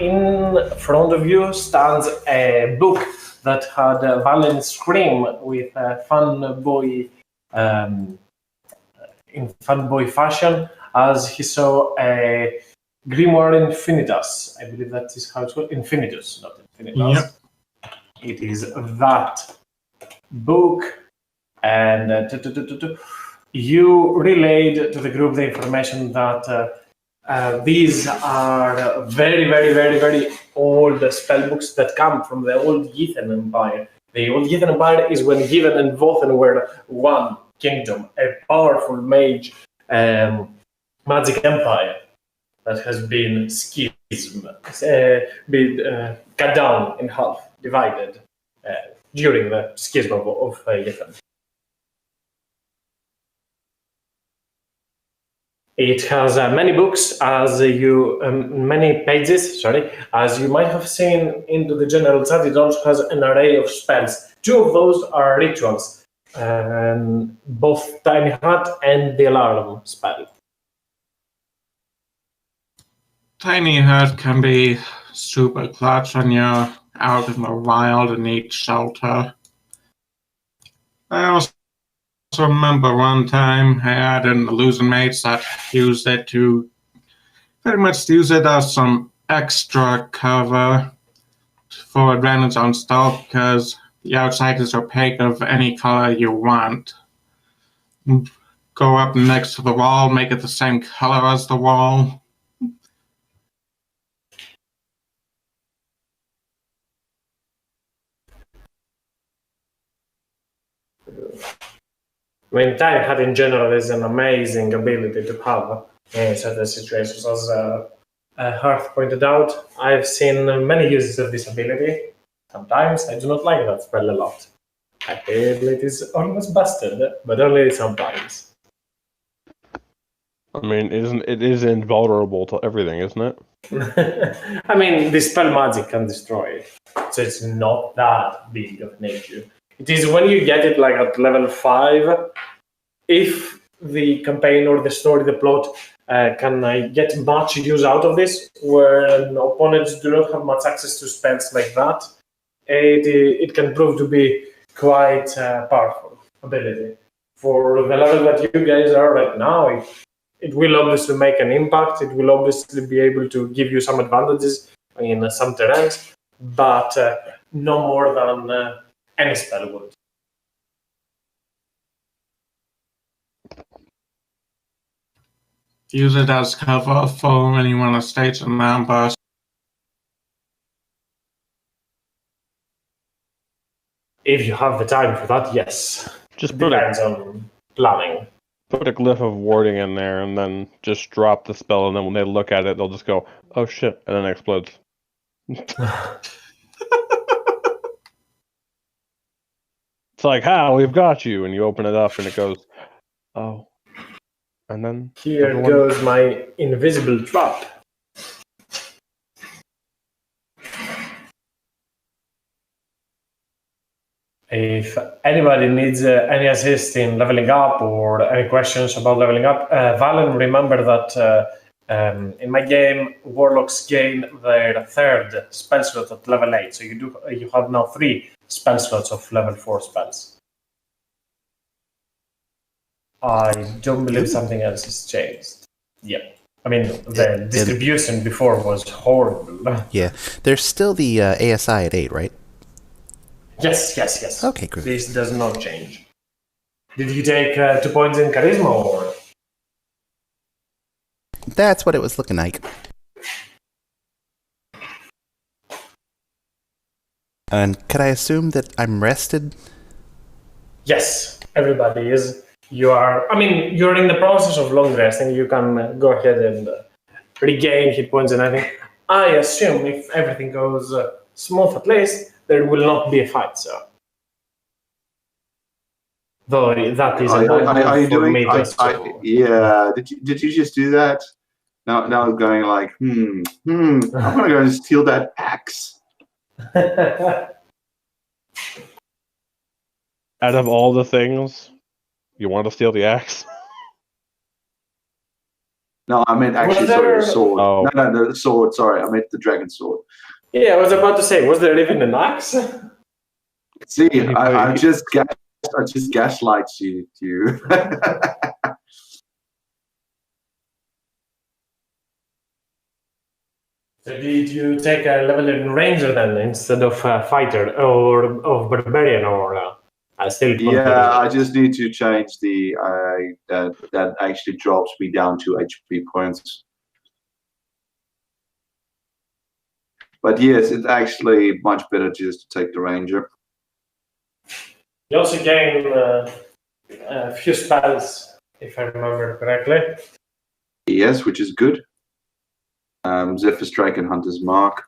in front of you stands a book that had Valen scream with fanboy in fanboy fashion as he saw a Grimoire Infinitas. I believe that is how it's called. Infinitus, not Infinitas. Yep. It is that book, and you relayed to the group the information that these are very, very, very, very old spellbooks that come from the old Ythan Empire. The old Ythan Empire is when Ythan and Vothan were one kingdom, a powerful mage magic empire that has been cut down in half, divided during the schism of Ythan. It has many books, many pages, as you might have seen into the general chat. It also has an array of spells. Two of those are rituals, both Tiny Hat and the Alarm spell. Tiny Hat can be super clutch when you're out in the wild and need shelter. I also remember one time I had an illusion mates that used it to pretty much use it as some extra cover for advantage on stealth because the outside is opaque of any color you want. Go up next to the wall, make it the same color as the wall. I mean, Tiny Hat in general is an amazing ability to have in certain situations. As Hearth pointed out, I've seen many uses of this ability. Sometimes I do not like that spell a lot. I feel it is almost busted, but only sometimes. I mean, it is invulnerable to everything, isn't it? I mean, the spell magic can destroy it, so it's not that big of an issue. It is when you get it like at level 5, if the campaign or the story, the plot, can get much use out of this, where opponents do not have much access to spells like that, it can prove to be quite powerful ability. For the level that you guys are right now, it will obviously make an impact. It will obviously be able to give you some advantages in some terrains, but no more than any spell would. Use it as cover for when you want to stage an ambush. If you have the time for that, yes. Just depends on planning. Put a glyph of warding in there, and then just drop the spell, and then when they look at it, they'll just go, "Oh shit!" and then it explodes. It's like, "Ha, we've got you!" and you open it up, and it goes, "Oh," and then here goes my invisible trap. If anybody needs any assist in leveling up or any questions about leveling up, Valen, remember that in my game, Warlocks gain their third spell slot at level 8. So you have now 3 spell slots of level 4 spells. I don't believe something else has changed. Yeah. I mean, the distribution before was horrible. Yeah. There's still the ASI at 8, right? Yes. Okay, good. This does not change. Did you take 2 points in charisma or? That's what it was looking like. And could I assume that I'm rested? Yes, everybody is. You're in the process of long resting. You can go ahead and regain hit points and everything. I assume if everything goes smooth at least, there will not be a fight, so. Though that is are you doing? me. Yeah. Did you just do that? Now I'm going like, I'm gonna go and steal that axe. Out of all the things, you want to steal the axe? No, I meant actually, Was sorry, there- the sword. Oh. No, the sword. Sorry, I meant the dragon sword. Yeah, I was about to say, was there even an axe? See, He I played- just gaslight you. So did you take a level in ranger then instead of fighter or of barbarian or still? Yeah, I just need to change the that actually drops me down to HP points. But yes, it's actually much better just to take the ranger. You also gain a few spells, if I remember correctly. Yes, which is good. Zephyr Strike and Hunter's Mark.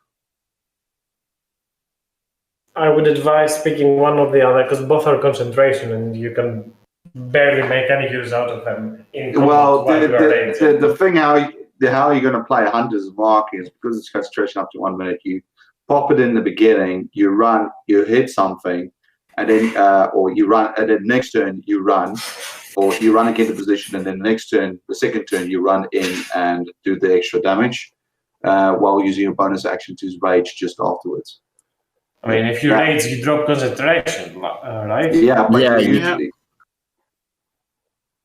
I would advise picking one or the other because both are concentration and you can barely make any use out of them in combat Well, while you are ranging. the thing how you're going to play Hunter's Mark is because it's concentration up to 1 minute. You pop it in the beginning, you run, you hit something, and then or you run, and then next turn you run, or you run again to position, and then next turn, the second turn, you run in and do the extra damage while using your bonus action to rage just afterwards. I mean, if you rage, you drop concentration, right? Yeah, but Yeah, usually.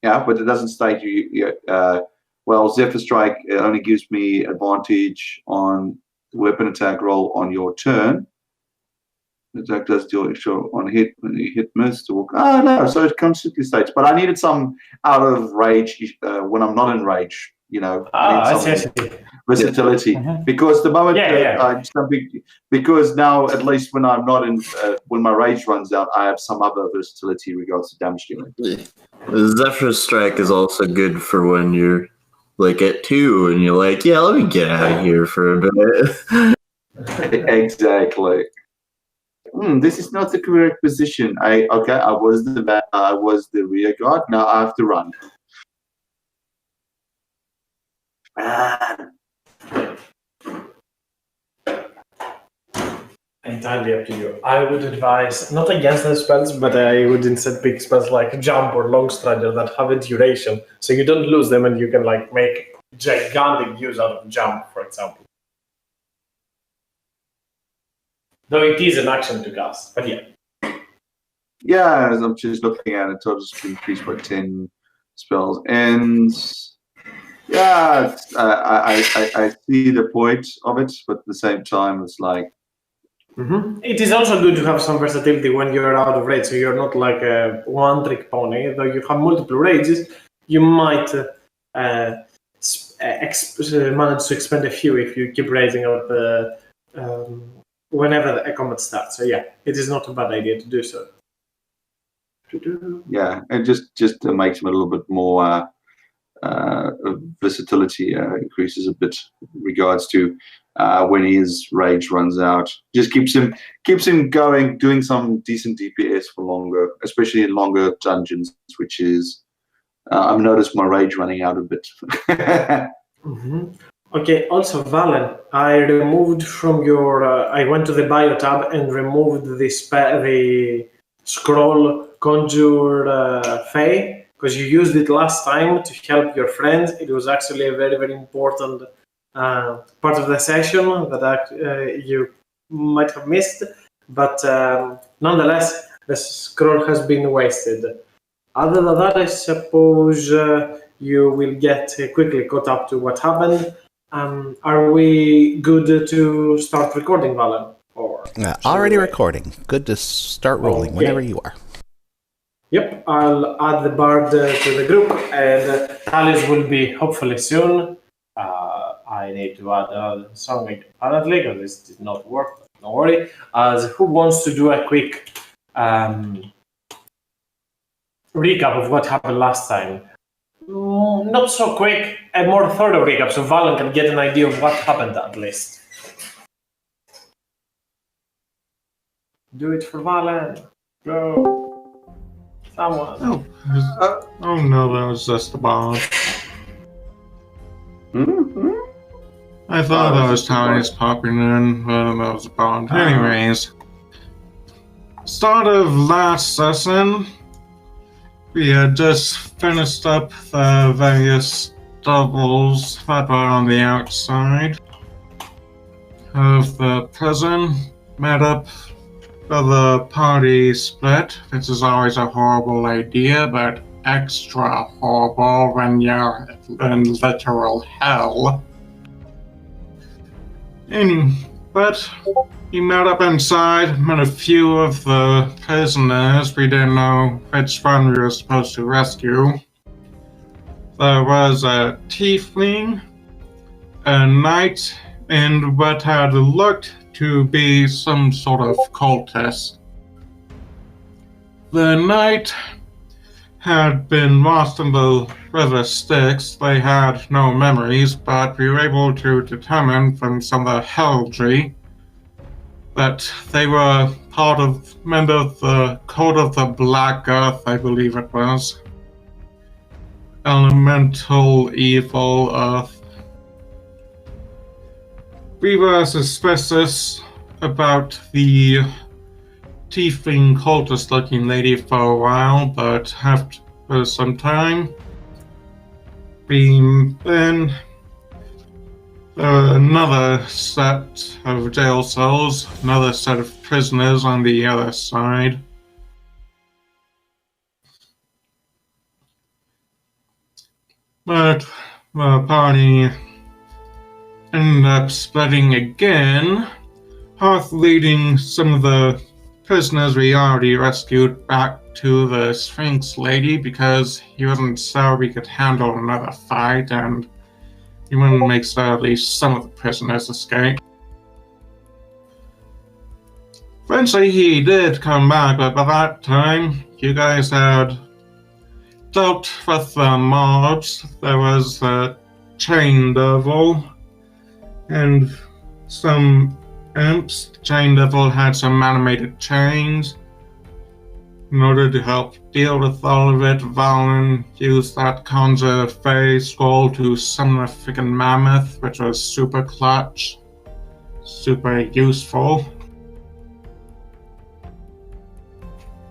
Yeah, but it doesn't state you. Well, Zephyr Strike only gives me advantage on weapon attack roll on your turn. The attack does deal extra on hit when you hit miss to walk. Oh no, so it constantly states. But I needed some out of rage when I'm not in rage. You know, I need some versatility because the moment because now at least when I'm not in when my rage runs out, I have some other versatility regards to damage dealing. Zephyr Strike is also good for when you're like at 2 and you're like, yeah, let me get out of here for a bit. Exactly. This is not the correct position. I was the rear guard. Now I have to run. Entirely up to you. I would advise not against the spells, but I would instead pick spells like jump or long strider that have a duration, so you don't lose them and you can like make gigantic use out of jump, for example. Though it is an action to cast, but yeah. Yeah, as I'm just looking at it, so I'll just increase by 10 spells. And yeah, I see the point of it, but at the same time, it's like. It is also good to have some versatility when you're out of rage, so you're not like a one-trick pony. Though you have multiple rages, you might manage to expend a few if you keep raising up whenever a combat starts. So yeah, it is not a bad idea to do so. Yeah, and just makes him a little bit more versatility increases a bit in regards to when his rage runs out. Just keeps him going, doing some decent DPS for longer, especially in longer dungeons, which is I've noticed my rage running out a bit. Okay, also Valen, I removed from your I went to the bio tab and removed the scroll conjure Fae, because you used it last time to help your friends. It was actually a very, very important part of the session that you might have missed, but nonetheless, the scroll has been wasted. Other than that, I suppose you will get quickly caught up to what happened. Are we good to start recording, Valen? Or already recording. Good to start rolling whenever you are. Yep, I'll add the bard to the group, and Alice will be hopefully soon. I need to add a song apparently because this did not work. Don't worry. Who wants to do a quick recap of what happened last time? Not so quick, a more thorough recap, so Valen can get an idea of what happened at least. Do it for Valen. Go. Someone. Oh no, that was just the bard. I thought that was Tiny's popping in, but that was a bard. Anyways, start of last session, we had just finished up the various devils that were on the outside of the prison met up for the party split. This is always a horrible idea, but extra horrible when you're in literal hell. But he met up inside, met a few of the prisoners. We didn't know which one we were supposed to rescue. There was a tiefling, a knight, and what had looked to be some sort of cultist. The knight had been lost in the river Styx. They had no memories, but we were able to determine from some of the heraldry that they were member of the Code of the Black Earth, I believe it was. Elemental Evil Earth. We were suspicious about the tiefling cultist looking lady for a while, but after some time, then another set of jail cells, another set of prisoners on the other side. But the party ended up splitting again, Hearth leading some of the prisoners we already rescued back to the Sphinx lady because he wasn't sure we could handle another fight, and he wanted to make sure at least some of the prisoners escaped. Eventually he did come back, but by that time you guys had dealt with the mobs. There was the Chain Devil and some imps. The Chain Devil had some animated chains. In order to help deal with all of it, Valen used that Conjure Fey scroll to summon a freaking mammoth, which was super clutch. Super useful.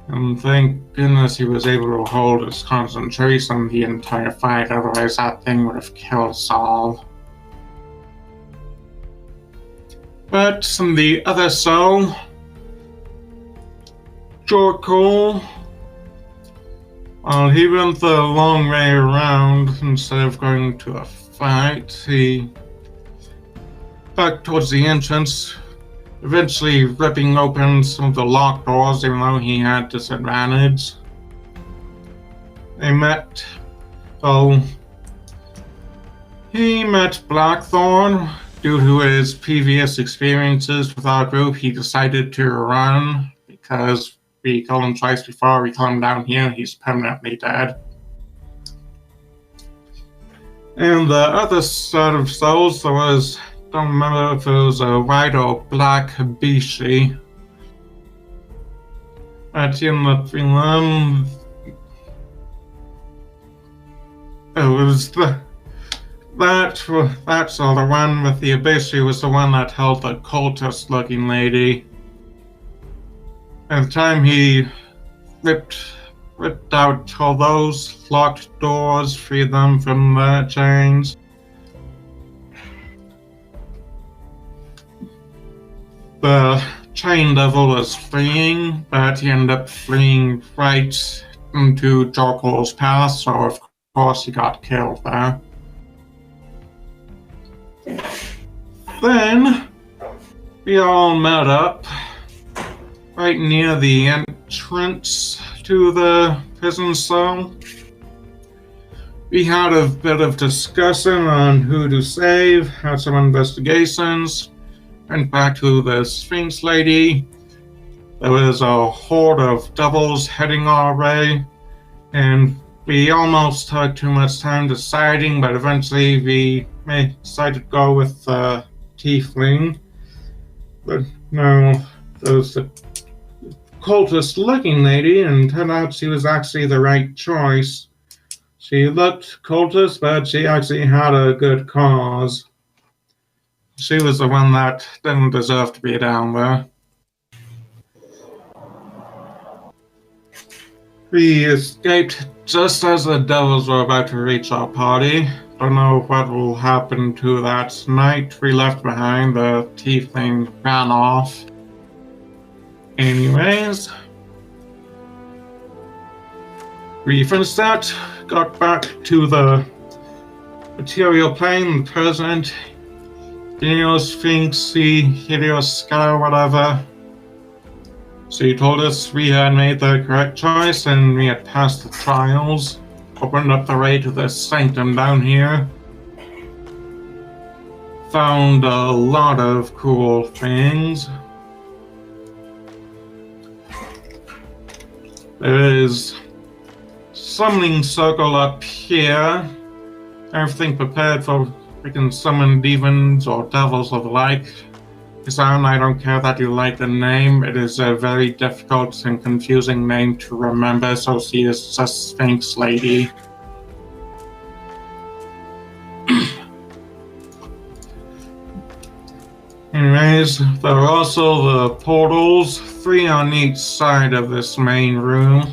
And thank goodness he was able to hold his concentration the entire fight, otherwise that thing would have killed us all. But on the other soul, Jorkul, while he went the long way around instead of going to a fight, he back towards the entrance, eventually ripping open some of the locked doors even though he had disadvantage. He met Blackthorn. Due to his previous experiences with our group, he decided to run because we killed him twice before. We killed him down here, he's permanently dead. And the other set of souls, there was, don't remember if it was a white or black Bishi. But in the prelim, it was that's the one with the Abyssy was the one that held the cultist looking lady. At the time he ripped out all those locked doors, freed them from the chains. The Chain Devil was fleeing, but he ended up fleeing right into Jorkul's path, so of course he got killed there. Then we all met up right near the entrance to the prison cell. We had a bit of discussion on who to save, had some investigations, went back to the Sphinx lady. There was a horde of devils heading our way, and we almost took too much time deciding, but eventually we decided to go with the tiefling. But no, there was the cultist looking lady, and turned out she was actually the right choice. She looked cultist, but she actually had a good cause. She was the one that didn't deserve to be down there. We escaped just as the devils were about to reach our party. don't know what will happen to that knight we left behind. The tiefling ran off. Anyways, we finished that, got back to the material plane, the present. Helios, Sphinx, Helios, Scar, whatever. So he told us we had made the correct choice and we had passed the trials, opened up the way to the sanctum down here. Found a lot of cool things. There is summoning circle up here. Everything prepared for freaking summon demons or devils or the like. Zan, I don't care that you like the name. It is a very difficult and confusing name to remember, so she is a Sphinx lady. Anyways, there are also the portals, 3 on each side of this main room.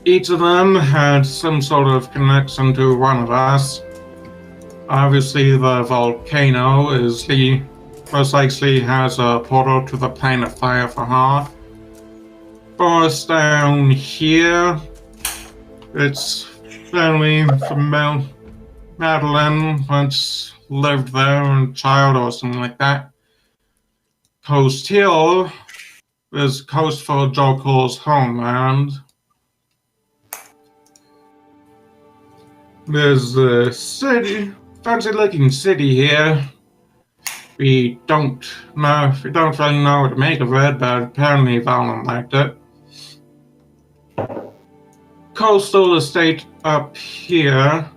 Each of them had some sort of connection to one of us. Obviously, the volcano is the most likely has a portal to the plane of fire for HoD. Forest down here, it's fairly familiar. Madeline once lived there as a child or something like that. Coast Hill is coast for Jokul's homeland. There's a city, fancy looking city here. We don't really know what to make of it, but apparently Valen liked it. Coastal estate up here,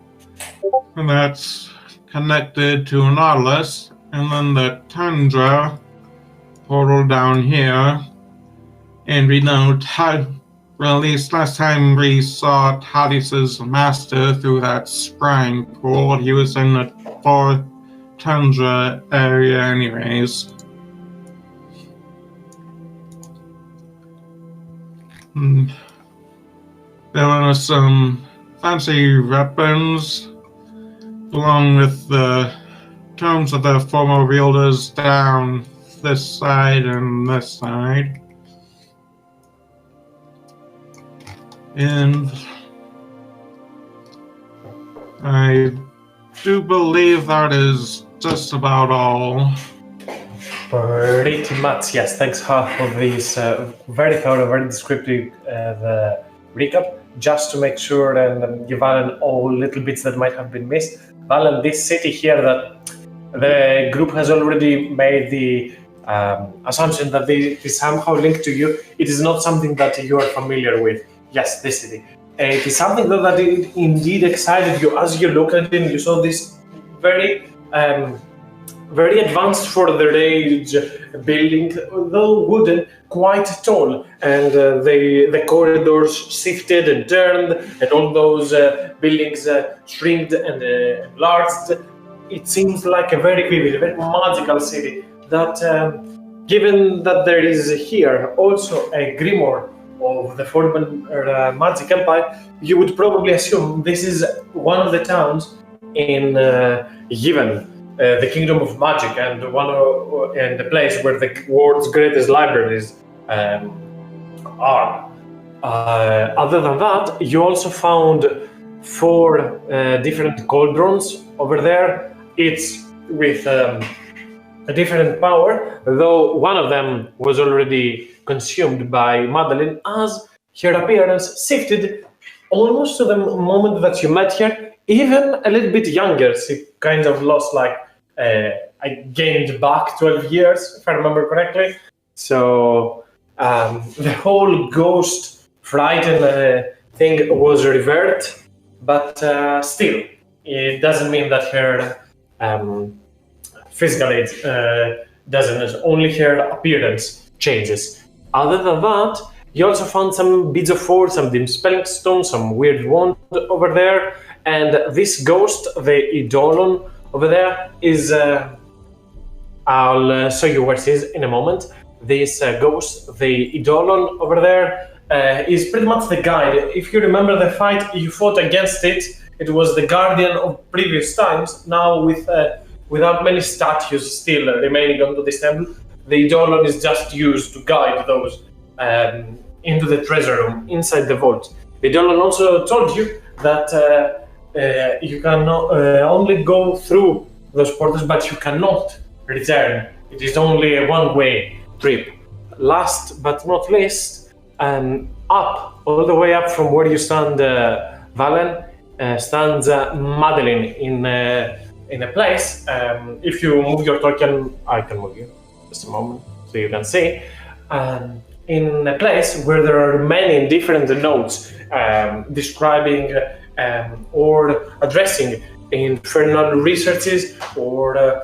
and that's connected to Nautilus, and then the Tundra portal down here. And we know, well, at least last time we saw Thaddeus' master through that scrying pool, he was in the fourth Tundra area anyways. There were some fancy weapons along with the tombs of the former wielders down this side and this side. And I do believe that is just about all. Pretty much, yes. Thanks, Ha, for this very thorough, very descriptive recap. Just to make sure and give Valen all little bits that might have been missed. Valen, this city here that the group has already made the assumption that they is somehow linked to you, it is not something that you are familiar with. Yes, this city. It is something that it indeed excited you as you looked at it and you saw this very advanced for their age building, though wooden, quite tall. And the corridors shifted and turned, and all those buildings shrinked and enlarged. It seems like a very vivid, a very magical city that, given that there is here also a grimoire of the former magic empire, you would probably assume this is one of the towns in Yevon, the kingdom of magic, and and the place where the world's greatest libraries are. Other than that, you also found 4 different cauldrons over there. It's with a different power, though one of them was already consumed by Madeline as her appearance shifted almost to the moment that you met her, even a little bit younger. She kind of lost I gained back 12 years, if I remember correctly. So the whole ghost frightened thing was reversed, but still, it doesn't mean that her physical age doesn't, only her appearance changes. Other than that, you also found some beads of force, some dim spelling stones, some weird wand over there, and this ghost, the Eidolon over there, is I'll show you where it is in a moment. This ghost, the Eidolon over there, is pretty much the guide. If you remember the fight, you fought against it It was the guardian of previous times. Now, without many statues still remaining onto this temple, the Eidolon is just used to guide those into the treasure room inside the vault. The Eidolon also told you that you can only go through those portals, but you cannot return. It is only a one-way trip. Last but not least, up, all the way up from where you stand, Valen, stands Madeline in a place. If you move your token, I can move you. Just a moment, so you can see. In a place where there are many different notes describing or addressing infernal researches or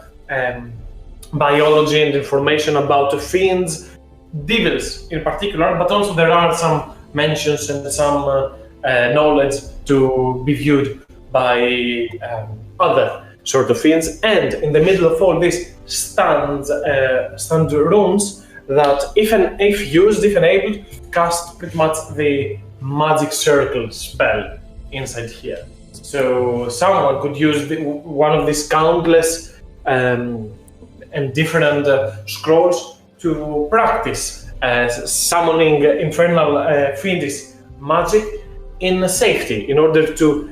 biology and information about fiends, devils in particular, but also there are some mentions and some knowledge to be viewed by other sort of fiends. And in the middle of all this stand runes that, if used, if enabled, cast pretty much the magic circle spell inside here. So someone could use one of these countless and different scrolls to practice summoning infernal fiendish magic in safety, in order to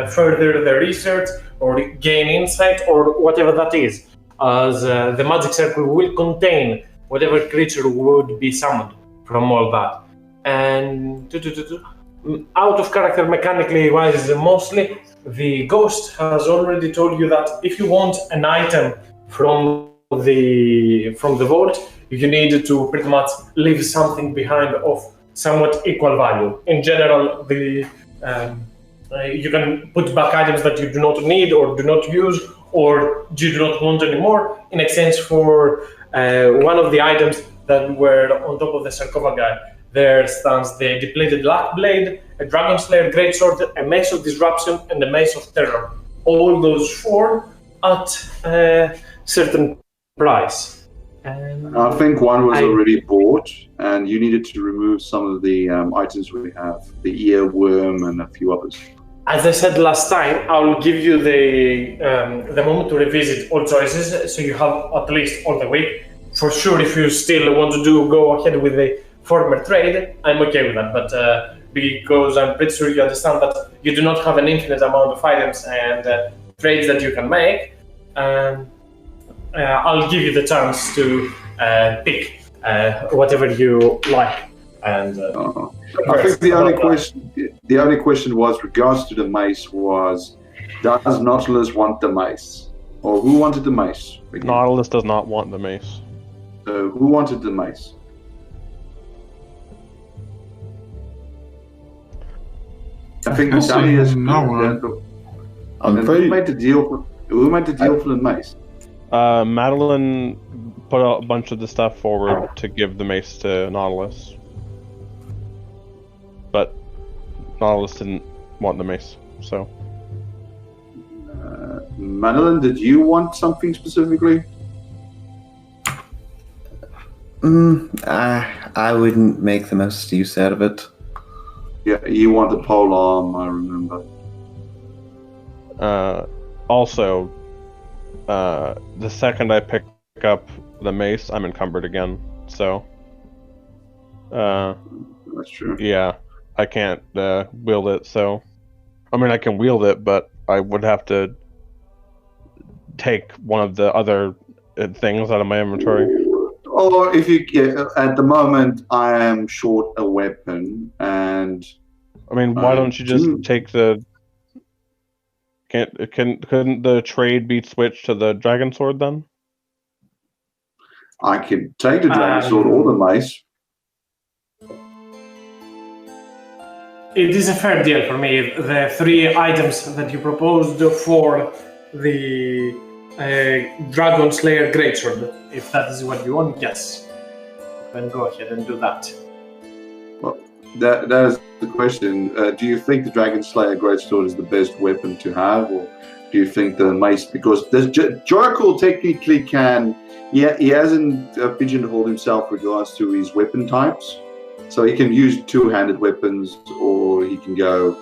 further the research or gain insight or whatever that is, as the magic circle will contain whatever creature would be summoned from all that. And out of character mechanically wise, mostly, the ghost has already told you that if you want an item from the vault, you need to pretty much leave something behind of somewhat equal value. In general, you can put back items that you do not need or do not use or you do not want anymore in exchange for one of the items that were on top of the sarcophagi. There stands the depleted Black Blade, a Dragon Slayer Greatsword, a Mace of Disruption, and a Mace of Terror. All those four at a certain price. I think one was already bought, and you needed to remove some of the items we have, the earworm and a few others. As I said last time, I will give you the moment to revisit all choices, so you have at least all the week. For sure, if you still want to go ahead with the former trade, I'm okay with that, but because I'm pretty sure you understand that you do not have an infinite amount of items and trades that you can make, I'll give you the chance to pick whatever you like. And I think the only question was regards to the mace was, does Nautilus want the mace, or who wanted the mace? Again? Nautilus does not want the mace. So who wanted the mace? I think Danny is no one. Who made the deal? Who made the deal for the mace? Madeline put a bunch of the stuff forward to give the mace to Nautilus, but Nautilus didn't want the mace. So, Madeline, did you want something specifically? I wouldn't make the most use out of it. Yeah, you want the pole arm, I remember. Also, the second I pick up the mace, I'm encumbered again. So, that's true. Yeah, I can't wield it. So, I mean, I can wield it, but I would have to take one of the other things out of my inventory. Or if you at the moment, I am short a weapon, and I mean, why don't you just take the? Couldn't the trade be switched to the dragon sword then? I can take the dragon sword or the mace. It is a fair deal for me. The three items that you proposed for the Dragon Slayer Greatsword, if that is what you want, yes. Then go ahead and do that. Well, that is the question. Do you think the Dragon Slayer Greatsword is the best weapon to have, or do you think the mace? Because Joracle technically can. Yeah, he hasn't pigeonholed himself regards to his weapon types, so he can use two-handed weapons, or he can go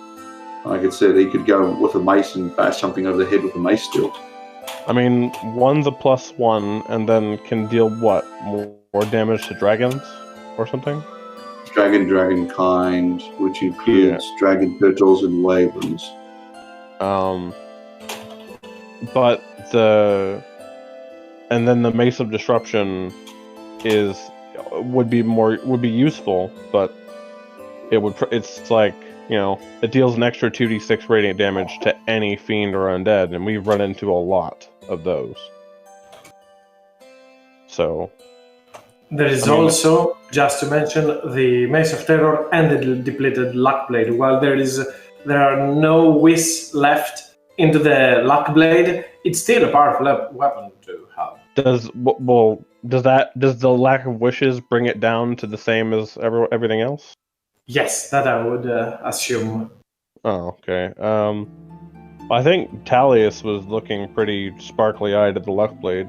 Like I said, he could go with a mace and bash something over the head with a mace still. I mean, 1's a +1, and then can deal what? More damage to dragons? Or something? Dragon kind, which includes dragon turtles and wyverns. But and then the Mace of Disruption would be useful, but it's like, you know, it deals an extra 2d6 radiant damage to any fiend or undead, and we've run into a lot of those. So there is also, just to mention, the Mace of Terror and the depleted Luck Blade. While there are no whiz left into the Luck Blade, it's still a powerful weapon to have. Does the lack of wishes bring it down to the same as everything else? Yes, that I would assume. Oh, okay. I think Talius was looking pretty sparkly-eyed at the Luck Blade.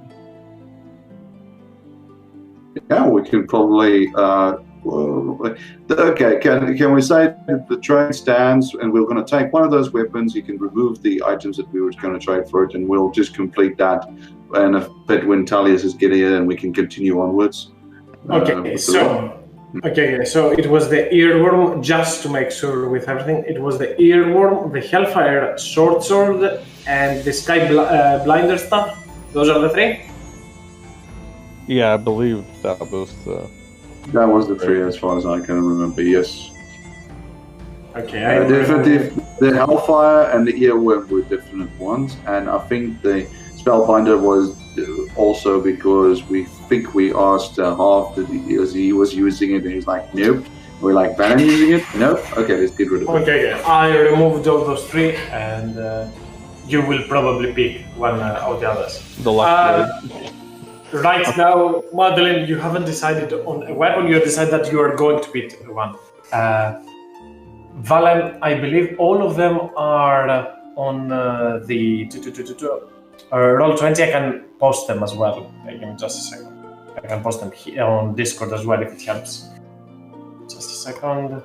Yeah, we can probably. Okay, can we say that the trade stands, and we're going to take one of those weapons? You can remove the items that we were going to trade for it, and we'll just complete that. And if when Talius is getting it, and we can continue onwards. Okay, so it was the earworm, just to make sure with everything. It was the earworm, the Hellfire Sword, and the Sky Blinder stuff. Those are the three? Yeah, I believe that was the... That was the three, as far as I can remember, yes. Okay, the Hellfire and the Earworm were definite ones, and I think the Spellbinder was also because we think we asked half that he was using it, and he was like, nope. We're like, Van using it? Nope. Okay, let's get rid of it. Okay, I removed all those three, and you will probably pick one of the others. The Luck Blade. Right now, Madeline, you haven't decided on a weapon. You decide that you are going to pick one. Valen, I believe all of them are on the Roll20. I can post them as well. Give me just a second. I can post them here on Discord as well if it helps. Just a second.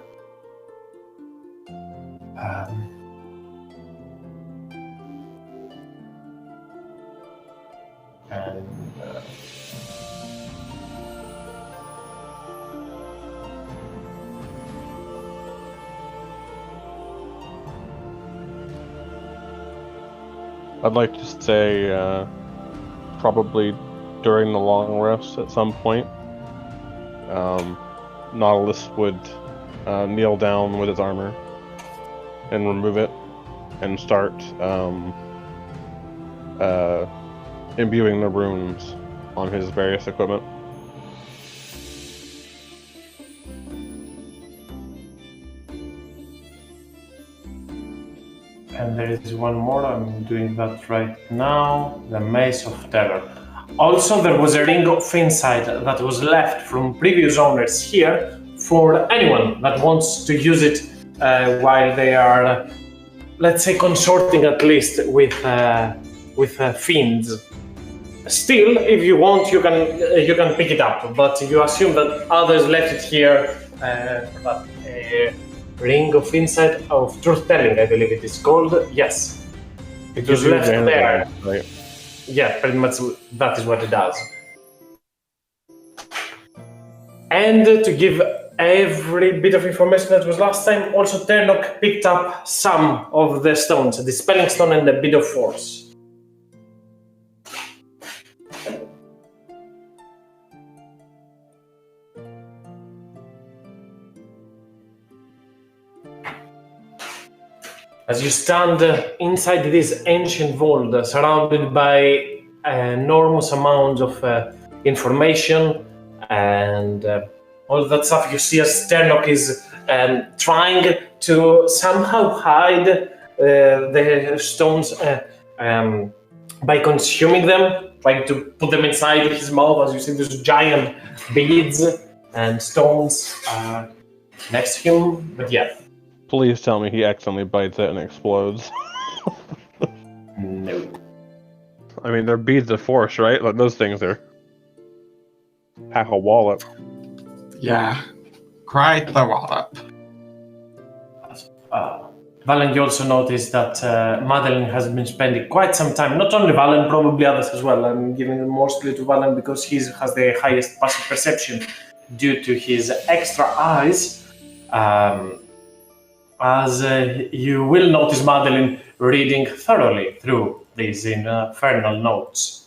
I'd like to say probably during the long rest at some point, Nautilus would kneel down with his armor and remove it and start imbuing the runes on his various equipment. And there is one more, I'm doing that right now, the Mace of Terror. Also, there was a Ring of Insight that was left from previous owners here for anyone that wants to use it while they are, let's say, consorting at least with fiends. Still, if you want, you can pick it up, but you assume that others left it here for that. Ring of Insight of Truth Telling, I believe it is called. Yes. It was left there. Right. Yeah, pretty much that is what it does. And to give every bit of information that was last time, also Ternok picked up some of the stones, the Spelling Stone and the Bit of Force. As you stand inside this ancient vault, surrounded by enormous amounts of information and all that stuff, you see as Ternok is trying to somehow hide the stones by consuming them, trying to put them inside his mouth. As you see, these giant beads and stones next to him. But yeah. Please tell me he accidentally bites it and explodes. No. I mean, they're beads of force, right? Like those things are pack a wallop. Yeah, quite the wallop. Valen, you also notice that Madeline has been spending quite some time, not only Valen, probably others as well. I'm giving it mostly to Valen because he has the highest passive perception due to his extra eyes. As you will notice Madeline reading thoroughly through these infernal notes.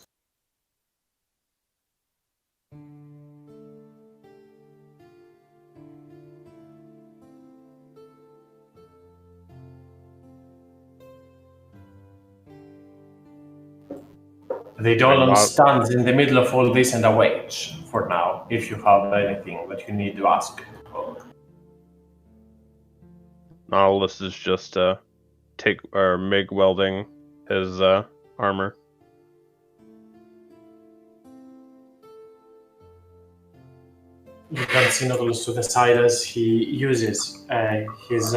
The Dolan stands in the middle of all this and awaits for now, if you have anything that you need to ask. Nautilus is just MIG welding his armor. You can see Nautilus to the side as he uses his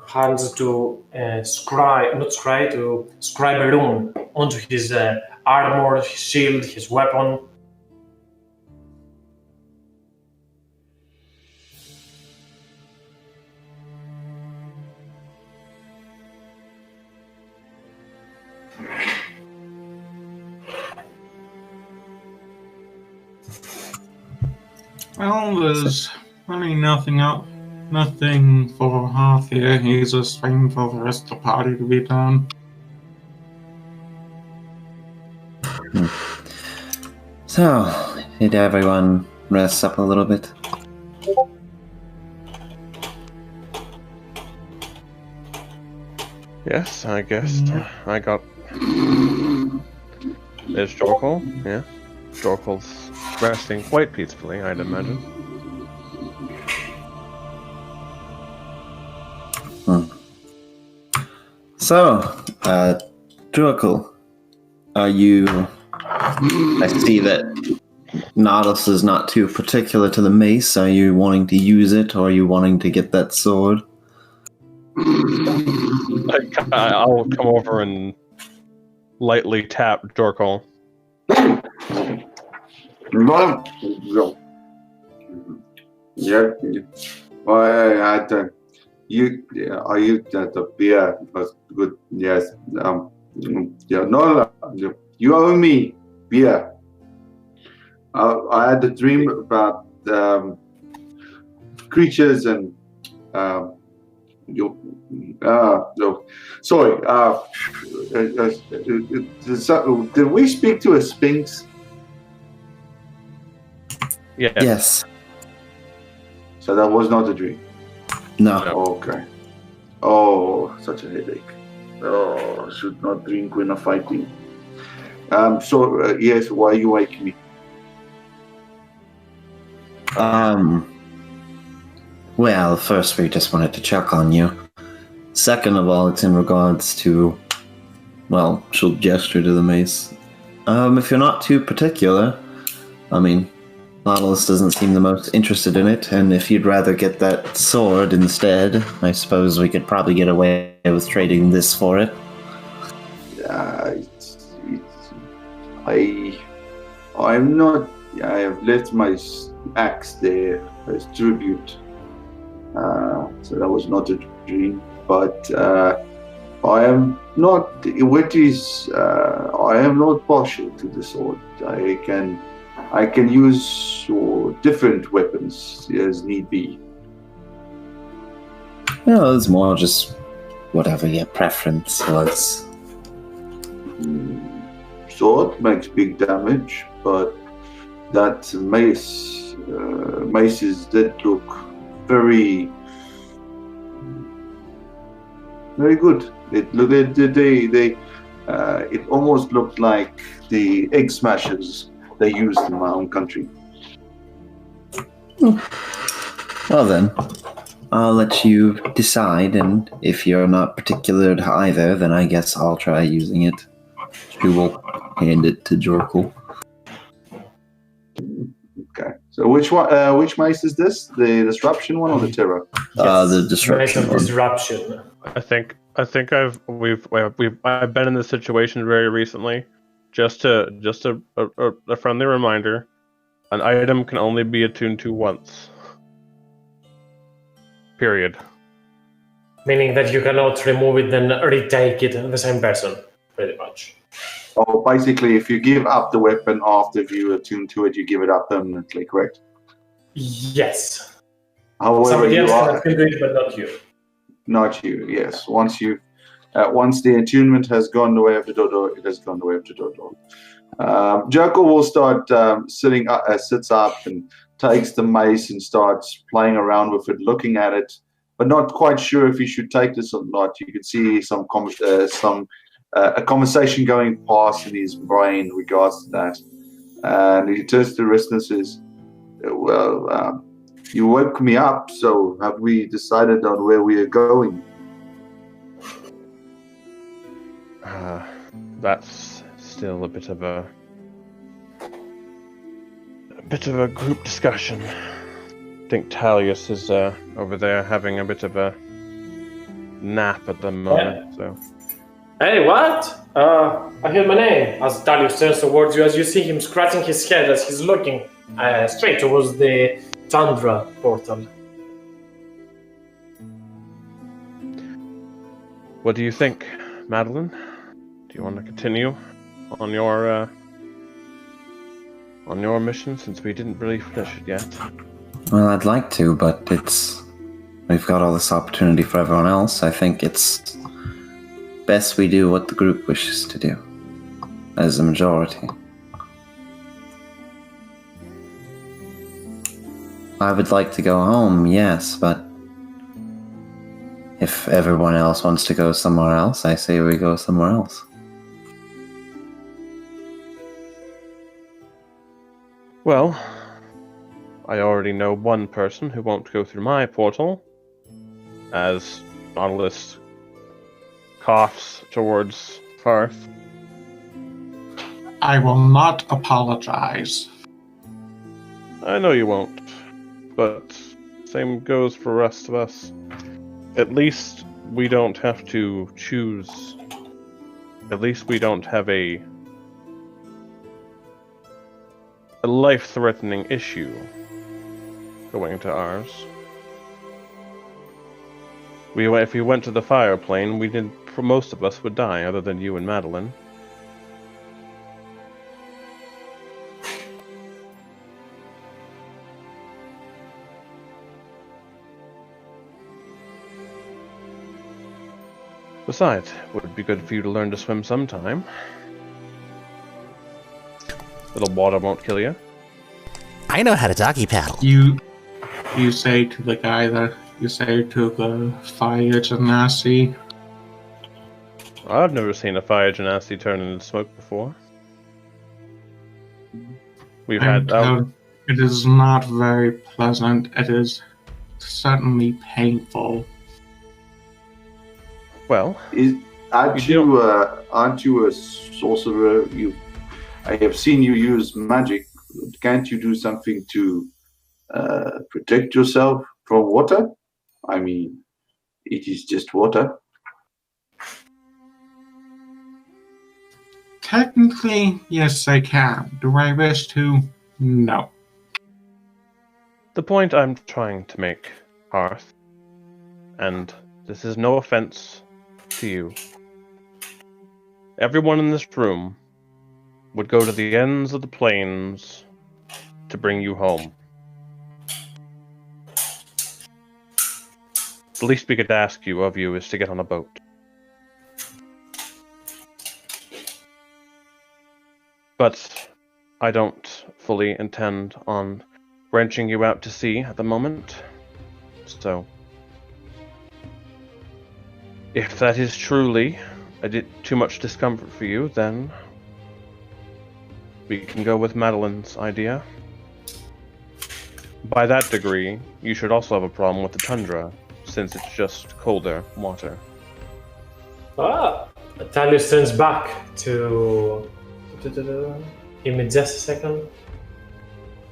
hands to scribe a rune onto his armor, his shield, his weapon. Well, there's really nothing for Hearth here. He's just waiting for the rest of the party to be done. So, did everyone rest up a little bit? Yes, I guess I got. There's Jorkle. Yeah, Jorkle's resting quite peacefully, I'd imagine. So, Jorkle, are you... I see that Nautilus is not too particular to the mace. Are you wanting to use it, or are you wanting to get that sword? I'll come over and lightly tap Jorkle. Yeah. Are you the beer was good? Yes. Yeah. No. You owe me beer. I had a dream about creatures and no. Sorry. Did we speak to a sphinx? Yes. So that was not a dream. No. Okay. Oh, such a headache. Oh, I should not drink when I'm fighting. Yes, why you wake me? Well, first we just wanted to check on you. Second of all, it's in regards to, well, she'll gesture to the mace. If you're not too particular, I mean, Nautilus doesn't seem the most interested in it, and if you'd rather get that sword instead, I suppose we could probably get away with trading this for it. I'm not. I have left my axe there as tribute. So that was not a dream, but I am not. I am not partial to the sword. I can use different weapons as need be. Well, it's more just whatever your preference was. Sword makes big damage, but that maces did look very, very good. It almost looked like the egg smashers they used in my own country. Well then, I'll let you decide, and if you're not particular to either, then I guess I'll try using it. She will hand it to Jorkle. Okay. So which mace is this? The disruption one or the terror? The disruption one. Disruption. I think I've been in this situation very recently. Just a friendly reminder: an item can only be attuned to once. Period. Meaning that you cannot remove it and retake it the same person, pretty much. Oh, basically, if you give up the weapon after you attune to it, you give it up permanently, correct? Yes. However, Somebody else you can are still do it, but not you. not you. Yes, once the attunement has gone the way of the dodo, it has gone the way of the dodo. Joker will start sits up and takes the mace and starts playing around with it, looking at it, but not quite sure if he should take this or not. You can see a conversation going past in his brain regards to that. And he turns to Rist and says, well, you woke me up, so have we decided on where we are going? That's still a bit of a group discussion. I think Talius is over there having a bit of a nap at the moment. So. Hey, what? I hear my name. As Talius turns towards you, as you see him scratching his head as he's looking straight towards the Tundra portal. What do you think, Madeline? Do you want to continue on your mission, since we didn't really finish it yet? Well, I'd like to, but we've got all this opportunity for everyone else. I think it's best we do what the group wishes to do, as a majority. I would like to go home, yes, but if everyone else wants to go somewhere else, I say we go somewhere else. Well, I already know one person who won't go through my portal, as Nautilus coughs towards Farth. I will not apologize. I know you won't, but same goes for the rest of us. At least we don't have to choose. At least we don't have a life-threatening issue going to ours. If we went to the fire plane, most of us would die, other than you and Madeline. Besides, it would be good for you to learn to swim sometime. Little water won't kill you. I know how to doggy paddle. You say to the guy that you say to the fire genasi. I've never seen a fire genasi turn into smoke before. We've had. It is not very pleasant. It is certainly painful. Well, aren't you a sorcerer? I have seen you use magic. Can't you do something to protect yourself from water? I mean, it is just water. Technically, yes, I can. Do I wish to? No. the point I'm trying to make, Hearth, and this is no offense to you, everyone in this room would go to the ends of the plains to bring you home. The least we could ask of you is to get on a boat. But I don't fully intend on branching you out to sea at the moment. So, if that is truly too much discomfort for you, then we can go with Madeline's idea. By that degree, you should also have a problem with the tundra, since it's just colder water. Talius turns back to... Give me just a second.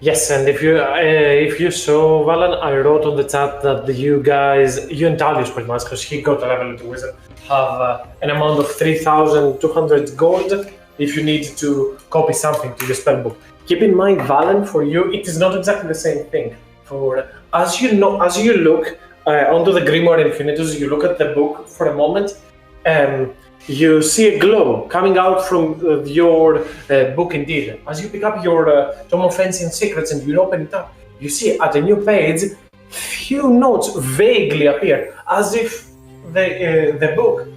Yes, and if you saw, Valen, I wrote on the chat that you and Talius pretty much, because he got a level 2 wizard, have an amount of 3,200 gold if you need to copy something to your spellbook. Keep in mind, Valen, for you, it is not exactly the same thing. For as you look onto the Grimoire Infinitus, you look at the book for a moment, you see a glow coming out from your book indeed. As you pick up your Tome of Ancient Secrets and you open it up, you see at a new page, few notes vaguely appear, as if the book,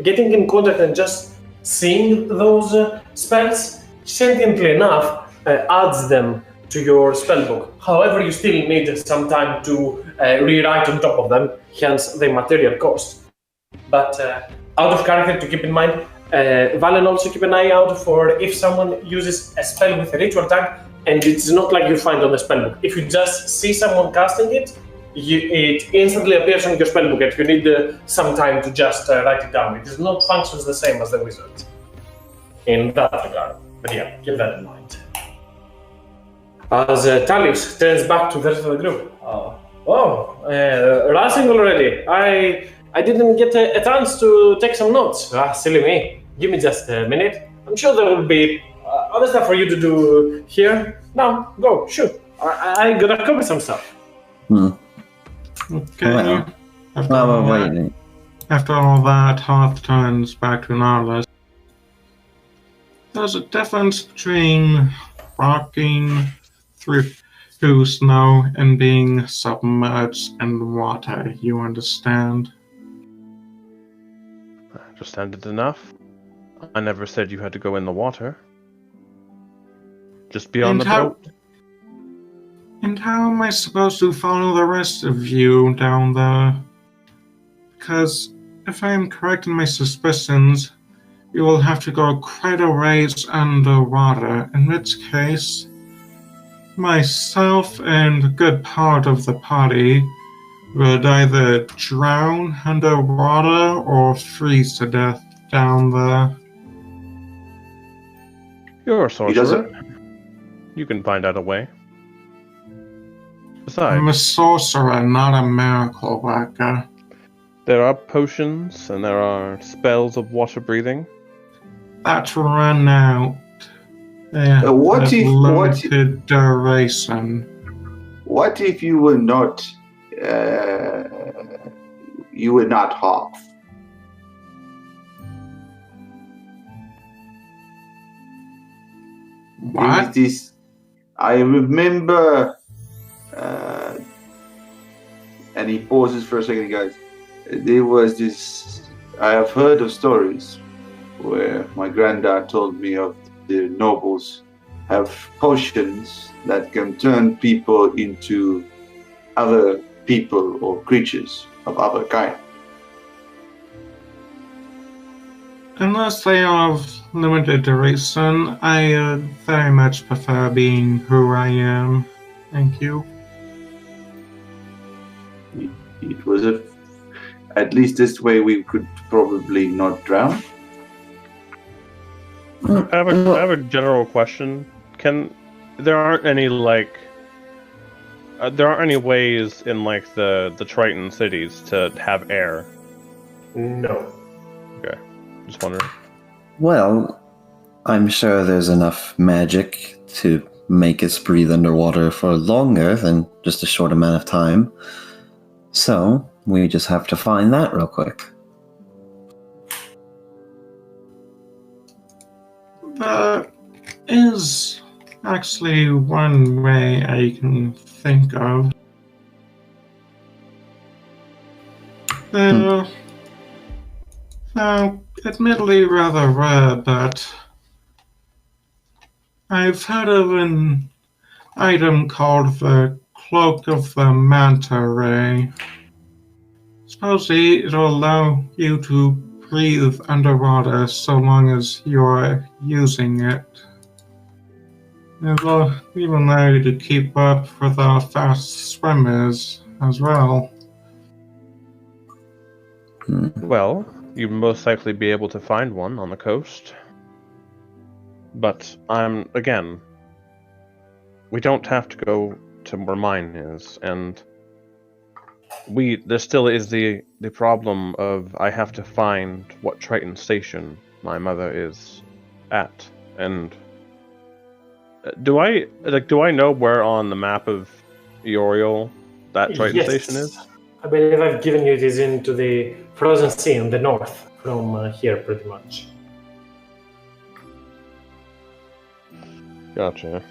getting in contact and just seeing those spells, sentiently enough, adds them to your spellbook. However, you still need some time to rewrite on top of them, hence the material cost. But out of character to keep in mind, Valen, also keep an eye out for if someone uses a spell with a ritual tag and it's not like you find on the spellbook. If you just see someone casting it, it instantly appears on your spellbook and you need some time to just write it down. It does not functions the same as the wizard in that regard. But yeah, keep that in mind. As Talius turns back to the rest of the group. Rising already. I didn't get a chance to take some notes. Silly me. Give me just a minute. I'm sure there will be other stuff for you to do here. No, go, shoot. I gotta cover some stuff. Okay. Wait. After all that, Hoth turns back to Narlis. There's a difference between walking through snow and being submerged in water, you understand? I understand it enough. I never said you had to go in the water. Just be on the boat. And how am I supposed to follow the rest of you down there? Because if I am correct in my suspicions, you will have to go quite a ways underwater, in which case, myself and a good part of the party would either drown underwater or freeze to death down there. You're a sorcerer. You can find out a way. Besides, I'm a sorcerer, not a miracle worker. there are potions and there are spells of water breathing. That's run out. What if limited duration. What if you were not half? What? This, I remember, and he pauses for a second, guys. There was this. I have heard of stories where my granddad told me of the nobles have potions that can turn people into other people or creatures of other kind. Unless they are of limited duration, I very much prefer being who I am. Thank you. It was at least this way we could probably not drown. I have a general question. There aren't any ways in like the Triton cities to have air? No. Okay, just wondering. Well, I'm sure there's enough magic to make us breathe underwater for longer than just a short amount of time. So, we just have to find that real quick. There is actually one way I can think of. They're admittedly rather rare, but I've heard of an item called the Cloak of the Manta Ray. Supposedly it'll allow you to breathe underwater so long as you're using it. It'll even allow you to keep up with our fast swimmers as well. Well, you'd most likely be able to find one on the coast. But again, we don't have to go to where mine is, and there still is the problem of I have to find what Triton station my mother is at, and do I know where on the map of Eorial that Triton Yes. station is? I believe I've given you it is into the frozen sea in the north from here, pretty much. Gotcha.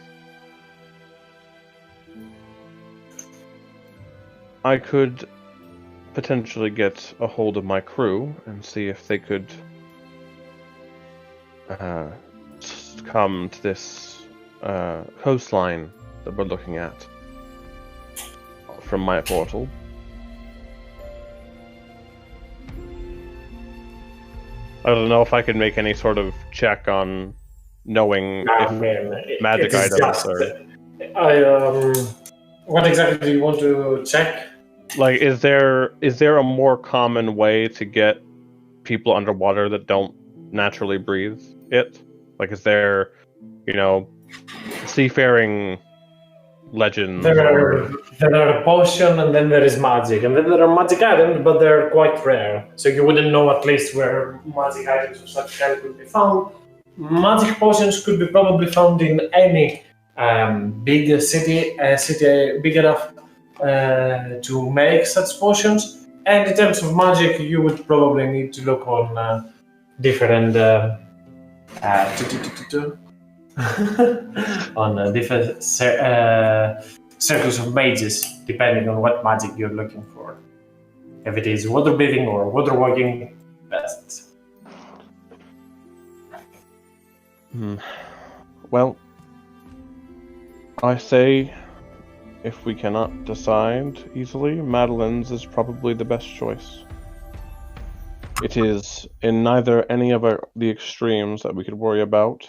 I could potentially get a hold of my crew and see if they could come to this coastline that we're looking at from my portal. I don't know if I can make any sort of check on knowing if magic items are... what exactly do you want to check? Like, is there a more common way to get people underwater that don't naturally breathe it? Like, is there, seafaring legends? There are potion, and then there is magic, and then there are magic items, but they're quite rare. So you wouldn't know at least where magic items of such kind could be found. Magic potions could be probably found in any big city, big enough to make such potions. And in terms of magic, you would probably need to look on different on different circles of mages, depending on what magic you're looking for. If it is water breathing or water walking, best. Well, I say, if we cannot decide easily, Madeline's is probably the best choice. It is in neither any of the extremes that we could worry about.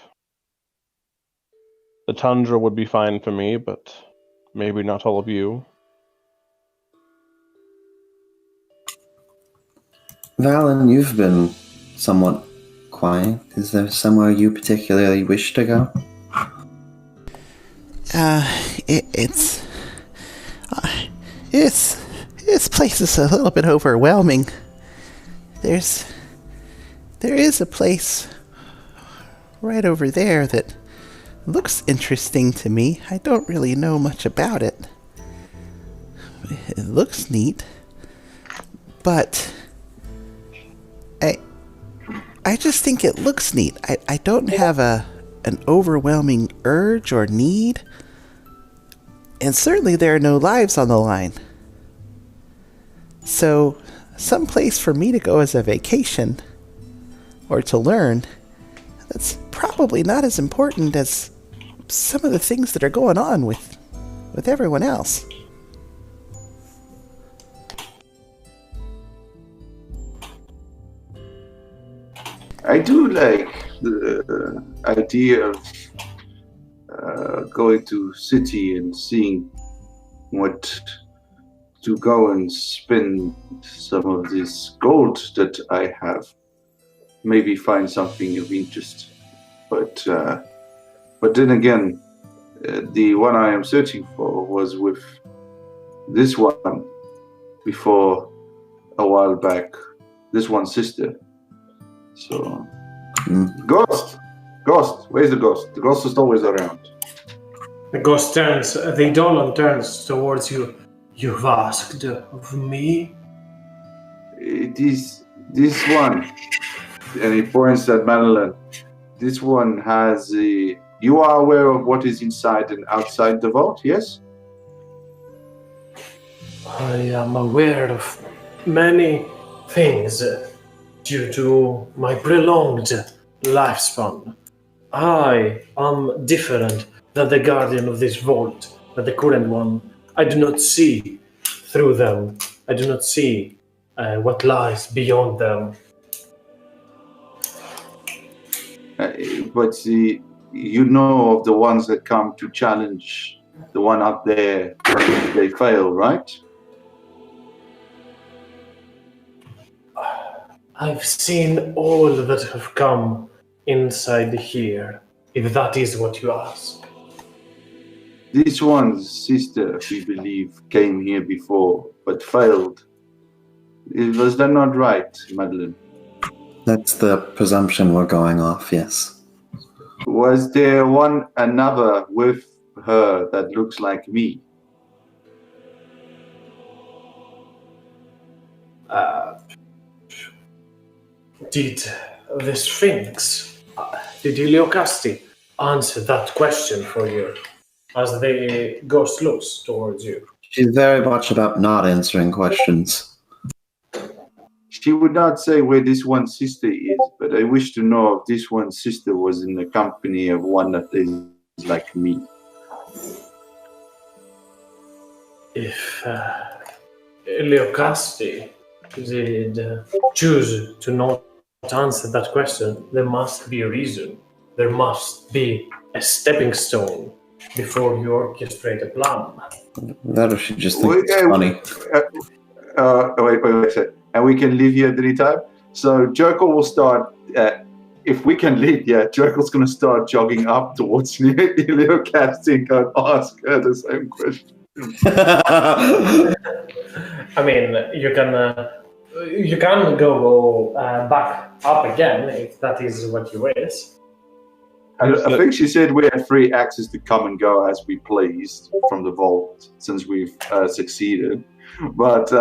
The tundra would be fine for me, but maybe not all of you. Valen, you've been somewhat quiet. Is there somewhere you particularly wish to go? This place is a little bit overwhelming. There is a place right over there that looks interesting to me. I don't really know much about it. It looks neat, but I just think it looks neat. I don't have an overwhelming urge or need, and certainly there are no lives on the line. So, some place for me to go as a vacation or to learn, that's probably not as important as some of the things that are going on with everyone else. I do like the idea of going to city and seeing what to go and spend some of this gold that I have. Maybe find something of interest. But then again, the one I am searching for was with this one before a while back. This one's sister. So, Ghost, where's the ghost? The ghost is always around. The ghost turns, the Dolan turns towards you. You've asked of me? It is this one. And he points at Madeline. This one has a... You are aware of what is inside and outside the vault, yes? I am aware of many things due to my prolonged lifespan. I am different than the guardian of this vault, but the current one. I do not see through them. I do not see what lies beyond them. But you know of the ones that come to challenge the one up there, they fail, right? I've seen all that have come inside here, if that is what you ask. This one's sister, we believe, came here before, but failed. Was that not right, Madeline? That's the presumption we're going off, yes. Was there another with her that looks like me? Did the Sphinx, did Iliocasti answer that question for you as the ghost looks towards you? She's very much about not answering questions. She would not say where this one sister is, but I wish to know if this one sister was in the company of one that is like me. If Iliocasti did choose to not answer that question, there must be a reason. There must be a stepping stone before you orchestrate a plan. That or she just thinks it's funny. Wait a second. And we can leave here at any time? So Jerkle will start, if we can leave here, Jerkle's going to start jogging up towards Iliocasti and go and ask her the same question. I mean, you can go back up again if that is what you wish. I think she said we have free access to come and go as we please from the vault since we've succeeded. But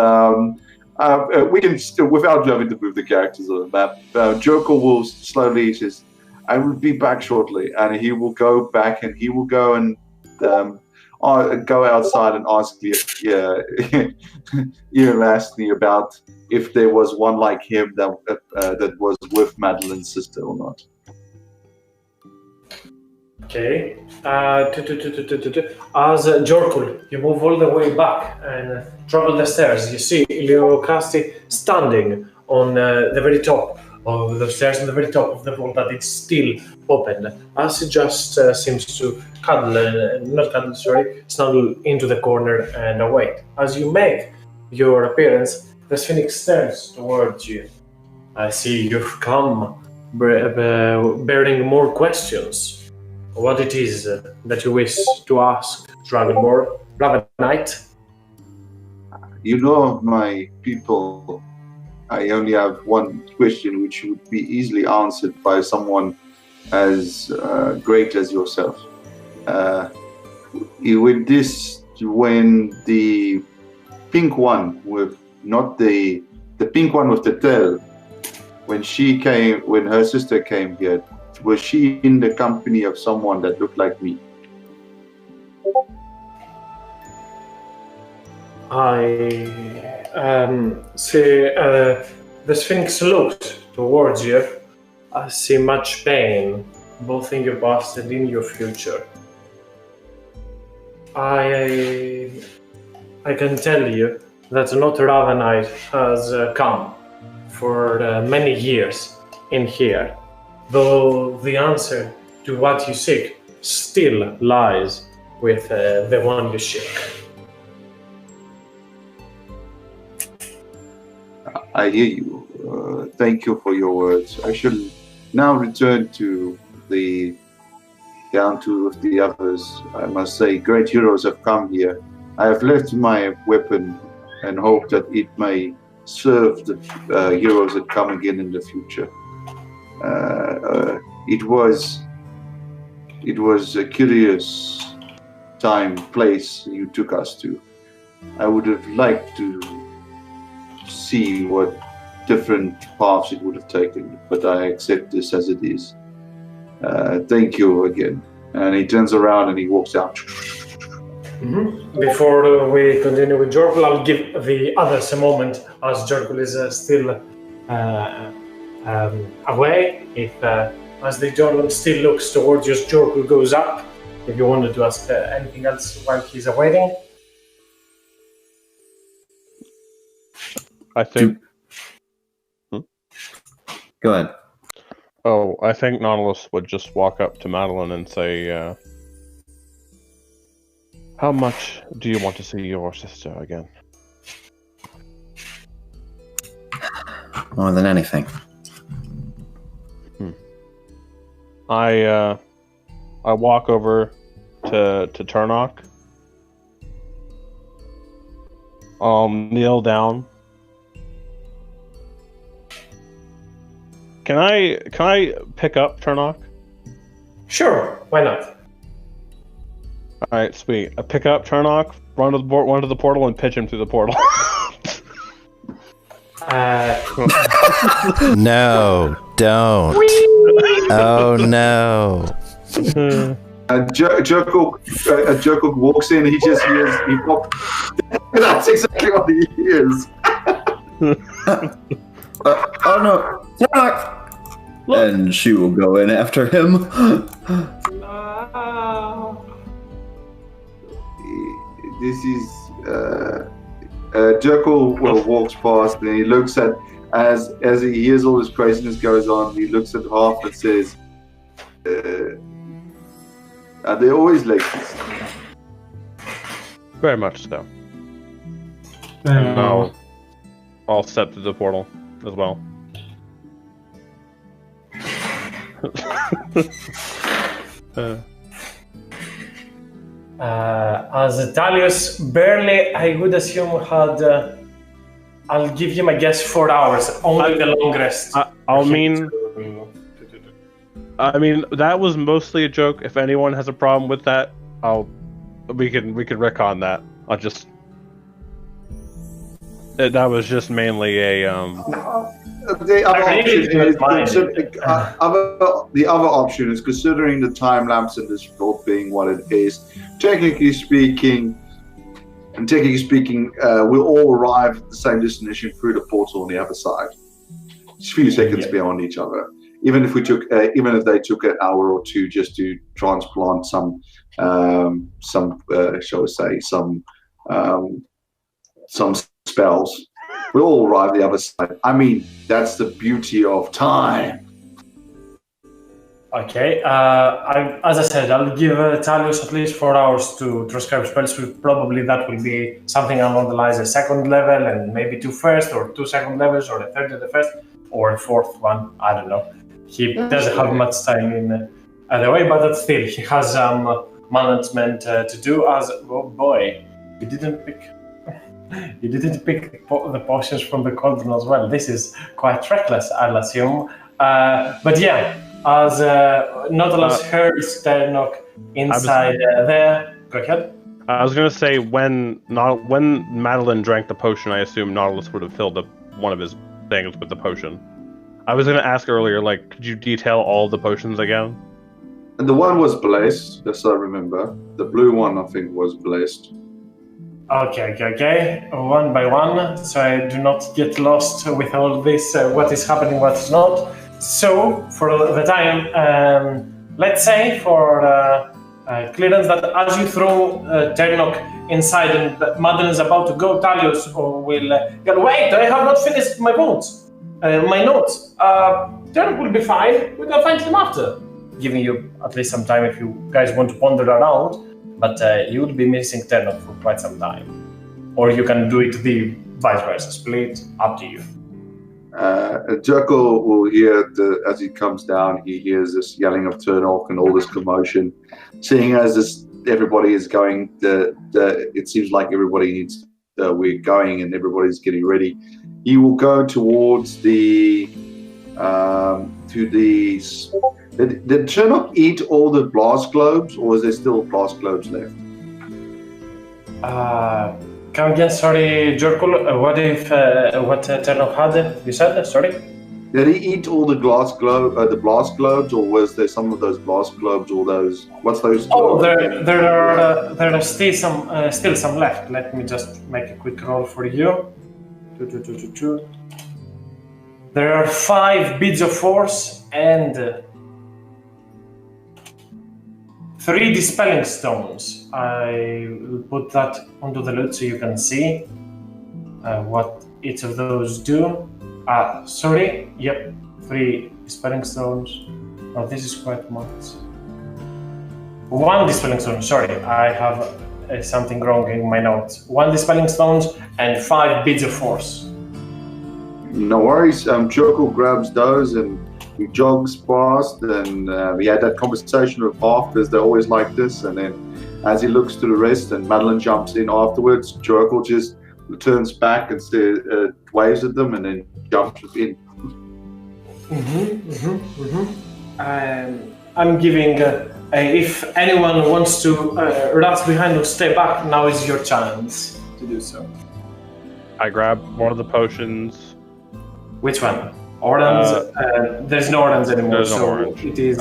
we can still, without having to move the characters on the map, Jerkle will slowly says, I will be back shortly. And he will go back and he will go and go outside and ask Elasty about if there was one like him that was with Madeline's sister or not. Okay. As Jorkul, you move all the way back and travel the stairs. You see Iliocasti standing on the very top of the stairs, on the very top of the vault that it's still open. As it just seems to snuggle into the corner and await. As you make your appearance, the Sphinx turns towards you. I see you've come bearing more questions. What it is that you wish to ask, Dragonborn, Ravenite? You know, my people, I only have one question which would be easily answered by someone as great as yourself. With this, when the pink one with, not the pink one with the tail, when her sister came here, was she in the company of someone that looked like me? I see the Sphinx looked towards you. I see much pain, both in your past and in your future. I can tell you that not Ravenite has come for many years in here, though the answer to what you seek still lies with the one you seek. I hear you. Thank you for your words. I shall now return to down to the others. I must say, great heroes have come here. I have left my weapon and hope that it may serve the heroes that come again in the future. It was a curious place you took us to. I would have liked to see what different paths it would have taken, but I accept this as it is. Thank you again. And he turns around and he walks out. Mm-hmm. Before we continue with Jorkul, I'll give the others a moment, as Jorkul is still away. If as the Jorkul still looks towards you, Jorkul goes up. If you wanted to ask anything else while he's awaiting. I think. Go ahead. Oh, I think Nautilus would just walk up to Madeline and say, how much do you want to see your sister again? More than anything. I walk over to Turnok. I'll kneel down. Can I pick up Turnok? Sure, why not? All right, sweet. I pick up Turnok, run to the portal, and pitch him through the portal. No, don't. Oh no. Jerkle walks in. He just hears. That's exactly what he hears. Oh no! And she will go in after him. This is Jerkle walks past and he looks at as he hears all this craziness goes on. He looks at Half and says, "Are they always like this?" Very much so. And I'll step to the portal as well. As Dalius barely, I would assume, had, I'll give him, I guess, 4 hours, only the longest. I mean, that was mostly a joke. If anyone has a problem with that, we can retcon that. That was just mainly a The other option is considering the time lapse in this world being what it is. Technically speaking, we'll all arrive at the same destination through the portal on the other side. Just a few seconds beyond each other. Even if they took an hour or two just to transplant some spells, we'll all arrive the other side. I mean, that's the beauty of time. Okay, as I said, I'll give Talius at least 4 hours to transcribe spells. Probably that will be something along the lines of second level, and maybe 2 first, or 2 second levels, or a third of the first, or a fourth one. I don't know. He doesn't have much time in either way, but still, he has management to do. As oh boy, you didn't pick the potions from the cauldron as well. This is quite reckless, I'll assume. But yeah. As Nautilus heard Sternok inside there. Go ahead. I was going to say, when Madeline drank the potion, I assume Nautilus would have filled up one of his things with the potion. I was going to ask earlier, could you detail all the potions again? And the one was blessed, yes, I remember. The blue one, I think, was blessed. Okay. One by one, so I do not get lost with all this, what is happening, what is not. So, for the time, let's say for clearance that as you throw Ternok inside and Madeline is about to go, Talius will go, wait, I have not finished my notes. Ternok will be fine, we can find him after. Giving you at least some time if you guys want to ponder around, but you will be missing Ternok for quite some time. Or you can do it the vice versa, split, up to you. Jerkle will hear as he comes down, he hears this yelling of Turnok and all this commotion. Seeing as everybody is going, it seems like everybody needs. We're going and everybody's getting ready. He will go towards Did Turnok eat all the blast globes, or is there still blast globes left? Come again, sorry, Jerkul. What Turnok had? You said, sorry? Did he eat all the blast globes, or was there some of those blast globes, or those? What's those? Oh, there are still some left. Let me just make a quick roll for you. There are 5 beads of force and 3 dispelling stones. I will put that onto the loot so you can see what each of those do. 3 dispelling stones. Oh, this is quite much. 1 dispelling stone, sorry, I have something wrong in my notes. 1 dispelling stones and 5 beads of force. No worries. Jerkle grabs those and he jogs past, and we had that conversation with Half because they're always like this. And then as he looks to the rest and Madeline jumps in afterwards, Jerkle just turns back and waves at them and then jumps in. I'm giving, if anyone wants to rush behind or stay back, now is your chance to do so. I grab one of the potions, Which one? Orange? There's no orange anymore. There's no so orange. it is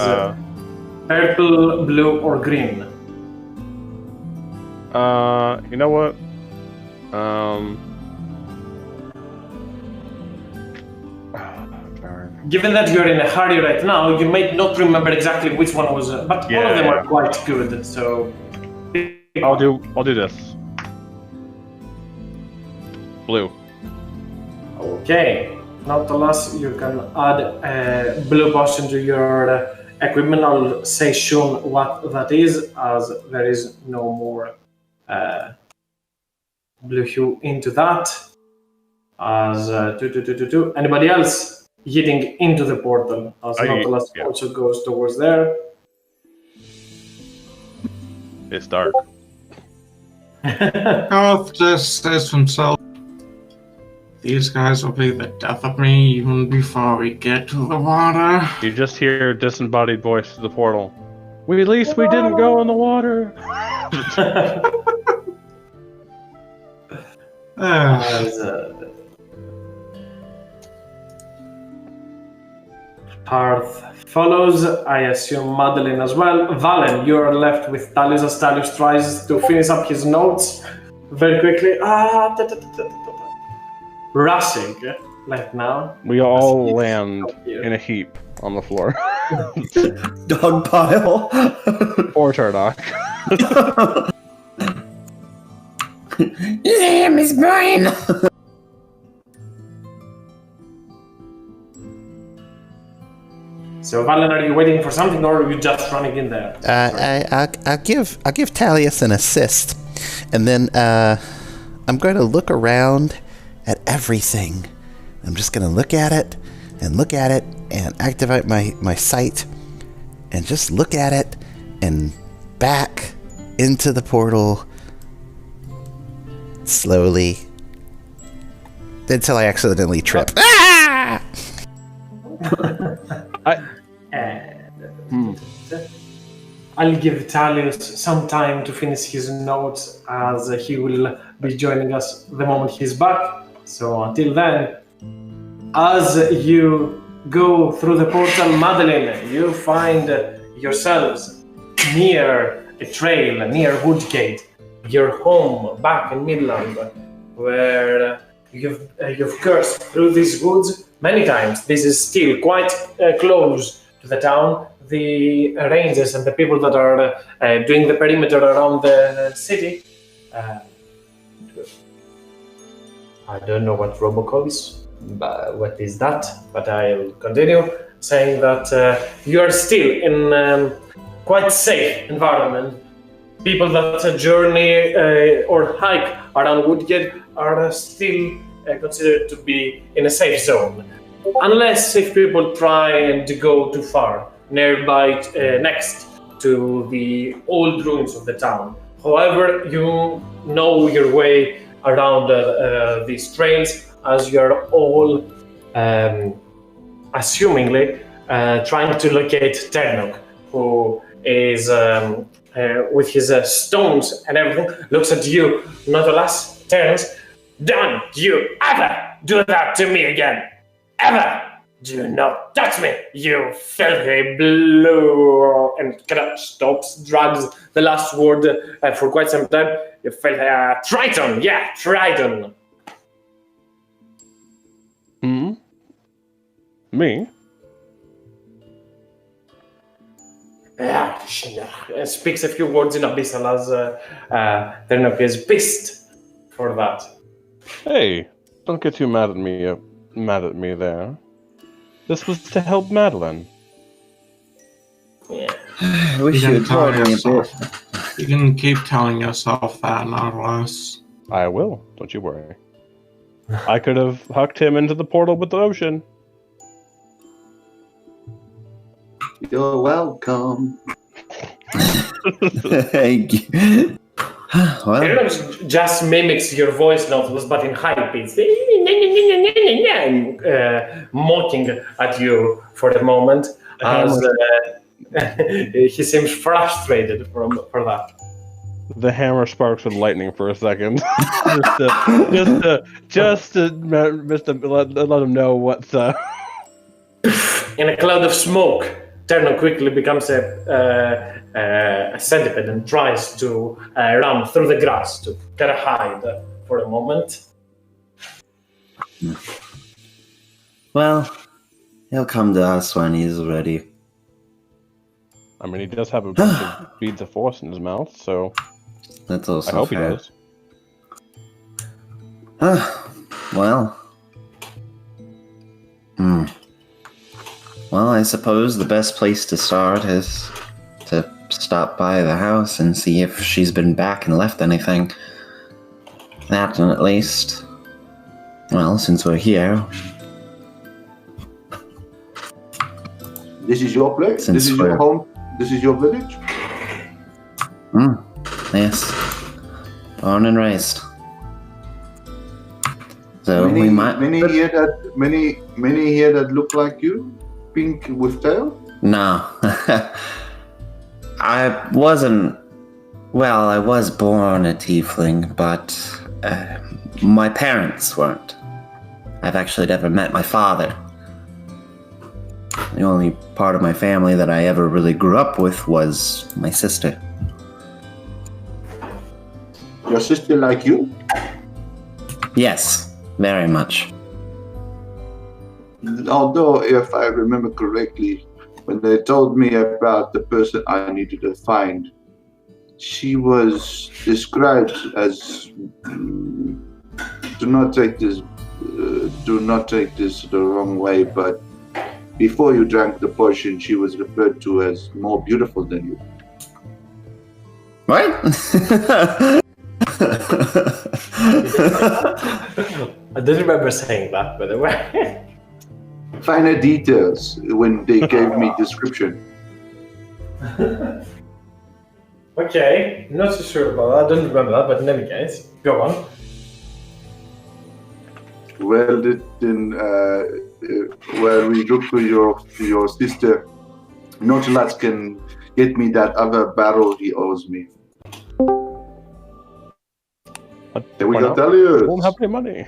purple, blue, or green. You know what? Given that you're in a hurry right now, you may not remember exactly which one was, but all of them are quite good. So I'll do this. Blue. Okay. Nonetheless, you can add blue potion to your equipment. I'll say soon what that is, as there is no more blue hue into that. As anybody else heading into the portal, as Nautilus also goes towards there. It's dark. Garth just says to himself, these guys will be the death of me even before we get to the water. You just hear a disembodied voice through the portal. At least we didn't go in the water. Parth follows, I assume Madeline as well. Valen, you're left with Talius as Talius tries to finish up his notes very quickly. Rushing right now. We all land in a heap on the floor. Dog pile. Or Turdock. Damn, it's Brian. So Valen, are you waiting for something, or are you just running in there? I'll give Talius an assist, and then I'm going to look around at everything. I'm just going to look at it and activate my sight and just look at it and back into the portal slowly until I accidentally trip. Ah! I'll give Talius some time to finish his notes, as he will be joining us the moment he's back. So until then, as you go through the portal, Madeline, you find yourselves near a trail, near Woodgate, your home back in Midland, where you've cursed through these woods many times. This is still quite close to the town. The rangers and the people that are doing the perimeter around the city. I don't know what robocalls, but what is that? But I'll continue saying that you are still in quite safe environment. People that journey or hike around Woodgate are still considered to be in a safe zone, unless if people try and go too far nearby, next to the old ruins of the town. However, you know your way around these trails, as you're all assumingly trying to locate Ternok, who is with his stones and everything, looks at you, Nautilus, turns. Don't you ever do that to me again! Ever! Do not touch me, you filthy blue! And kind of stops, drags the last word for quite some time. You filthy Triton! Yeah, Triton! Me? Speaks a few words in Abyssal, as Ternok is pissed for that. Hey, don't get too mad at me there. This was to help Madeline. Yeah. We should probably You can keep telling yourself that, Nautilus. I will, don't you worry. I could have hucked him into the portal with the ocean. You're welcome. Thank you. Well, Ternok just mimics your voice, Nautilus, but in high pitch. Mocking at you for the moment, as he seems frustrated for that. the hammer sparks with lightning for a second, just to let him know what's. In a cloud of smoke, Terno quickly becomes a centipede and tries to run through the grass to get a hide for a moment. Well, he'll come to us when he's ready. I mean, he does have a bunch of beads of force in his mouth, so That's also I hope fair. he does. Well. Well, I suppose the best place to start is to stop by the house and see if she's been back and left anything. That, and at least, well, since we're here, This is your place? Since This is your we're- home? This is your village? yes, born and raised. So many, we might. many here that look like you? Pink with tail? No. I wasn't. Well, I was born a tiefling, but my parents weren't. I've actually never met my father. The only part of my family that I ever really grew up with was my sister. Your sister like you? Yes, very much. Although, if I remember correctly, when they told me about the person I needed to find, she was described as do not take this the wrong way, but before you drank the potion, she was referred to as more beautiful than you. What? I don't remember saying that, by the way. Finer details when they gave me description. Okay, not so sure about that. I don't remember that, but in any case, go on. Well, well, we look to your sister. Nautilus can get me that other barrel he owes me. There we go, I Delius. won't have any money.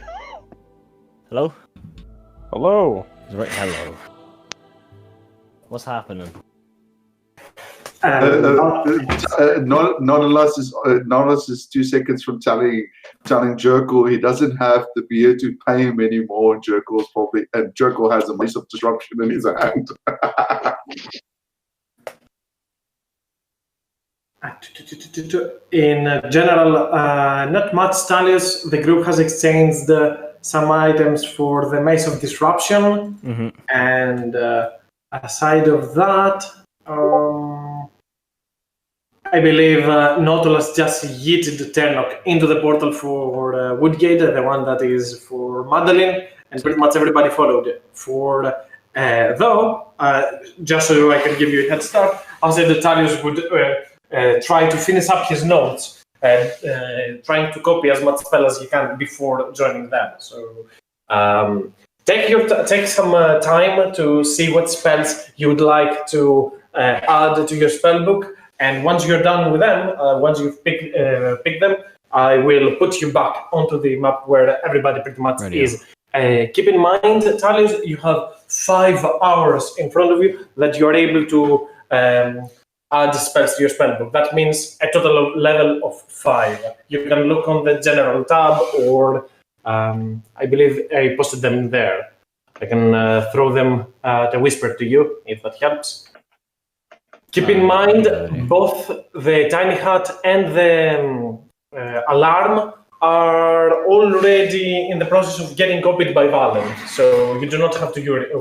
Hello? Hello. Right, hello. What's happening? Nautilus is 2 seconds from telling Jerkle he doesn't have the beer to pay him anymore. And Jerkle has a mace of disruption in his hand. In general, not much, Stalius. The group has exchanged some items for the Mace of Disruption, and aside of that, I believe Nautilus just yeeted Ternok into the portal for Woodgate, the one that is for Madeline, and pretty much everybody followed it. Just so I can give you a head start, I said that Talius would try to finish up his notes, trying to copy as much spell as he can before joining them. So take some time to see what spells you would like to add to your spell book. And once you're done with them, once you've picked them, I will put you back onto the map where everybody pretty much is. Keep in mind, Talius, you have 5 hours in front of you that you are able to add spells to your spell book. That means a total level of 5. You can look on the general tab, or I believe I posted them in there. I can throw them at a whisper to you, if that helps. Keep in mind, both the tiny hat and the alarm are already in the process of getting copied by Valen, so you do not have to worry.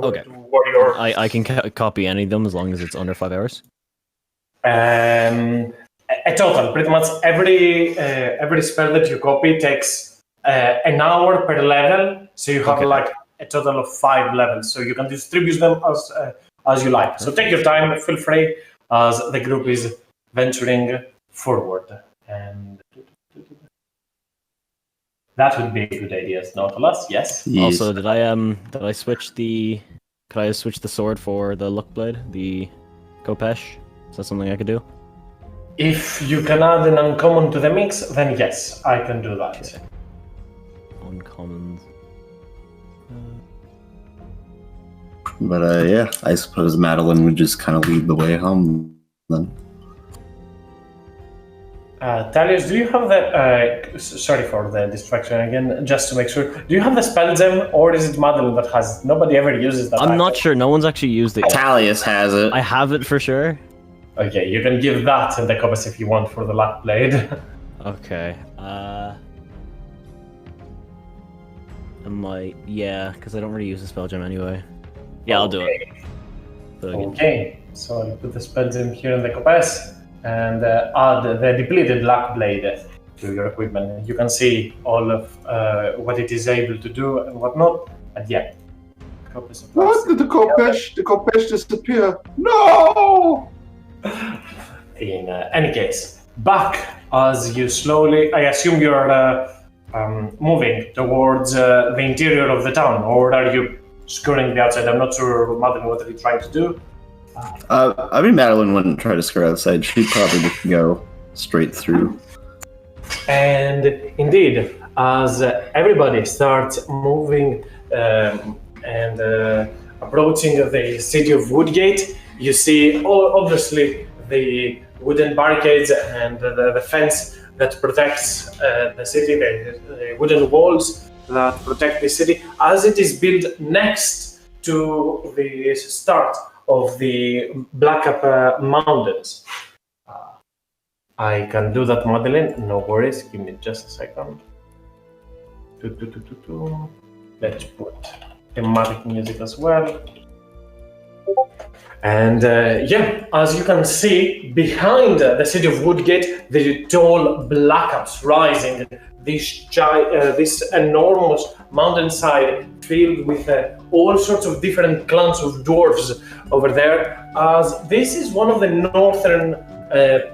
I can copy any of them as long as it's under 5 hours. A total, pretty much every spell that you copy takes an hour per level, so you have like a total of 5 levels, so you can distribute them as you like. So take your time, feel free, as the group is venturing forward. And that would be a good idea, Nautilus, yes? Also, did I switch the... Could I switch the sword for the luck blade, the Kopesh? Is that something I could do? If you can add an uncommon to the mix, then yes, I can do that. Okay. Uncommons. But yeah, I suppose Madeline would just kind of lead the way home then. Talius, do you have the... sorry for the distraction again, just to make sure. Do you have the spell gem, or is it Madeline that has... Nobody ever uses that. I'm not sure. No one's actually used it yet. Talius has it. I have it for sure. Okay, you can give that in the compass if you want for the luck blade. Okay. Yeah, because I don't really use the spell gem anyway. Yeah, I'll do it. Okay, so I'll put the spell gem here in the compass and add the depleted luck blade to your equipment. You can see all of what it is able to do and whatnot. And yeah. What? Did the Kopesh disappear? No! In any case, back as you slowly, I assume you're moving towards the interior of the town, or are you screwing the outside? I'm not sure, Madeline, what are you trying to do? I mean, Madeline wouldn't try to screw outside. She'd probably just go straight through. And indeed, as everybody starts moving and approaching the city of Woodgate, you see obviously the wooden barricades and the fence that protects the city, the wooden walls that protect the city, as it is built next to the start of the Blackup Mountains. I can do that, Madeline, no worries, give me just a second. Let's put thematic music as well. And yeah, as you can see, behind the city of Woodgate, the tall Blackups rising, this enormous mountainside filled with all sorts of different clans of dwarves over there, as this is one of the northern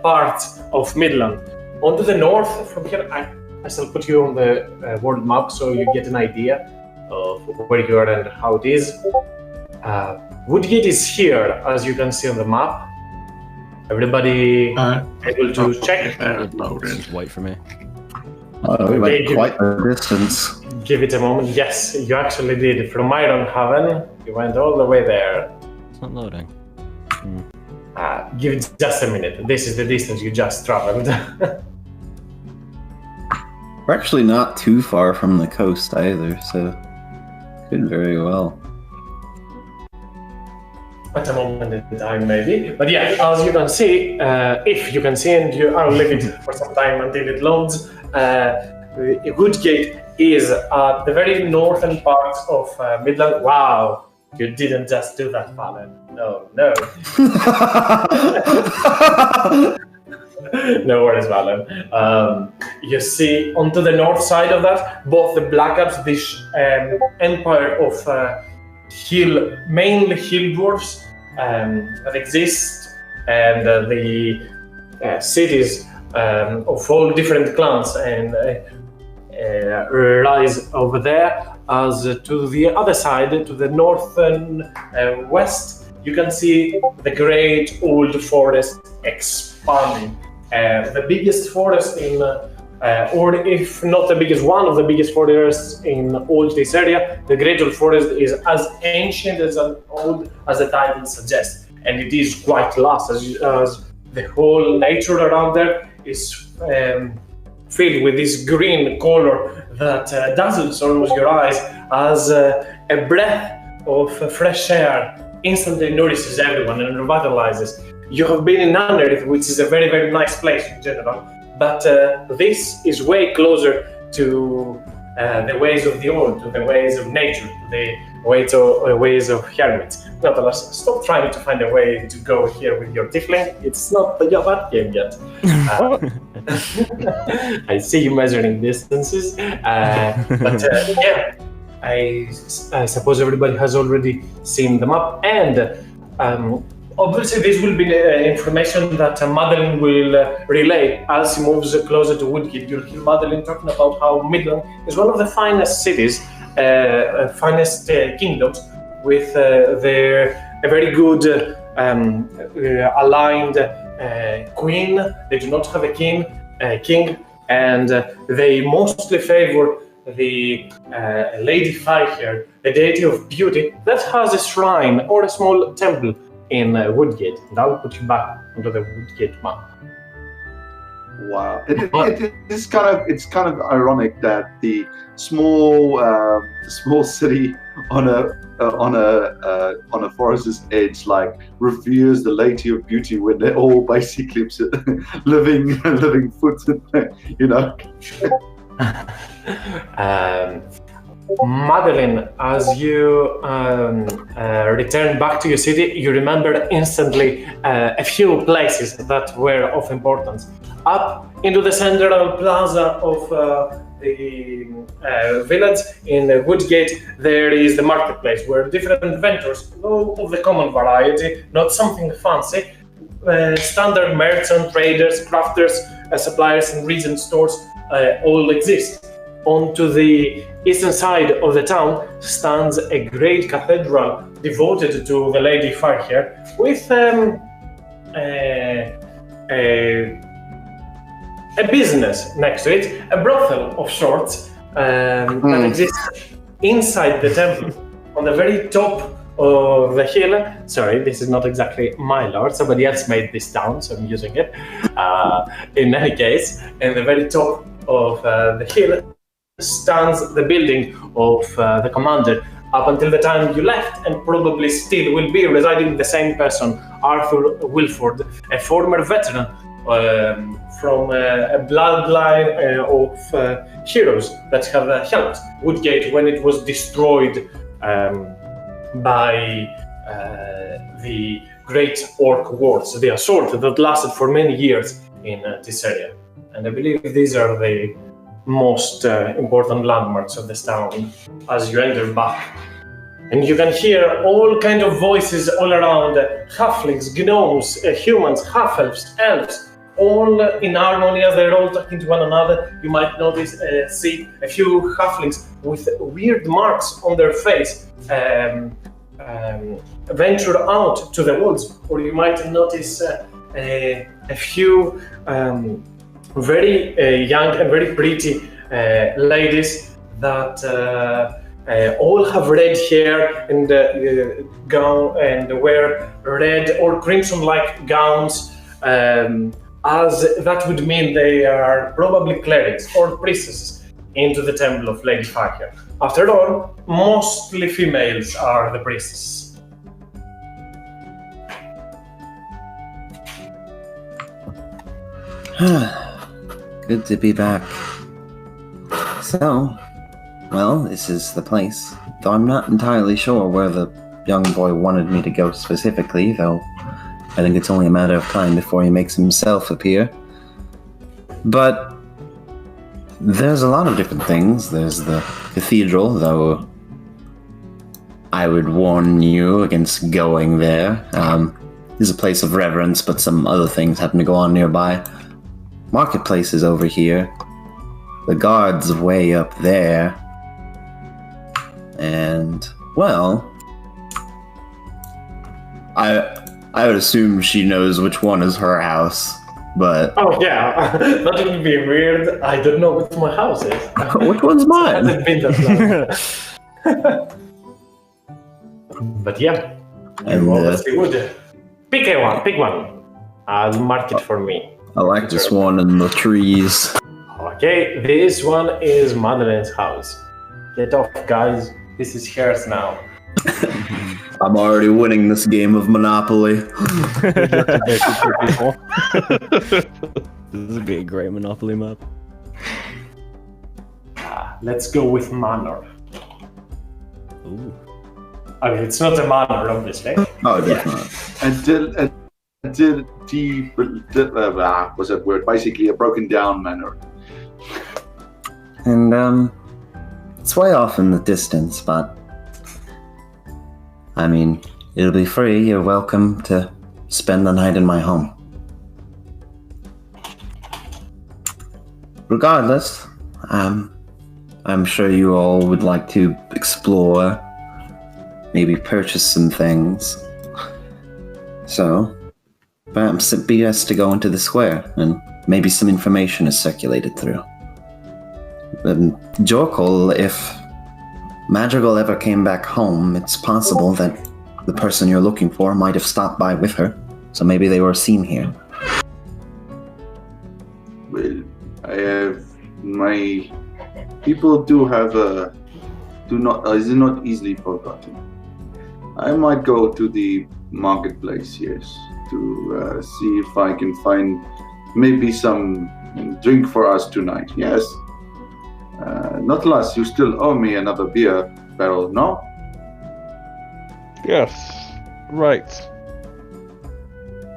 parts of Midland. Onto the north from here, I shall put you on the world map so you get an idea of where you are and how it is. Woodgate is here, as you can see on the map. Everybody able to check? It's white for me. We went quite a distance. Give it a moment. Yes, you actually did. From Ironhaven, you went all the way there. It's not loading. Give it just a minute. This is the distance you just traveled. We're actually not too far from the coast either, so could very well. At a moment in time, maybe. But yeah, as you can see, if you can see, and I'll leave it for some time until it loads, Woodgate is at the very northern part of Midland. Wow, you didn't just do that, Fallon. No. No worries, Fallon. You see, onto the north side of that, both the Blackups, this empire of mainly hill dwarfs that exist, and the cities of all different clans and rise over there. As to the other side, to the northern west, you can see the great old forest expanding. The biggest forest in or if not the biggest, one of the biggest forests in all this area. The Great Old Forest is as ancient as old as the title suggests, and it is quite lush, as the whole nature around there is filled with this green color that dazzles almost your eyes, as a breath of fresh air instantly nourishes everyone and revitalizes. You have been in Unearth, which is a very, very nice place in general, but this is way closer to the ways of the old, to the ways of nature, to the ways of hermits. Nonetheless, stop trying to find a way to go here with your tiefling. It's not that game yet. I see you measuring distances, but yeah, I suppose everybody has already seen the map, and obviously this will be information that Madeline will relay as she moves closer to Woodgate. You'll hear Madeline talking about how Midland is one of the finest cities, finest kingdoms, with their very good aligned queen. They do not have a king, and they mostly favor the Lady Firehair, the deity of beauty, that has a shrine or a small temple in Woodgate. And I'll put you back onto the Woodgate map. Wow, it's kind of ironic that the small city on a forest's edge like reveres the Lady of Beauty when they're all basically living foot, you know. Madeline, as you return back to your city, you remember instantly a few places that were of importance. Up into the central plaza of the village in Woodgate, there is the marketplace where different vendors, though of the common variety, not something fancy, standard merchant, traders, crafters, suppliers, and region stores all exist. Onto the eastern side of the town stands a great cathedral devoted to the Lady Firehair with a business next to it, a brothel of sorts that exists inside the temple on the very top of the hill. Sorry, this is not exactly my lord, somebody else made this down, so I'm using it. In any case, in the very top of the hill stands the building of the commander. Up until the time you left, and probably still will be residing the same person, Arthur Wilford, a former veteran from a bloodline of heroes that have helped Woodgate when it was destroyed by the Great Orc Wars, the assault that lasted for many years in this area. And I believe these are the most important landmarks of this town as you enter back. And you can hear all kind of voices all around, halflings, gnomes, humans, half-elves, elves, all in harmony as they're all talking to one another. You might notice, see a few halflings with weird marks on their face venture out to the woods, or you might notice a few very young and very pretty ladies that all have red hair and gown and wear red or crimson-like gowns, as that would mean they are probably clerics or priestesses into the temple of Lady Firehair. After all, mostly females are the priestesses. Good to be back. So, well, this is the place. Though I'm not entirely sure where the young boy wanted me to go specifically, though I think it's only a matter of time before he makes himself appear. But there's a lot of different things. There's the cathedral, though I would warn you against going there. It's a place of reverence, but some other things happen to go on nearby. Marketplace is over here. The guard's way up there. And, well, I would assume she knows which one is her house, but... Oh, yeah. That would be weird. I don't know what my house is. Which one's mine? Hasn't been that long. But yeah, And, obviously would. Pick one. I'll mark it for me. I like this one in the trees. Okay, this one is Madeleine's house. Get off, guys. This is hers now. I'm already winning this game of Monopoly. This would be a great Monopoly map. Let's go with manor. Ooh. I mean, it's not a manor, obviously. Oh, definitely. Was that word? Basically, a broken down manor. And, it's way off in the distance, but... I mean, it'll be free. You're welcome to spend the night in my home. Regardless, I'm sure you all would like to explore, maybe purchase some things. So, perhaps it'd be best to go into the square, and maybe some information is circulated through. Jorkul, if Madrigal ever came back home, it's possible that the person you're looking for might have stopped by with her, so maybe they were seen here. Well, I have my people do have is not easily forgotten. I might go to the marketplace, yes, to see if I can find maybe some drink for us tonight. Yes. Not less, you still owe me another beer barrel, no? Yes, right.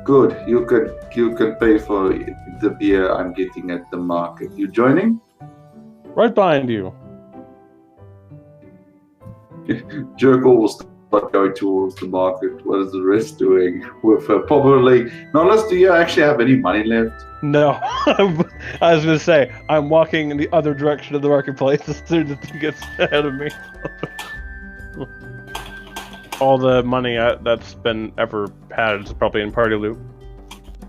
Good. You can pay for the beer I'm getting at the market. You joining? Right behind you. Jericho will start going towards the market. What is the rest doing? With probably, not unless do you actually have any money left? No, I was going to say, I'm walking in the other direction of the marketplace as soon as it gets ahead of me. All the money that's been ever had is probably in party loot.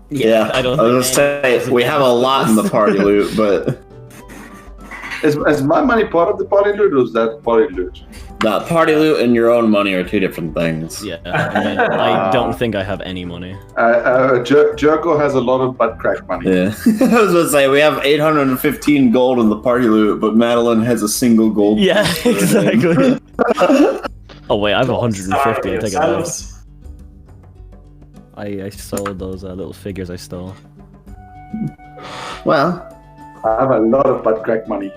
Yeah, I was going to say, we have a lot in the party loot, but... Is my money part of the party loot, or is that party loot? No, party loot and your own money are two different things. Yeah, I don't think I have any money. Jerko has a lot of butt crack money. Yeah, I was going to say, we have 815 gold in the party loot, but Madeline has a single gold. Yeah, exactly. Oh wait, I have 150, I take it back. I sold those little figures I stole. Well, I have a lot of butt crack money.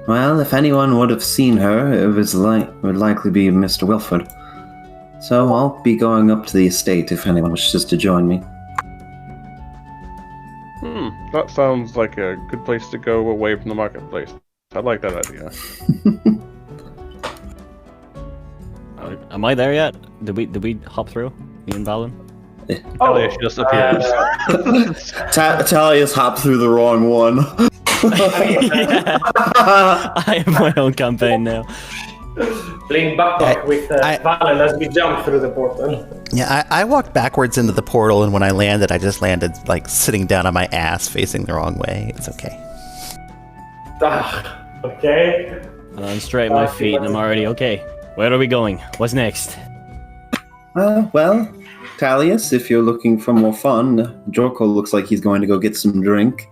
Well, if anyone would have seen her, it would likely be Mr. Wilford. So I'll be going up to the estate if anyone wishes to join me. That sounds like a good place to go away from the marketplace. I like that idea. Am I there yet? Did we hop through? Me and Valen? Talia just appears. Talia's hopped through the wrong one. Yeah. I have my own campaign now. Playing backpack with Valen as we jump through the portal. Yeah, I walked backwards into the portal, and when I landed, I just landed like sitting down on my ass, facing the wrong way. It's okay. Okay. I'm straight on my feet, and I'm already okay. Where are we going? What's next? Well, Talius, if you're looking for more fun, Jorko looks like he's going to go get some drink.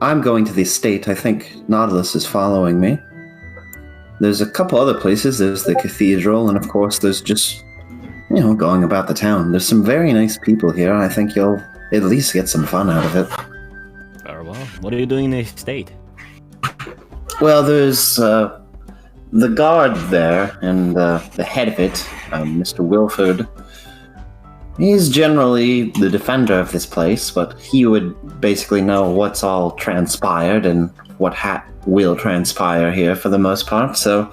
I'm going to the estate. I think Nautilus is following me. There's a couple other places. There's the cathedral, and of course there's just, going about the town. There's some very nice people here. I think you'll at least get some fun out of it. Very well. What are you doing in the estate? Well, there's the guard there, and the head of it, Mr. Wilford. He's generally the defender of this place, but he would basically know what's all transpired and what will transpire here for the most part, so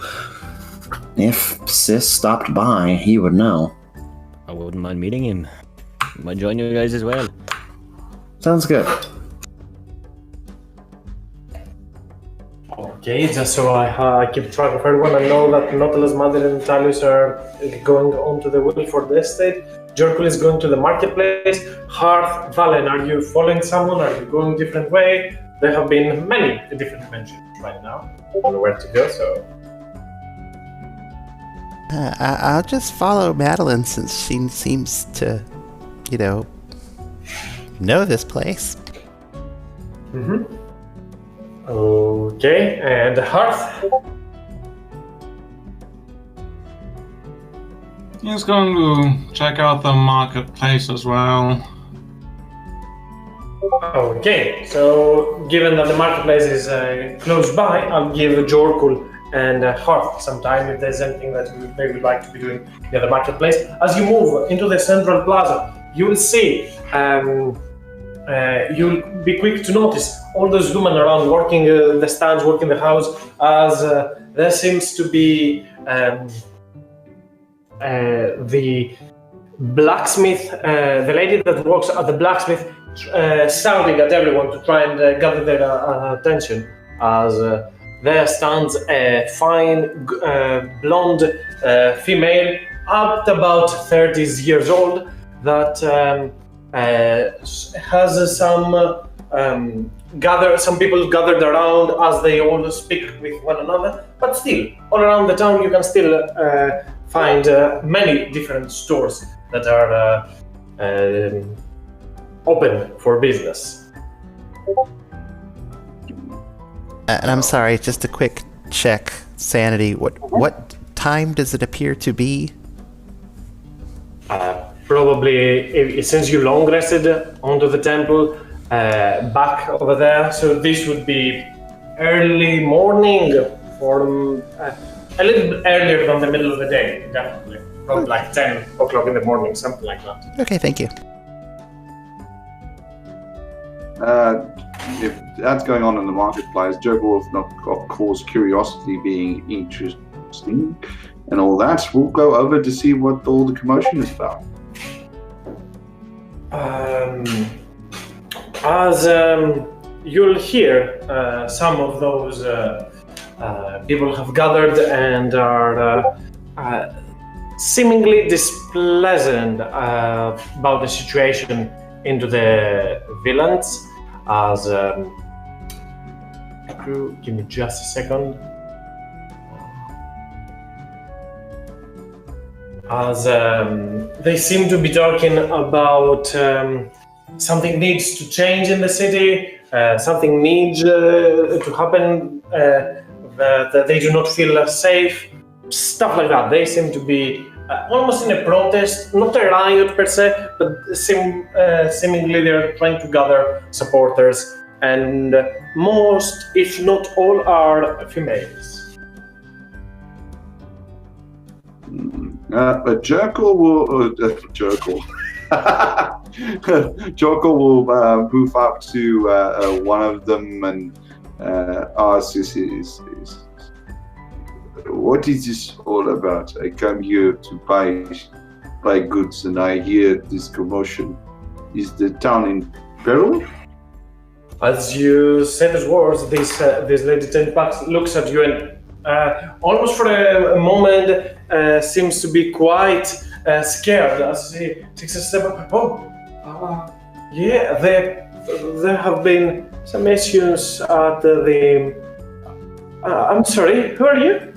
if Sis stopped by, he would know. I wouldn't mind meeting him. I might join you guys as well. Sounds good. Okay, just so I keep track of everyone. I know that Nautilus, Mother, and Talus are going on to the Wilford estate. Jorkul is going to the marketplace. Hearth, Valen, are you following someone? Are you going a different way? There have been many different dimensions right now. I don't know where to go, so... I'll just follow Madeline since she seems to, know this place. Mm-hmm. Okay, and Hearth? He's going to check out the marketplace as well. Okay, so given that the marketplace is close by, I'll give Jorkul and Hearth some time if there's anything that they would like to be doing near the marketplace. As you move into the central plaza, you will see, you'll be quick to notice all those women around working the stands, working the house, as there seems to be the blacksmith, the lady that works at the blacksmith, shouting at everyone to try and gather their attention, as there stands a fine blonde female at about 30 years old that has some people gathered around as they all speak with one another. But still, all around the town, you can still find many different stores that are open for business. And I'm sorry, just a quick check, sanity. What time does it appear to be? Probably, since you long rested onto the temple, back over there, so this would be early morning, for a little bit earlier than the middle of the day, definitely. Probably like 10 o'clock in the morning, something like that. Okay, thank you. If that's going on in the marketplace, Joker will, of course, curiosity being interesting and all that, we'll go over to see what all the commotion is about. As you'll hear, some of those people have gathered and are seemingly displeasant about the situation into the villains. As give me just a second. As they seem to be talking about something needs to change in the city, something needs to happen, that they do not feel safe, stuff like that. They seem to be almost in a protest, not a riot per se, but seemingly they're trying to gather supporters, and most, if not all, are females. But Jekyll will Jekyll will move up to one of them and ask, what is this all about? I come here to buy goods, and I hear this commotion. Is the town in peril? As you say those words, this lady 10 bucks looks at you and almost for a moment seems to be quite scared as she takes a step up. Yeah, there have been some issues at the... I'm sorry, who are you?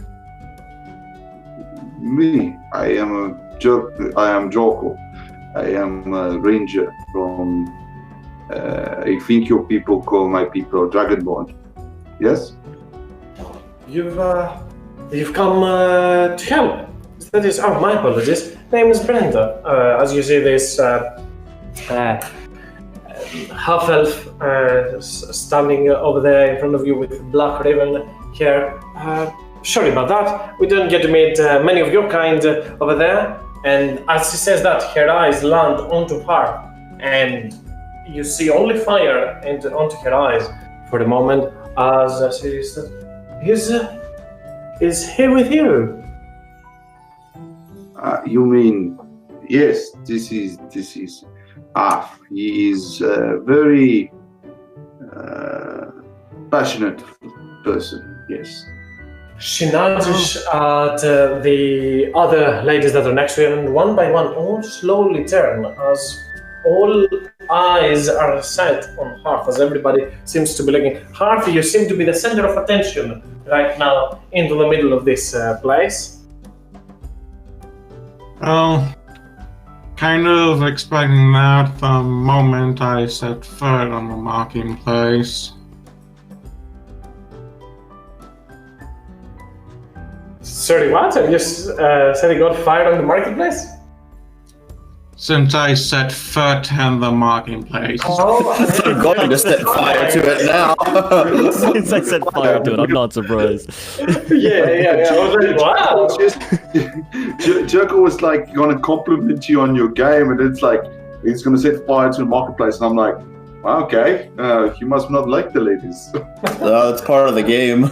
Me, I am Joko. I am a ranger from, I think your people call my people Dragonborn. Yes? You've come to help. That is, my apologies. Name is Brenda. As you see this half-elf standing over there in front of you with black ribbon hair. Sorry about that. We don't get to meet many of your kind over there. And as she says that, her eyes land onto her, and you see only fire onto her eyes for the moment as she says, is he with you? You mean, yes, this is he is a very passionate person, yes. She nudges at the other ladies that are next to her, and one by one all slowly turn as all eyes are set on Harth, as everybody seems to be looking. Harth, you seem to be the center of attention right now into the middle of this place. Well, kind of expecting that the moment I set foot on the marketplace. Sorry, what? Have you said he got fired on the marketplace? Since I set foot in the marketplace. I'm going to set fire to it now. Since I set fire to it, I'm not surprised. Yeah. I was like, wow. Jekyll was like going to compliment you on your game, and it's like he's going to set fire to the marketplace, and I'm like, well, okay, you must not like the ladies. It's part of the game.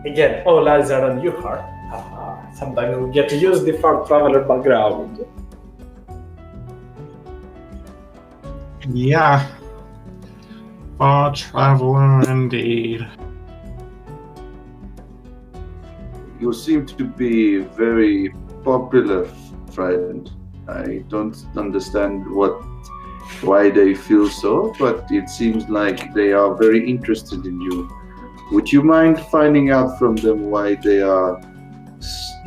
Again, all eyes are on you, Hart. Sometimes we get to use the far traveler background. Yeah. Far traveler indeed. you seem to be a very popular friend. I don't understand why they feel so, but it seems like they are very interested in you. Would you mind finding out from them why they are,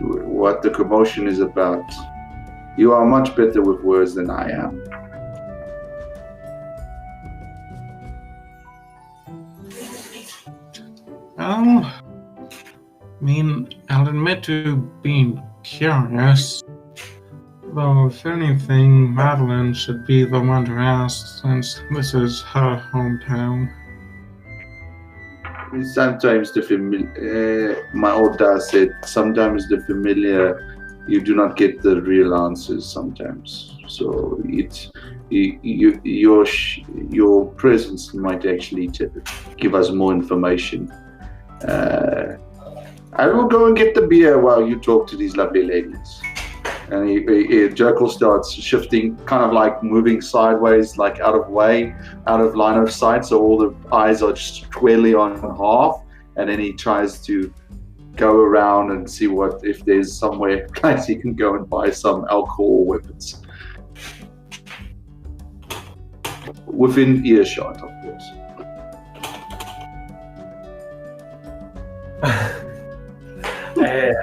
what the commotion is about? You are much better with words than I am. Well, I'll admit to being curious. Though, if anything, Madeline should be the one to ask, since this is her hometown. Sometimes the familiar, my old dad said, sometimes the familiar, you do not get the real answers sometimes. So your presence might actually give us more information. I will go and get the beer while you talk to these lovely ladies. And Jekyll starts shifting, kind of like moving sideways, like out of line of sight, so all the eyes are squarely on half, and then he tries to go around and see if there's somewhere place he can go and buy some alcohol or weapons. Within earshot, of course.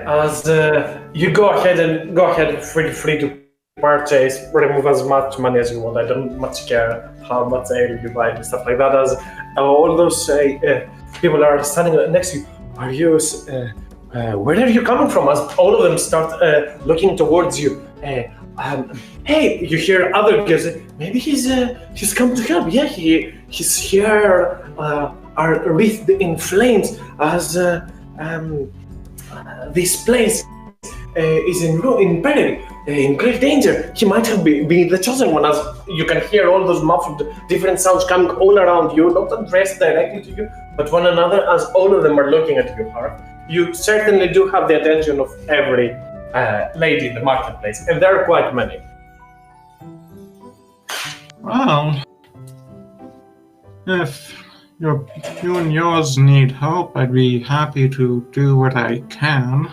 As you go ahead, feel free to purchase, remove as much money as you want. I don't much care how much ale you buy and stuff like that. As all those people are standing next to you, where are you coming from? As all of them start looking towards you. Hey, you hear other guys. Maybe he's come to help. Yeah, his hair are wreathed in flames as. This place is in peril, in great danger. He might have been the chosen one, as you can hear all those muffled different sounds coming all around you, not addressed directly to you, but one another, as all of them are looking at you, Harth. You certainly do have the attention of every lady in the marketplace, and there are quite many. Well, if you and yours need help, I'd be happy to do what I can.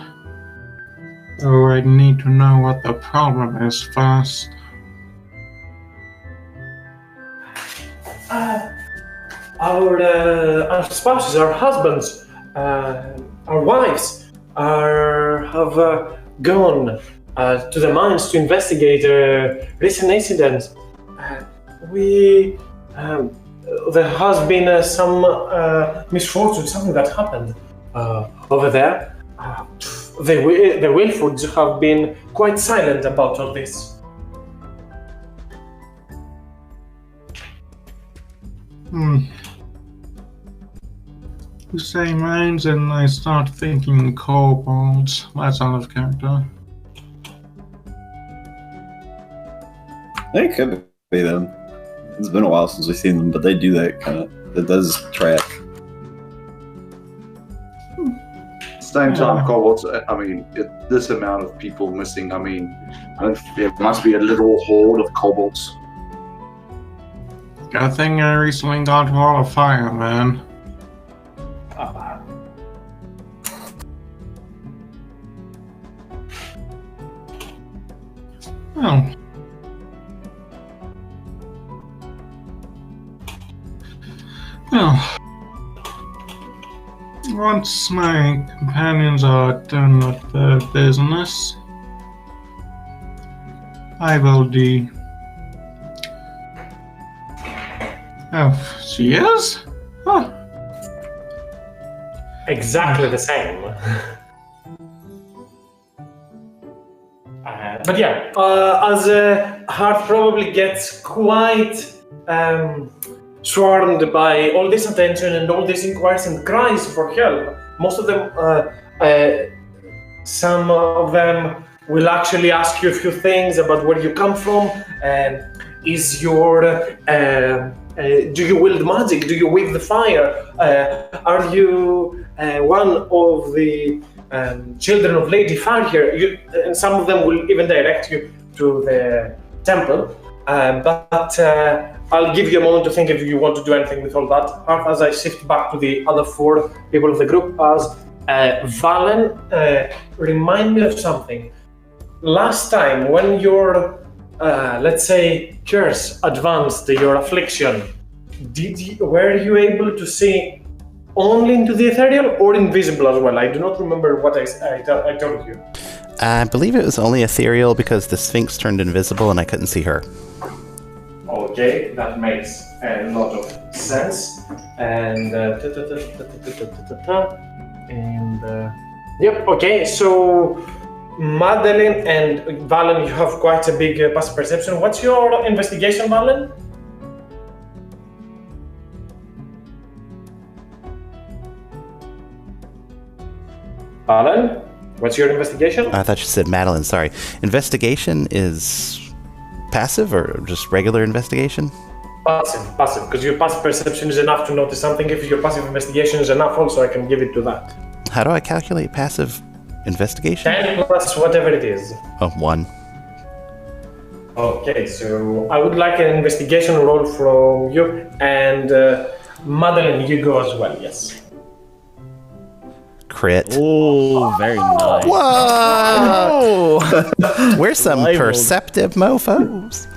Though I need to know what the problem is first. Our spouses, our husbands, our wives have gone to the mines to investigate recent incidents. There has been some misfortune, something that happened over there. The Wilfords have been quite silent about all this. You say mines and I start thinking kobolds. That's out of character. They could be them. It's been a while since we've seen them, but they do that kind of. It does track. Same time, kobolds. I mean, this amount of people missing. I mean, there must be a little horde of kobolds. Good thing I recently got Wall of Fire, man. Oh. Well, once my companions are done with their business, I will Oh, she is? Huh. Exactly the same. But yeah, as Heart probably gets quite swarmed by all this attention and all these inquiries and cries for help. Most of them, some of them will actually ask you a few things about where you come from. Is your do you wield magic? Do you weave the fire? Are you one of the children of Lady Fire? And some of them will even direct you to the temple. But I'll give you a moment to think if you want to do anything with all that. As I shift back to the other four people of the group, as Valen, remind me of something. Last time, when your, let's say, curse advanced your affliction, were you able to see only into the ethereal or invisible as well? I do not remember what I told you. I believe it was only ethereal because the Sphinx turned invisible and I couldn't see her. Okay, that makes a lot of sense. And yep. Okay, so Madeline and Valen, you have quite a big passive perception. What's your investigation, Valen? Valen, what's your investigation? I thought you said Madeline, sorry. Investigation is passive or just regular investigation? Passive, because your passive perception is enough to notice something. If your passive investigation is enough also, I can give it to that. How do I calculate passive investigation? 10 plus whatever it is. Oh, 1. Okay, so I would like an investigation roll from you, and Madeline, you go as well, yes. Crit. Oh, very nice. Whoa! We're some Rival. perceptive mofos.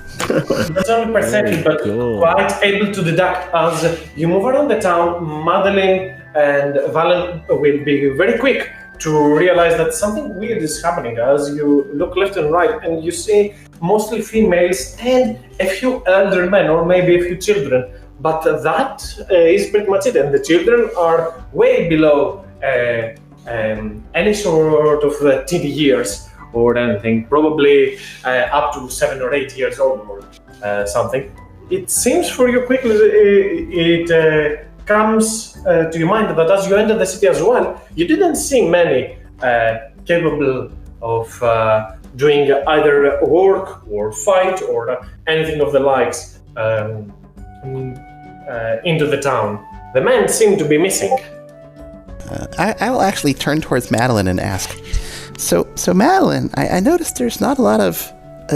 Not only perceptive, but cool. quite able to deduct as you move around the town. Madeline and Valen will be very quick to realize that something weird is happening as you look left and right, and you see mostly females and a few elder men or maybe a few children. But that is pretty much it, and the children are way below any sort of teen years or anything, probably up to 7 or 8 years old or something. It seems for you quickly, it comes to your mind that as you enter the city as well, you didn't see many capable of doing either work or fight or anything of the likes into the town. The men seem to be missing. I will actually turn towards Madeline and ask, so Madeline, I noticed there's not a lot of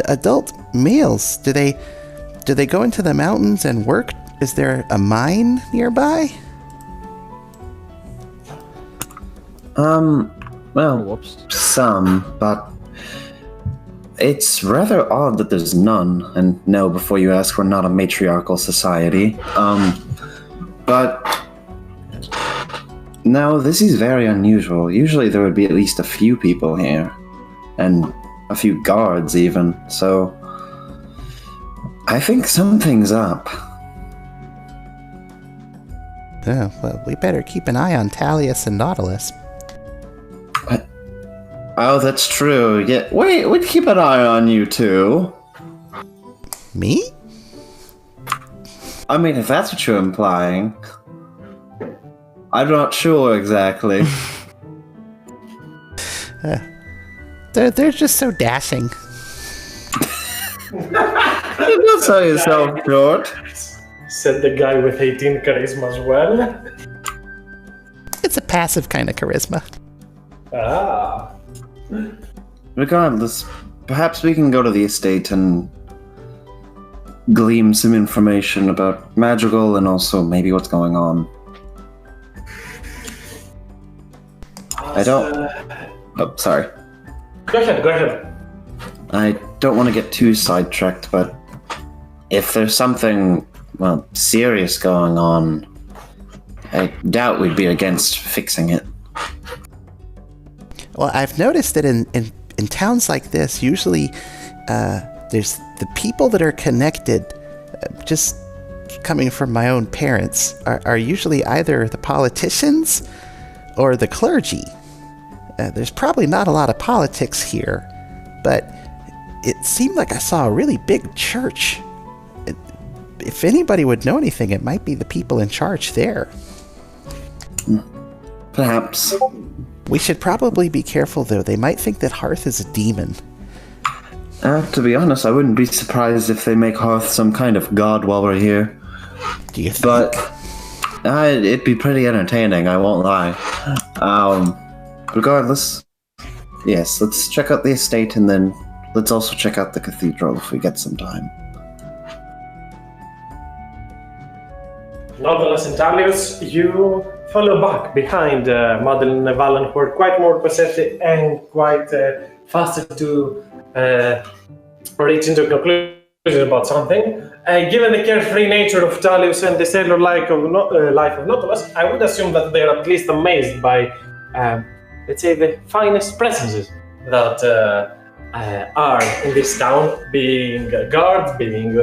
adult males. Do they go into the mountains and work? Is there a mine nearby? Well, Whoops. some, but it's rather odd that there's none. And no, before you ask, we're not a matriarchal society. But no, this is very unusual. Usually there would be at least a few people here, and a few guards even. So I think something's up. Oh, well, we better keep an eye on Talius and Nautilus. Oh, that's true. Yeah, wait, we'd keep an eye on you too. Me? I mean, if that's what you're implying. I'm not sure exactly. They're just so dashing. You don't sell yourself short. Said the guy with 18 charisma as well. It's a passive kind of charisma. Ah. Regardless, perhaps we can go to the estate and glean some information about Madrigal and also maybe what's going on. I don't... Oh, sorry. Go ahead. I don't want to get too sidetracked, but if there's something, well, serious going on, I doubt we'd be against fixing it. Well, I've noticed that in towns like this, usually there's the people that are connected, just coming from my own parents, are usually either the politicians or the clergy. There's probably not a lot of politics here, but it seemed like I saw a really big church. If anybody would know anything, it might be the people in charge there. Perhaps. We should probably be careful, though. They might think that Hearth is a demon. To be honest, I wouldn't be surprised if they make Hearth some kind of god while we're here. Do you think? But it'd be pretty entertaining, I won't lie. Regardless, yes, let's check out the estate and then let's also check out the cathedral if we get some time. Nonetheless, in Talius, you follow back behind Madeline Valen, who are quite more perceptive and quite faster to reach into conclusion about something. Given the carefree nature of Talius and the sailor life of Nautilus, I would assume that they are at least amazed by, let's say, the finest presences that are in this town, being guards, being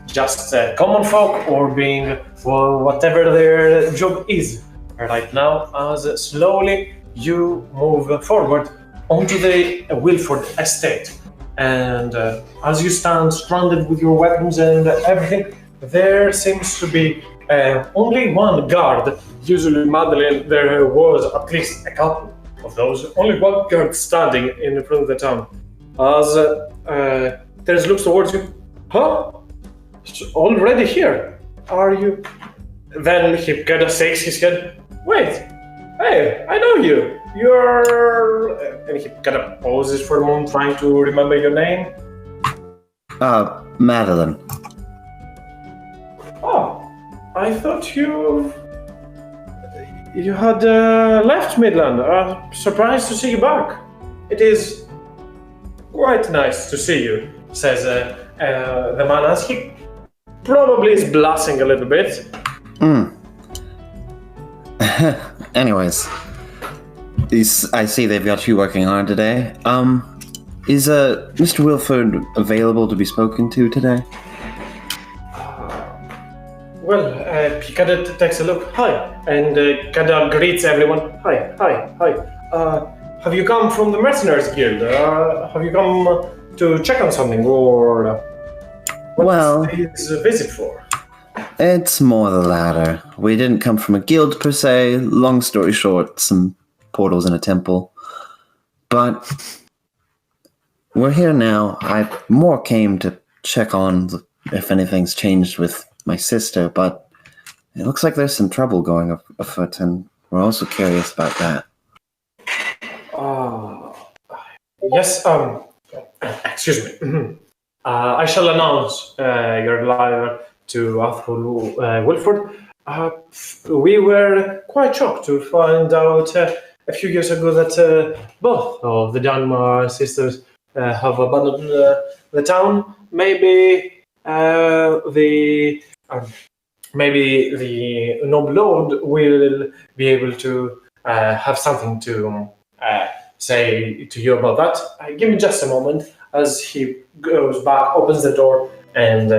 just common folk, or being whatever their job is. Right now, as slowly you move forward onto the Wilford estate. And as you stand stranded with your weapons and everything, there seems to be only one guard. Usually, Madeline, there was at least a couple of those. Only one guard standing in front of the town. As Teres looks towards you. Huh? It's already here? Are you? Then he kind of shakes his head. Wait, hey, I know you. You're... And he kind of pauses for a moment, trying to remember your name. Madeline. Oh, I thought you had left Midland. Surprised to see you back. It is quite nice to see you, says the man as he probably is blushing a little bit. Anyways, I see they've got you working hard today. Is Mr. Wilford available to be spoken to today? Well, he kind of takes a look. Hi, and kind of greets everyone. Hi. Have you come from the Mercenaries Guild? Have you come to check on something, or what's his visit for? It's more the latter. We didn't come from a guild per se. Long story short, some portals in a temple. But we're here now. I more came to check on if anything's changed with my sister, but it looks like there's some trouble going afoot, and we're also curious about that. Yes, excuse me. I shall announce your arrival to Athol Wilford. We were quite shocked to find out a few years ago that both of the Dunmar sisters have abandoned the town. Maybe the noble lord will be able to have something to say to you about that. Give me just a moment as he goes back, opens the door, and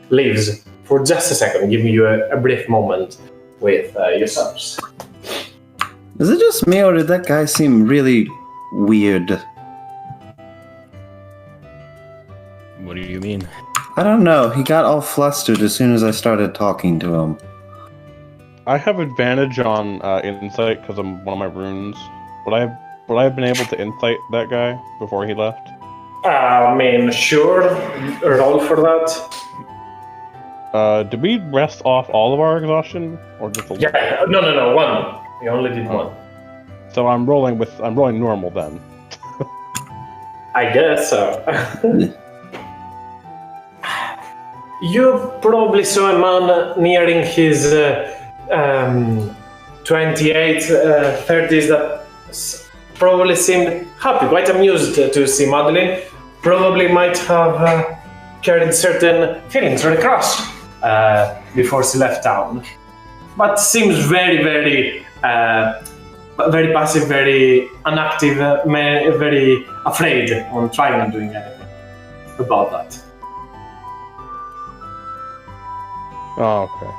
leaves for just a second. Give me a brief moment with yourselves. Is it just me, or did that guy seem really weird? What do you mean? I don't know. He got all flustered as soon as I started talking to him. I have advantage on insight because I'm one of my runes. Would I have been able to insight that guy before he left? I mean, sure. Roll for that. Did we rest off all of our exhaustion, or just a little? Yeah. No. One. You only did one. So I'm rolling normal then. I guess so. You probably saw a man nearing his 28, 30s that probably seemed happy, quite amused to see Madeline. Probably might have carried certain feelings or a crush before she left town. But seems very, very, very passive, very inactive, very afraid on trying and doing anything about that. Oh, okay.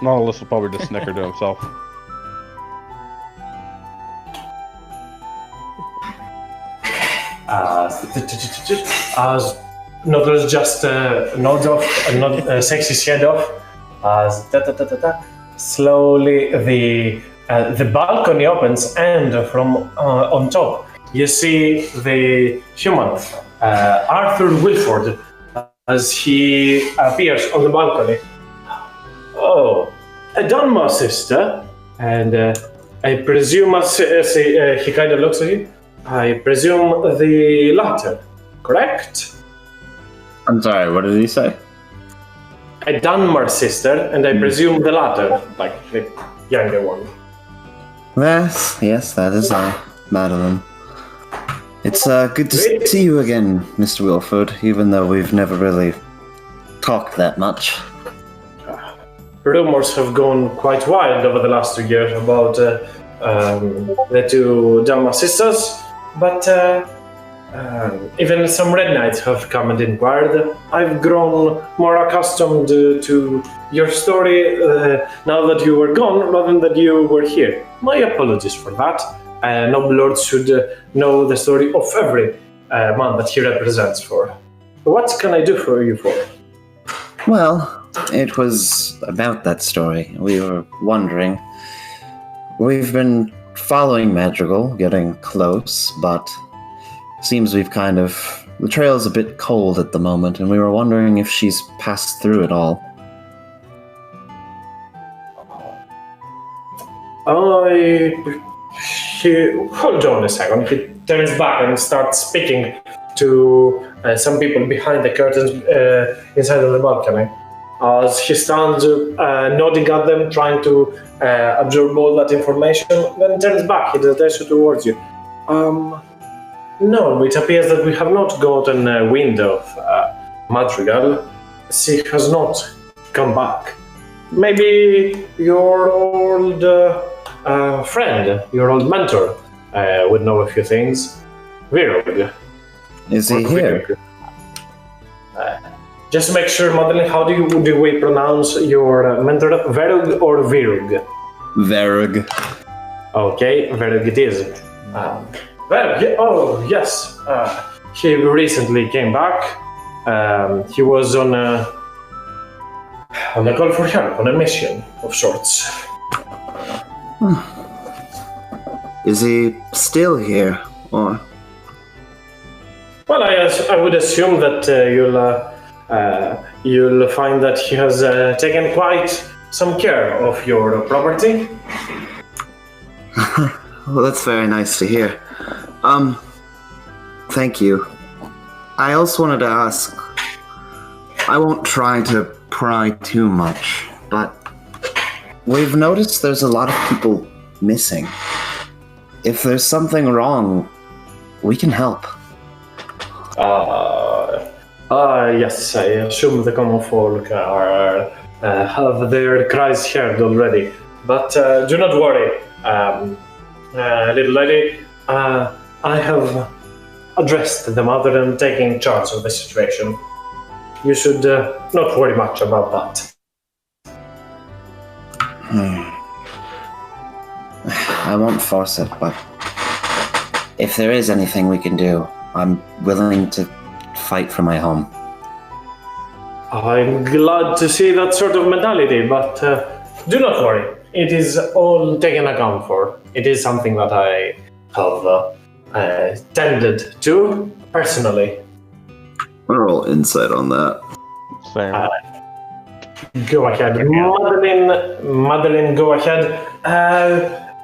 Nautilus will probably just snicker to himself. Nautilus just nods off, shakes his head off. Slowly, the balcony opens, and from on top, you see the human, Arthur Wilford, as he appears on the balcony. Oh, a Dunmar sister, and I presume, as he kind of looks at you, I presume the latter, correct? I'm sorry, what did he say? A Dunmar sister, and I presume the latter, like the younger one. Yes, that is Madeline. It's good to see you again, Mr. Wilford, even though we've never really talked that much. Rumors have gone quite wild over the last 2 years about the two Dharma sisters, but even some Red Knights have come and inquired. I've grown more accustomed to your story now that you were gone rather than that you were here. My apologies for that. Noble Lord should know the story of every man that he represents for. What can I do for you for? Well, it was about that story. We were wondering. We've been following Madrigal, getting close, but seems we've the trail's a bit cold at the moment, and we were wondering if she's passed through it all. Hold on a second. He turns back and starts speaking to some people behind the curtains inside of the balcony. As he stands nodding at them, trying to absorb all that information, then turns back, his attention towards you. No, it appears that we have not gotten wind of Madrigal. She has not come back. Maybe your old friend, your old mentor, would know a few things. Virug. Is he here? Just to make sure, Madeline, how do we pronounce your mentor? Virug or Virug? Verug. Okay, Virug it is. Yes. He recently came back. He was on a call for help, on a mission of sorts. Is he still here, or? Well, I would assume that you'll find that he has taken quite some care of your property. Well, that's very nice to hear. Thank you. I also wanted to ask, I won't try to pry too much, but we've noticed there's a lot of people missing. If there's something wrong, we can help. Yes, I assume the common folk have their cries heard already. But do not worry, little lady. I have addressed the mother and taken charge of the situation. You should not worry much about that. I won't force it, but if there is anything we can do, I'm willing to fight for my home. I'm glad to see that sort of mentality, but do not worry. It is all taken account for. It is something that I have tended to personally. I'll roll insight on that. Same. Go ahead. Madeline, go ahead.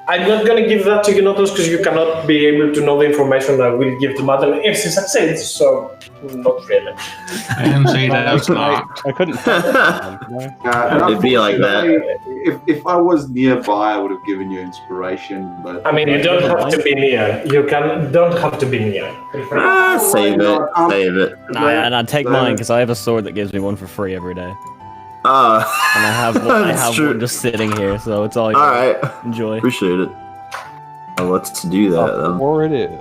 I'm not going to give that to you, Notos, because you cannot be able to know the information I will give to Madeline if she succeeds, so not really. And say that's not. I couldn't. It'd be like that. If I was nearby, I would have given you inspiration, but... I mean, you don't have to be near. Don't have to be near. Save it. Nah, and I take mine because I have a sword that gives me one for free every day. And I have one just sitting here, so it's all yours. Alright. Enjoy. Appreciate it. Well, let's do that then. Or it is.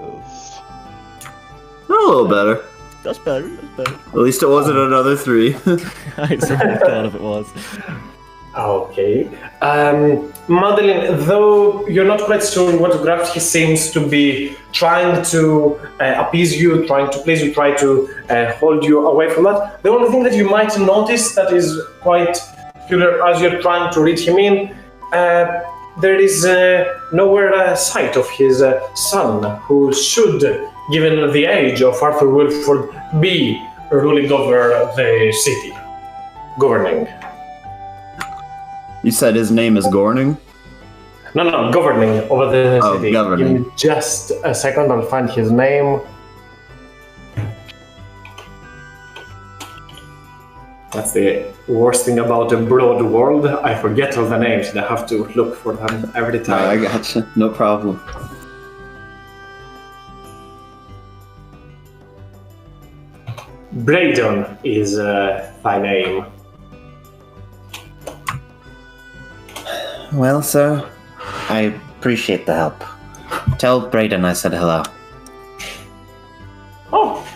A little better. That's better. At least it wasn't another 3. I certainly thought if it was. Okay. Madeline, though you're not quite sure what to grasp, he seems to be trying to appease you, trying to please you, try to hold you away from that. The only thing that you might notice that is quite peculiar as you're trying to read him in, there is nowhere a sight of his son, who should, given the age of Arthur Wilford, be ruling over the city, governing. You said his name is Gorning? No, governing over the city. Governing. Give me just a second, I'll find his name. That's the worst thing about a broad world. I forget all the names and I have to look for them every time. I gotcha. No problem. Braydon is thy name. Well, sir, I appreciate the help. Tell Braden I said hello. Oh,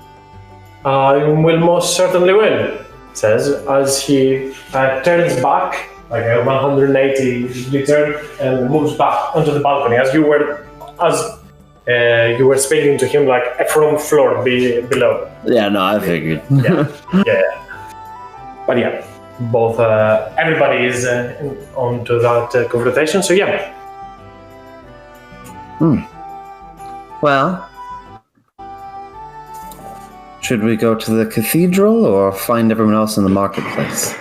I will most certainly will, says as he turns back, like a 180 turn, and moves back onto the balcony as you were speaking to him, like from floor below. Yeah, no, I figured. Yeah. But yeah, both everybody is onto that confrontation. So yeah. Well, should we go to the cathedral or find everyone else in the marketplace?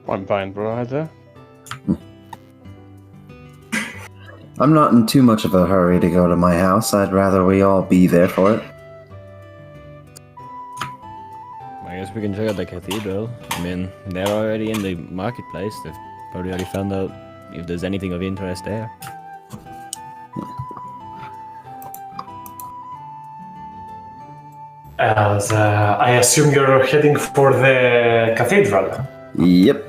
I'm fine, bro. Either. I'm not in too much of a hurry to go to my house. I'd rather we all be there for it. I guess we can check out the cathedral. I mean, they're already in the marketplace. They've probably already found out if there's anything of interest there. As I assume you're heading for the cathedral. Yep.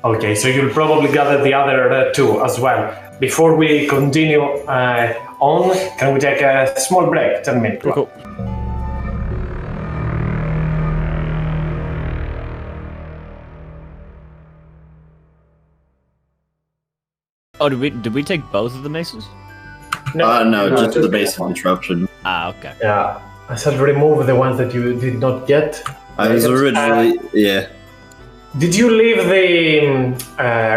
Okay, so you'll probably gather the other two as well. Before we continue on, can we take a small break? 10 minutes. Cool. Oh, did we take both of the maces? No, just to the basic interruption. Ah, okay. Yeah, I said remove the ones that you did not get. I was originally, yeah. Did you leave the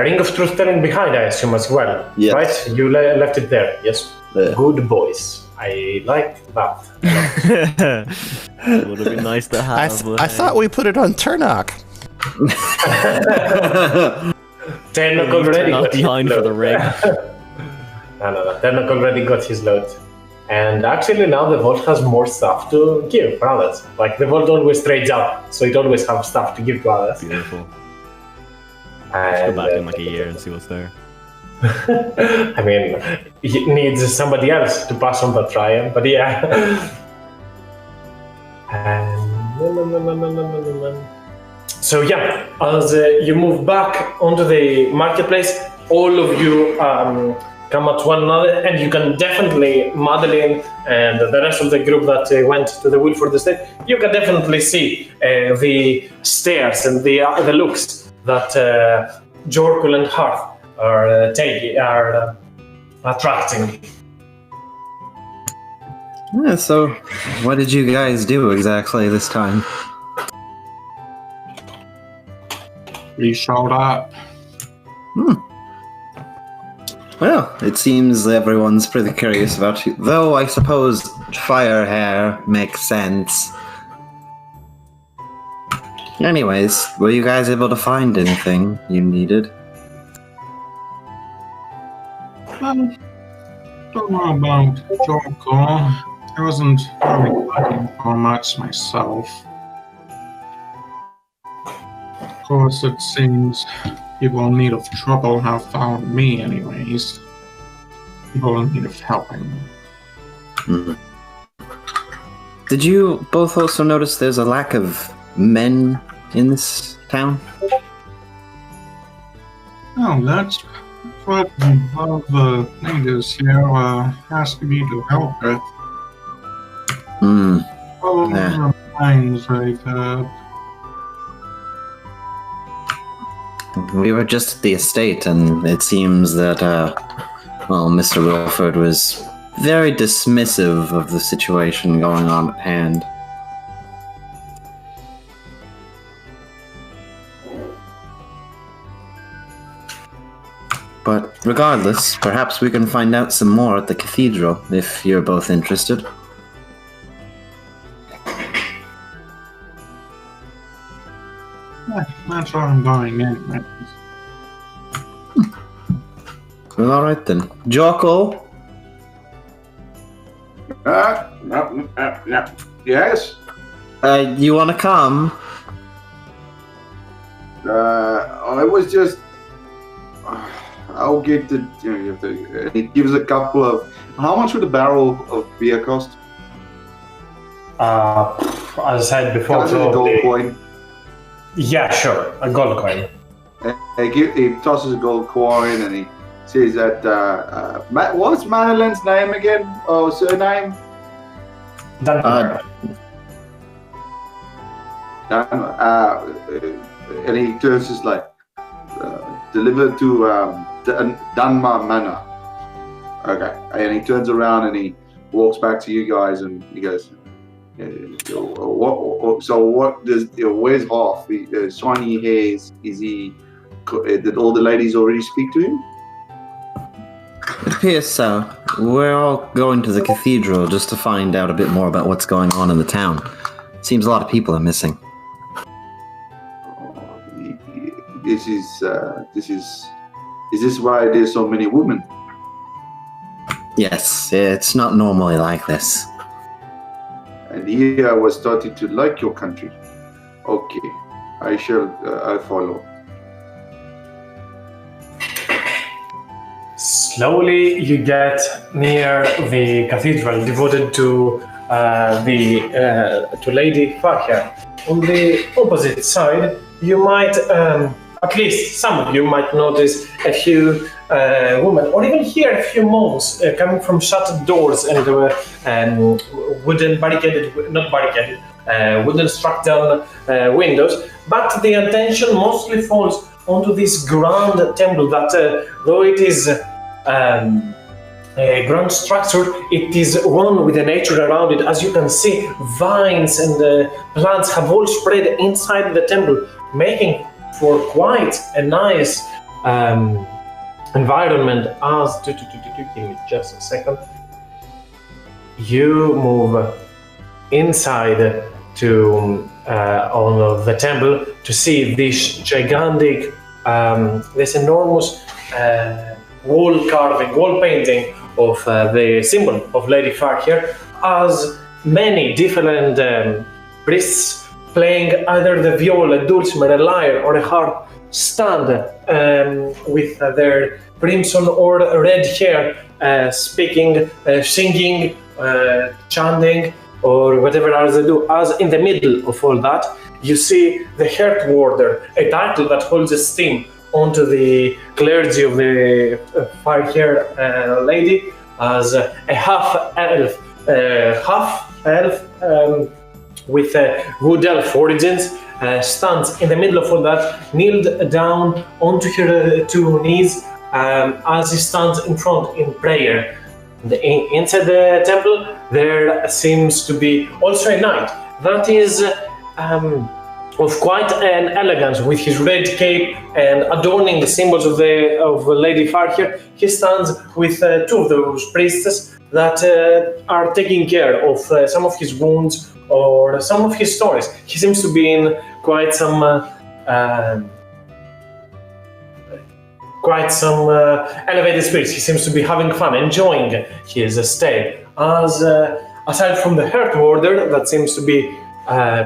Ring of Truth Telling behind, I assume, as well? Yes. Right? You left it there, yes? Yeah. Good boys. I like that. It would have been nice to have. I thought we put it on Turnock. Tennock already not got behind his for the load. ring. No. Tennock already got his load. And actually now the vault has more stuff to give for others. Like the vault always trades up, so it always has stuff to give to others. Beautiful. Let's go And, back in like a year and see what's there. I mean, it needs somebody else to pass on the triumph, but yeah. So yeah, as you move back onto the marketplace, all of you come at one another, and you can definitely, Madeline and the rest of the group that went to the Wilford Estate, you can definitely see the stares and the looks that Jorkul and Hearth are attracting. Yeah, so what did you guys do exactly this time? We showed up. Well, it seems everyone's pretty curious about you. Though I suppose fire hair makes sense. Anyways, were you guys able to find anything you needed? Well, don't know about Joko. I wasn't really looking for much myself. Of course, it seems people in need of trouble have found me anyways. People in need of helping. Did you both also notice there's a lack of men in this town? Oh, that's what one of the natives here asked me to help with. Oh, Yeah. Mines I've had. We were just at the estate, and it seems that, Mr. Wilford was very dismissive of the situation going on at hand. But regardless, perhaps we can find out some more at the cathedral, if you're both interested. That's where I'm going anyways. Well, alright then. Joko? Yes? You want to come? I was just. I'll get the. He gives a couple of. How much would a barrel of beer cost? As I said before, Can I get a gold coin? Yeah, sure, a gold coin. He tosses a gold coin and he says that. What's Madeline's name again? Oh, surname? And he turns his like delivered to Dunmar Manor. Okay, and he turns around and he walks back to you guys and he goes, what does where's Half? Shiny hairs? Is he? Did all the ladies already speak to him? It appears so. We're all going to the cathedral just to find out a bit more about what's going on in the town. Seems a lot of people are missing. Is this why there's so many women? Yes, it's not normally like this. And here I was starting to like your country. Okay, I follow. Slowly you get near the cathedral devoted to Lady Farkia. On the opposite side, you might, at least some of you might notice a few women, or even hear a few monks coming from shuttered doors and wooden struck down windows. But the attention mostly falls onto this grand temple that, though it is a grand structure, it is one with the nature around it. As you can see, vines and plants have all spread inside the temple, making for quite a nice environment. Give me just a second. You move inside to on the temple to see this gigantic, this enormous wall painting of the symbol of Lady Farkia, as many different priests playing either the viola, dulcimer, a lyre, or a harp stand with their crimson or red hair, speaking, singing, chanting, or whatever else they do. As in the middle of all that, you see the Heart Warder, a title that holds esteem onto the clergy of the fire-haired lady, as a half-elf with wood elf origins stands in the middle of all that, kneeled down onto her two knees as he stands in front in prayer. Inside the temple, there seems to be also a knight that is of quite an elegance, with his red cape and adorning the symbols of Lady Farkia. He stands with two of those priestesses that are taking care of some of his wounds or some of his stories. He seems to be in quite some elevated spirits. He seems to be having fun, enjoying his stay. As aside from the Heart Warder that seems to be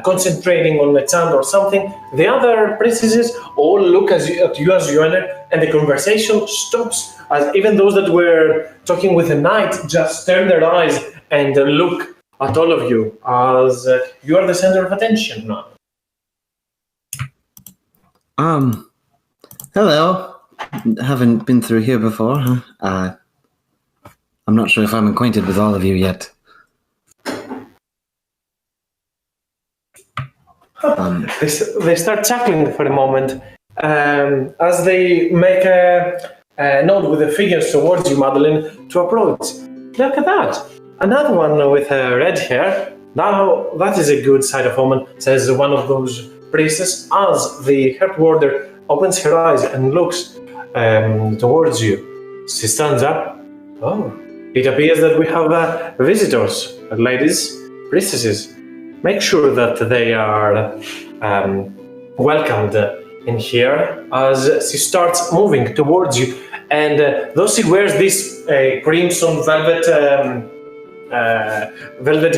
concentrating on a chant or something, the other priestesses all look at you as you enter, and the conversation stops, as even those that were talking with the knight just turn their eyes and look at all of you, as you are the center of attention now. Hello. Haven't been through here before, huh? I'm not sure if I'm acquainted with all of you yet. They start chuckling for a moment as they make a nod with the fingers towards you, Madeline, to approach. Look at that! Another one with red hair. Now that is a good sign of omen, says one of those priestesses, as the Heart Warder opens her eyes and looks towards you. She stands up. Oh, it appears that we have visitors, ladies, priestesses. Make sure that they are welcomed in here, as she starts moving towards you. And though she wears this crimson velvet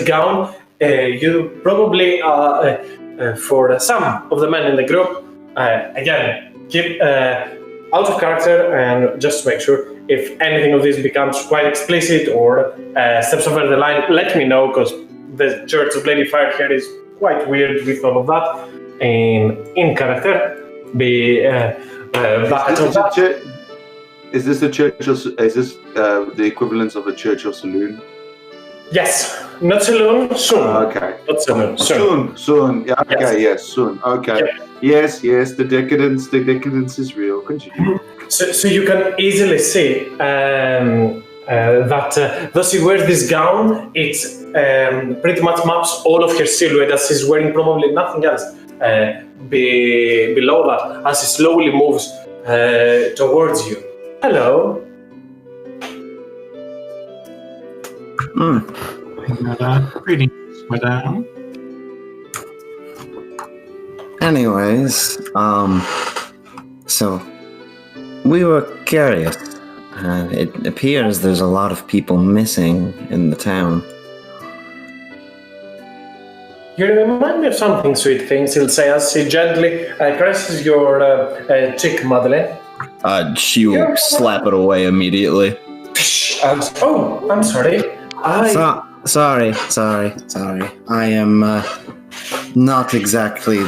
gown, you probably for some of the men in the group, again, keep out of character and just make sure if anything of this becomes quite explicit or steps over the line, let me know, because the Church of Lady Fire here is quite weird with all of that. And in character, be back on that. Is this the church? Is this the equivalent of a church or saloon? Yes, not saloon, soon. Okay. Not saloon, soon. Soon. Yeah. Okay. Yes. Soon. Okay. Yeah. Yes. The decadence is real. Continue. So you can easily see that though she wears this gown, it pretty much maps all of her silhouette, as she's wearing probably nothing else below that, as she slowly moves towards you. Hello. Greetings, madame. Anyways, so we were curious. It appears there's a lot of people missing in the town. You remind me of something, sweet thing, she'll say as she gently caresses your cheek, Madeleine. She will slap it away immediately. Oh, I'm sorry. Sorry. I am not exactly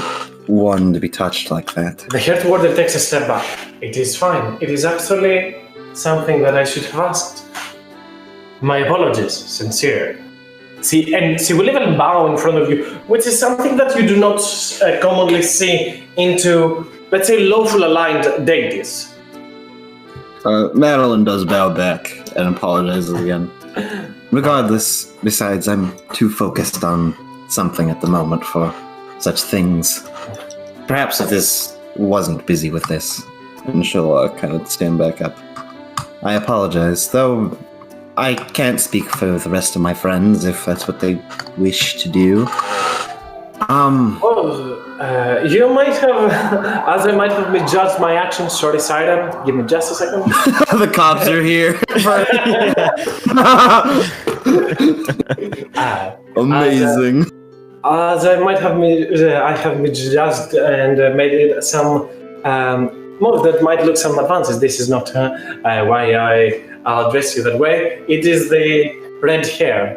one to be touched like that. The head warder takes a step back. It is fine. It is actually something that I should have asked. My apologies, sincere. She will even bow in front of you, which is something that you do not commonly see into, let's say, lawful aligned deities. Madeline does bow back and apologizes again. Regardless, besides, I'm too focused on something at the moment for such things. Perhaps if this wasn't busy with this, and she'll kind of stand back up. I apologize, though I can't speak for the rest of my friends if that's what they wish to do. You might have, as I might have misjudged my actions. Sorry, Siren. Give me just a second. The cops are here. Amazing. As I might have, I have misjudged and made it some moves that might look some advances. This is not why I address you that way. It is the red hair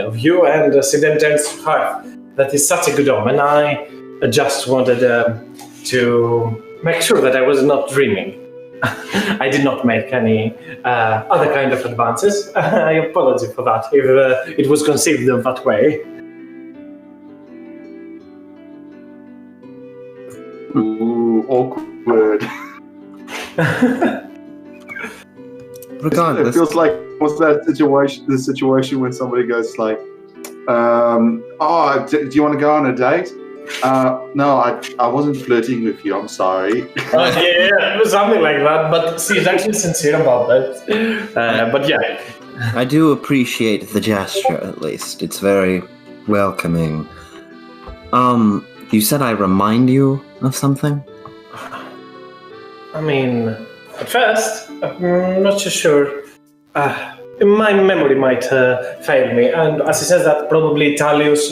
of you and Sidenten's heart that is such a good omen. I just wanted to make sure that I was not dreaming. I did not make any other kind of advances. I apologize for that if it was conceived of that way. Ooh, awkward. Regardless. It feels like what's that situation? The situation when somebody goes like, do you want to go on a date? No, I wasn't flirting with you. I'm sorry. Yeah, something like that. But she's actually sincere about that. But yeah, I do appreciate the gesture. At least it's very welcoming. You said I remind you of something? I mean, at first, I'm not so sure. My memory might fail me, and as he says that, probably Talius,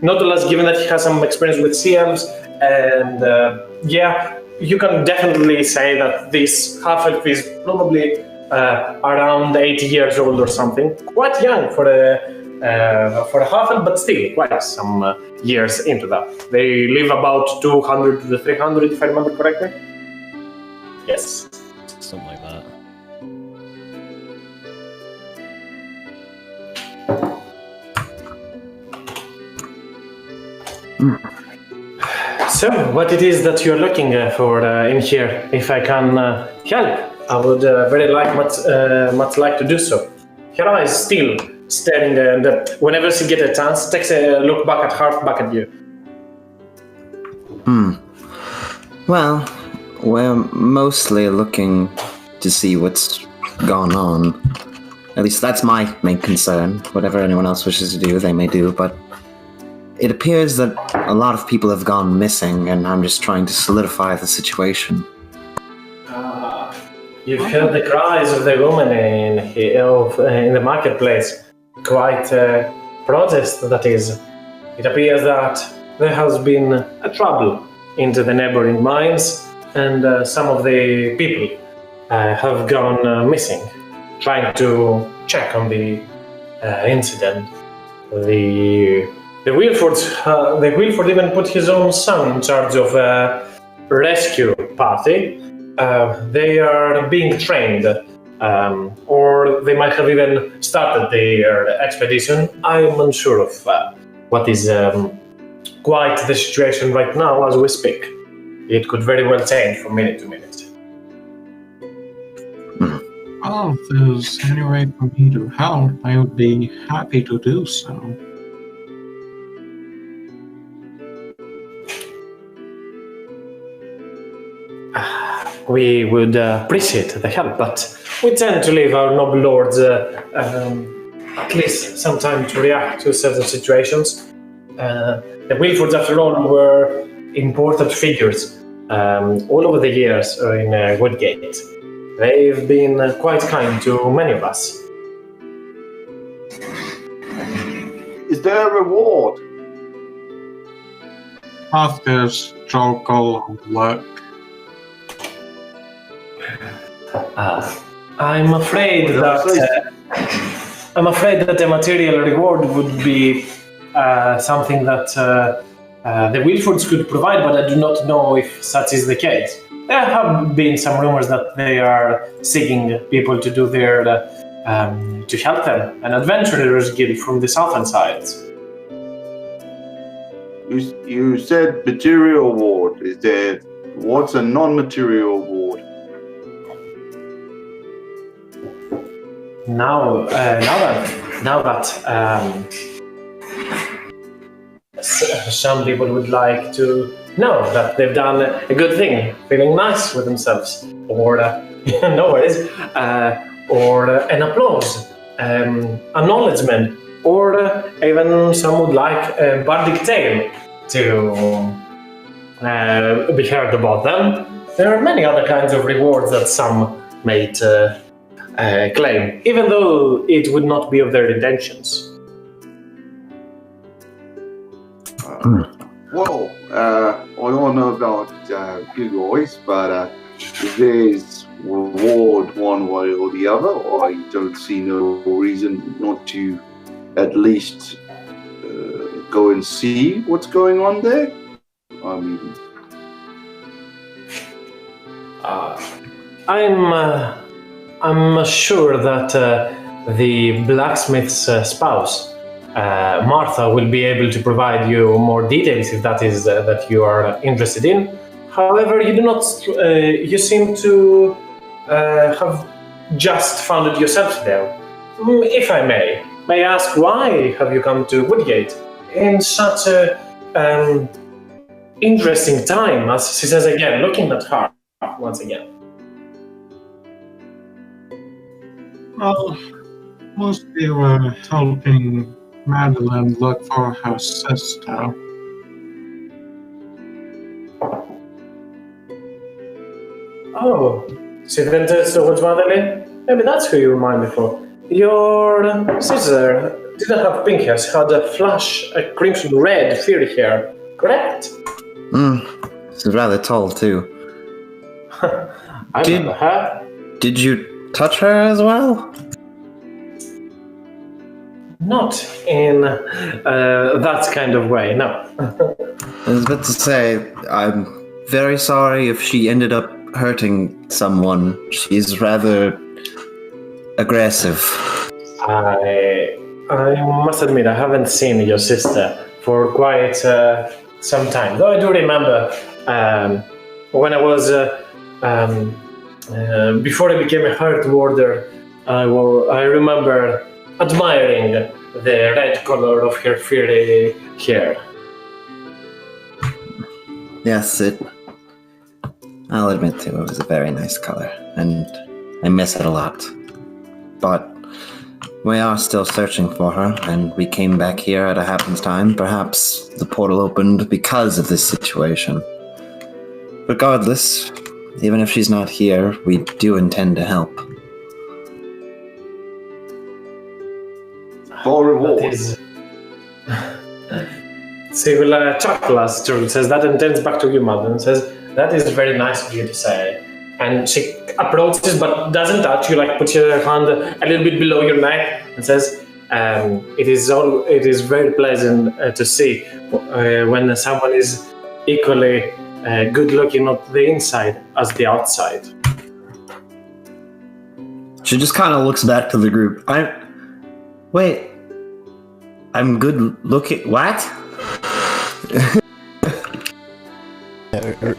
Nautilus, given that he has some experience with sea elves, and yeah, you can definitely say that this half-elf is probably around 80 years old or something. Quite young for a half-elf, but still quite some years into that. They live about 200 to 300, if I remember correctly. Yes. Something like that. So, what it is that you're looking for in here? If I can help, I would very much like to do so. Her eyes still staring, and whenever she gets a chance, takes a look back at her, back at you. Well, we're mostly looking to see what's gone on. At least that's my main concern. Whatever anyone else wishes to do, they may do, but it appears that a lot of people have gone missing, and I'm just trying to solidify the situation. You've heard the cries of the woman in the marketplace. Quite a protest, that is. It appears that there has been a trouble into the neighboring mines, and some of the people have gone missing. Trying to check on the incident, the Wilford even put his own son in charge of a rescue party. They are being trained, or they might have even started their expedition. I'm unsure of what is quite the situation right now as we speak. It could very well change from minute to minute. Well, if there's any way for me to help, I would be happy to do so. We would appreciate the help, but we tend to leave our noble lords at least some time to react to certain situations. The Wilfords, after all, were important figures all over the years in Woodgate. They've been quite kind to many of us. Is there a reward? Oscar's struggle luck. I'm afraid that the material reward would be something that the Wilfords could provide, but I do not know if such is the case. There have been some rumors that they are seeking people to do their to help them, an adventurers guild from the southern sides. You said material award. Is there what's a non-material award? Now that some people would like to know that they've done a good thing, feeling nice with themselves, or no worries, or an applause, acknowledgement, or even some would like a bardic tale to be heard about them. There are many other kinds of rewards that some might claim, even though it would not be of their intentions. Well, I don't know about you guys, but if there's reward one way or the other, I don't see no reason not to at least go and see what's going on there. I mean, I'm sure that the blacksmith's spouse, Martha, will be able to provide you more details if that is that you are interested in. However, you do not. You seem to have just found it yourself there. If I may I ask, why have you come to Woodgate in such a interesting time? As she says again, looking at her once again. Well, mostly we're helping Madeline look for her sister. Oh, she went towards Madeline? Maybe that's who you remind me for. Your sister didn't have pink hair, she had a flush, a crimson red fiery hair, correct? She's rather tall too. I remember her. Did you touch her as well? Not in that kind of way, no. I was about to say, I'm very sorry if she ended up hurting someone. She's rather aggressive. I must admit, I haven't seen your sister for quite some time. Though I do remember when I was, before I became a Heart Warder, I remember admiring the red color of her fiery hair. Yes, I'll admit to it was a very nice color, and I miss it a lot. But we are still searching for her, and we came back here at a happenstance. Perhaps the portal opened because of this situation. Regardless, even if she's not here, we do intend to help. For reward. She will chuckle as Jordan says that and turns back to you, Mother, and says, "That is very nice of you to say." And she approaches but doesn't touch you, like puts your hand a little bit below your neck and says, it is very pleasant to see when someone is equally good looking on the inside as the outside. She just kind of looks back to the group. I'm good looking. What?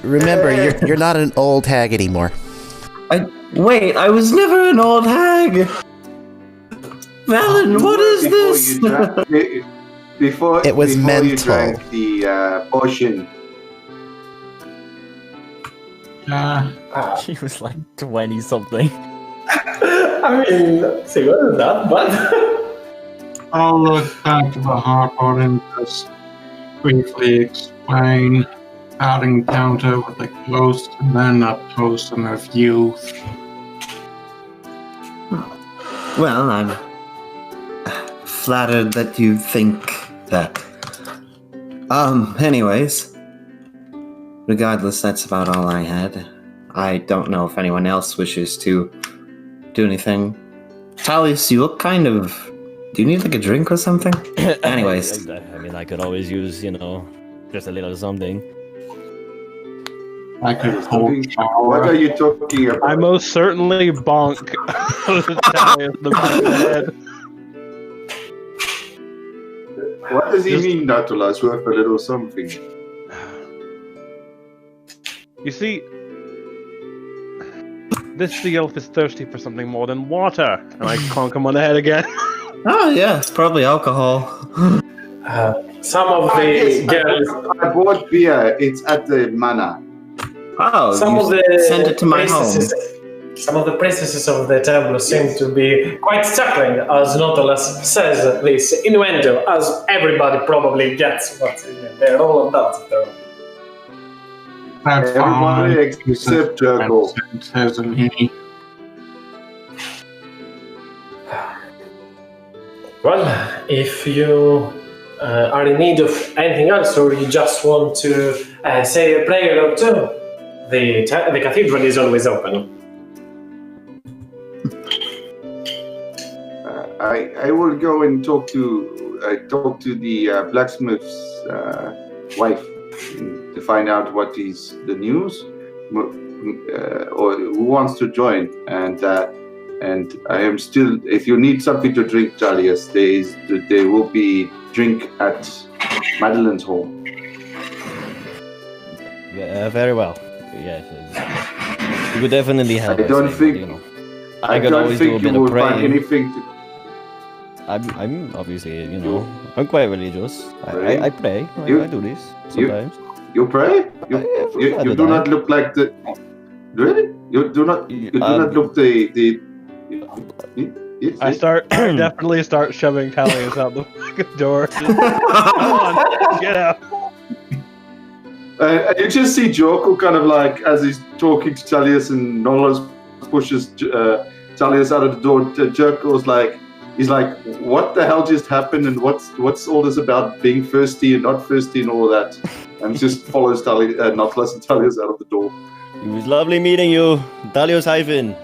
Remember, you're not an old hag anymore. I was never an old hag. Valen, what is this? Before It was you mental. drank the potion. She was like 20 something. I mean, she wasn't that bad. I'll look back to the hardboard and just briefly explain our encounter with the ghost and then a toast and a view. Well, I'm flattered that you think that. Anyways, regardless, that's about all I had. I don't know if anyone else wishes to do anything. Talius, you look kind of... Do you need like a drink or something? Anyways. I mean, I could always use, just a little something. I could hold What are you talking about? I most certainly bonk Talius the back of the head. What does he mean, Natula's worth a little something? You see, this sea elf is thirsty for something more than water. And I conk him on the head again. Oh yeah, it's probably alcohol. Some of the girls, I bought beer. It's at the manor. Oh, some you of the sent it to my home. Some of the priestesses of the temple seem to be quite chuckling as Nautilus says this innuendo, as everybody probably gets what's in it. They're all adults. Everybody except Jurgle. Says he. Well, if you are in need of anything else, or you just want to say a prayer or two, the cathedral is always open. I will go and talk to the blacksmith's wife to find out what is the news, or who wants to join. And I am still. If you need something to drink, Talius, there will be drink at Madeline's home. Yeah, very well. Yeah, you would definitely help. I don't us, think. I I could don't always do a think bit you of will find praying. anything to. I'm obviously, I'm quite religious. Really? I pray. I do this sometimes. You pray? You do not look like the. Really? You do not. You do not look the. Yes, I definitely start shoving Talius out the fucking door. Come on, get out. And you just see Joko kind of like, as he's talking to Talius, and Nolas pushes Talius out of the door. Joko's like, he's like, what the hell just happened, and what's all this about being thirsty and not thirsty and all that, and just follows Nautilus and Talius out of the door. It was lovely meeting you, Dalios Hyphen.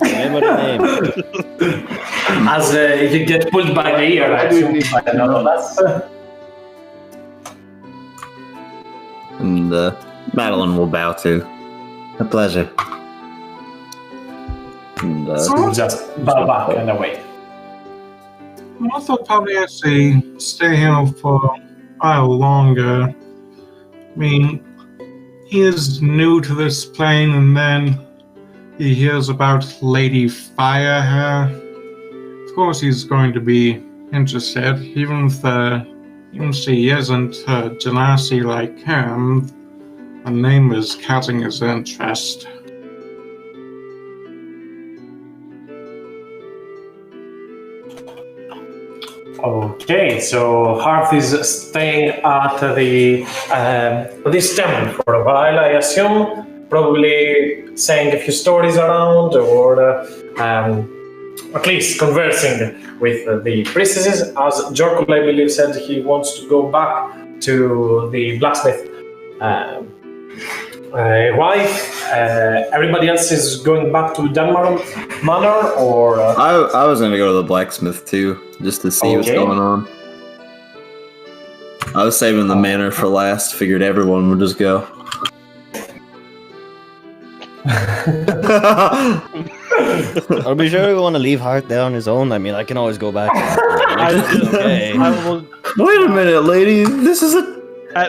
Remember the name. As you get pulled by the ear, I assume by Nautilus. And Madeline will bow too. A pleasure. And Just bow back and away. I thought probably actually stay here for a while longer. I mean, he is new to this plane, and then he hears about Lady Firehair. Of course, he's going to be interested, even if she isn't a genasi like him. Her name is catching his interest. Okay, so Hearth is staying at this temple for a while, I assume. Probably saying a few stories around, or at least conversing with the priestesses. As Jorkul, I believe, said he wants to go back to the blacksmith wife. Everybody else is going back to Denmark Manor, or I was gonna go to the blacksmith too, just to see what's Okay. going on. I was saving the manor for last. Figured everyone would just go. Are we sure we want to leave Hart there on his own? I mean, I can always go back. Okay. I will. Wait a minute, lady. This isn't a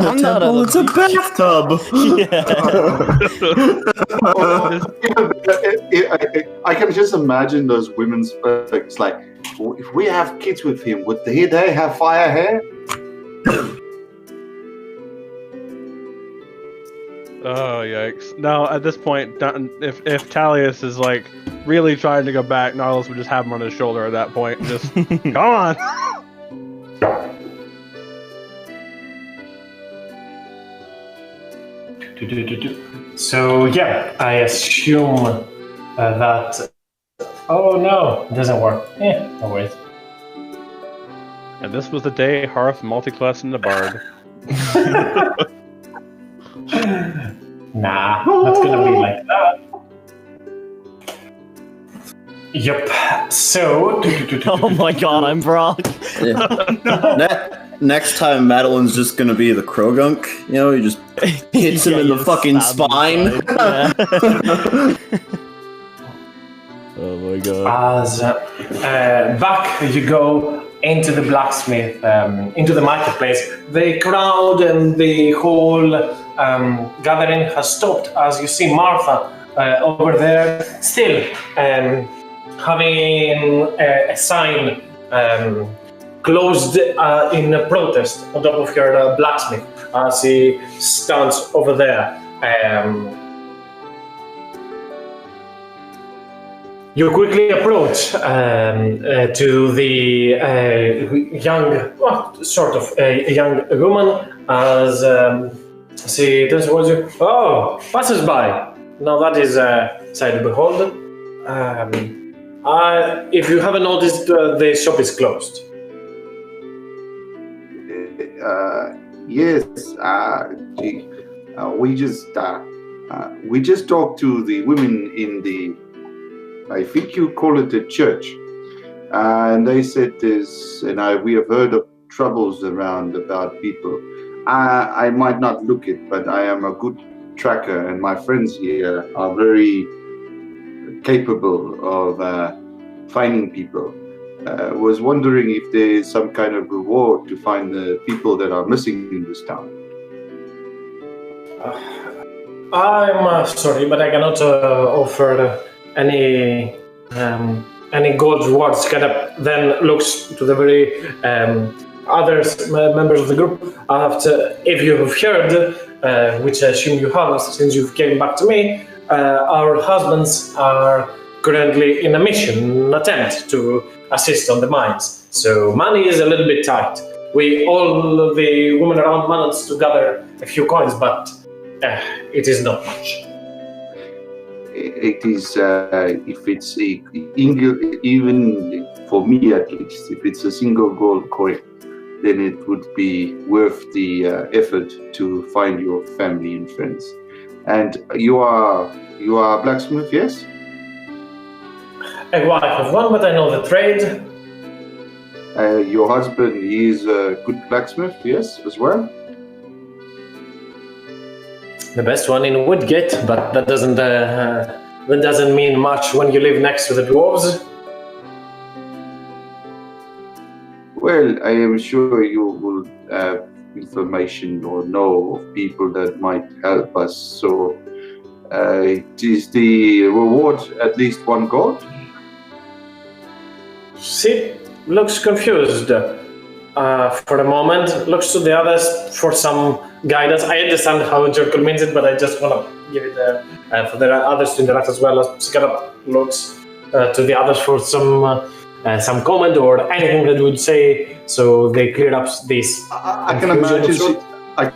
I'm not temple. a- It's a bathtub. I can just imagine those women's it's like, if we have kids with him, would they have fire hair? Oh yikes! No, at this point, if Talius is like really trying to go back, Nautilus would just have him on his shoulder at that point. Just come on. so yeah, I assume that. Oh no, it doesn't work. No worries. And this was the day Hearth multiclassed into Bard. Nah, not gonna be like that. Yep. So. Oh my god, I'm Brock. Next time, Madeline's just gonna be the Krogunk. You know, he just hits him in the you fucking stab spine. him, right? Yeah. Oh my god. As back you go into the blacksmith, into the marketplace. The crowd and the whole gathering has stopped as you see Martha over there, still having a sign closed in a protest on top of her blacksmith as he stands over there. You quickly approach to the young, sort of a young woman as she turns towards you. Oh, passers-by. Now that is sight to behold. If you haven't noticed, the shop is closed. Yes. We just talked to the women in the. I think you call it a church, and they said we have heard of troubles around about people. I might not look it, but I am a good tracker, and my friends here are very capable of finding people. Was wondering if there is some kind of reward to find the people that are missing in this town. I'm sorry, but I cannot offer any gold rewards. Kind of then looks to the very others members of the group. If you have heard, which I assume you have, since you came back to me, our husbands are currently in a mission, an attempt to assist on the mines. So money is a little bit tight. All the women around managed to gather a few coins, but it is not much. It is, if it's even for me at least, if it's a single gold coin, then it would be worth the effort to find your family and friends. And you are a blacksmith, yes? A wife of one, but I know the trade. Your husband, he is a good blacksmith, yes, as well? The best one in Woodgate, but that doesn't mean much when you live next to the dwarves. Well, I am sure you will have information or know of people that might help us. So, is the reward at least 1 gold? She looks confused for a moment, looks to the others for some guidance. I understand how Jerkle means it, but I just want to give it for the others to interact as well. As she kind of looks to the others for some comment or anything that would say, so they clear up this. I can imagine. I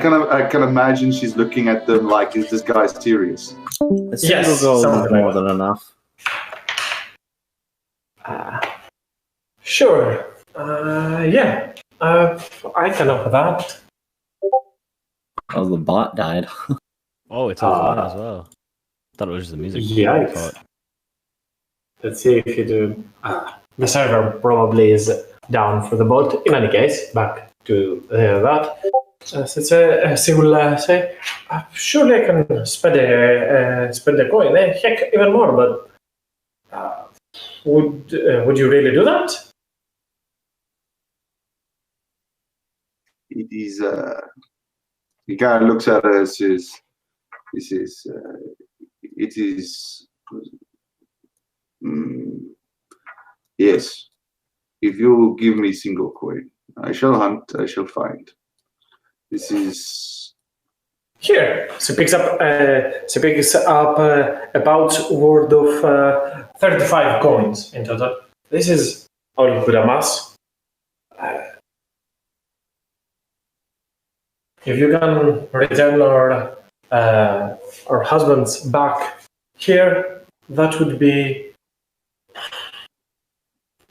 can imagine she's looking at them like, "Is this guy serious?" A single gold is more than enough. Sure. Yeah. I can offer that. Oh, the bot died. Oh, it's offline as well. Thought it was just the music. Yikes. part. Let's see if you do. The server probably is down for the bot. In any case, back to that. She will say, surely I can spend a coin. Heck, even more, but would you really do that? It is. The guy looks at her and says, "This is. It is. Yes. If you give me single coin, I shall hunt. I shall find. This is." Here, she picks up about worth of 35 coins in total. This is all you could amass. If you can return our husbands back here, that would be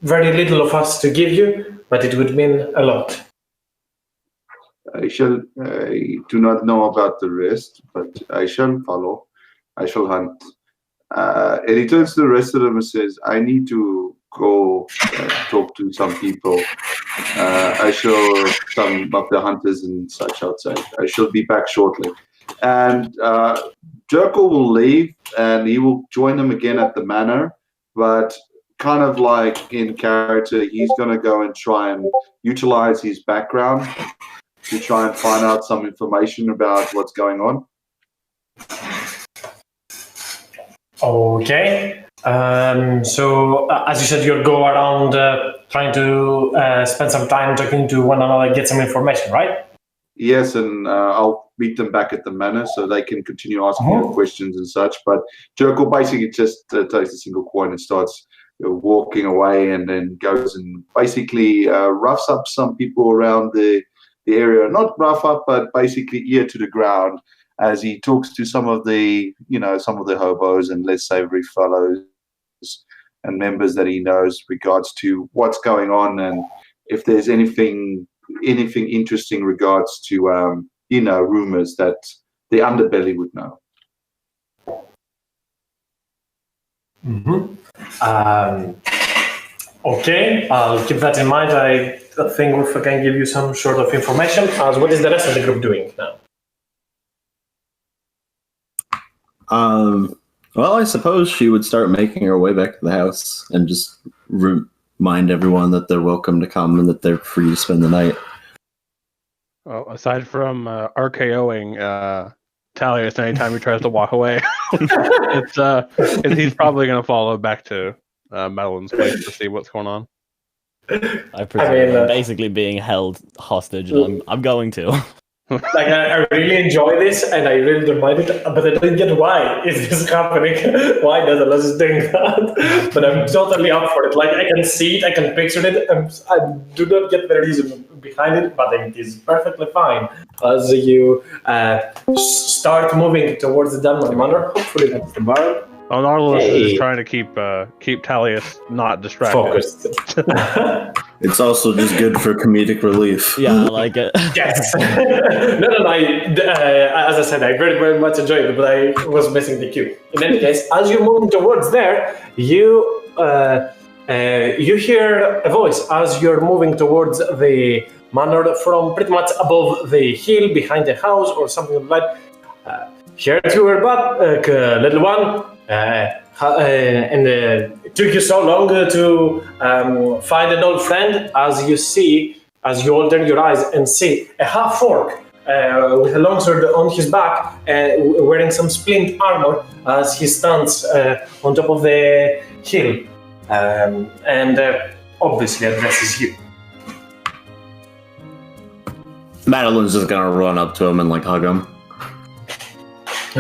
very little of us to give you, but it would mean a lot. I do not know about the rest, but I shall follow. I shall hunt. And he turns to the rest of them and says, I need to go talk to some people. I shall some of the hunters and such outside. I shall be back shortly. And Jerkle will leave and he will join them again at the manor, but kind of like in character, he's going to go and try and utilize his background to try and find out some information about what's going on. Okay. So, as you said, you'll go around trying to spend some time talking to one another, get some information, right? Yes, and I'll meet them back at the manor so they can continue asking more questions and such. But Jerkle basically just takes a single coin and starts walking away, and then goes and basically roughs up some people around the area. Not rough up, but basically ear to the ground as he talks to some of the hobos and less savory fellows and members that he knows regards to what's going on and if there's anything interesting regards to rumors that the underbelly would know. Okay, I'll keep that in mind. I think if I can give you some sort of information. What is the rest of the group doing now? Well, I suppose she would start making her way back to the house and just remind everyone that they're welcome to come and that they're free to spend the night. Well, aside from RKOing Talius anytime he tries to walk away, he's probably going to follow back to Madeline's place to see what's going on. I presume I'm basically being held hostage, and I'm going to. Like, I really enjoy this, and I really don't mind it, but I don't get why is this happening. Why does Alonso doing that? But I'm totally up for it. Like, I can see it, I can picture it, I do not get the reason behind it, but it is perfectly fine. As you start moving towards the Dunman Manor, hopefully that's the bar. Oh, Nautilus is trying to keep Talius not distracted. Focused. It's also just good for comedic relief. Yeah, I like it. Yes. No. As I said, I very, very much enjoyed it, but I was missing the cue. In any case, as you're moving towards there, you hear a voice as you're moving towards the manor from pretty much above the hill behind the house or something like that. Here you were back, little one. And it took you so long to find an old friend. As you all turn your eyes and see a half-orc with a longsword on his back, wearing some splint armor as he stands on top of the hill, and obviously addresses you. Madeline's just gonna run up to him and hug him. He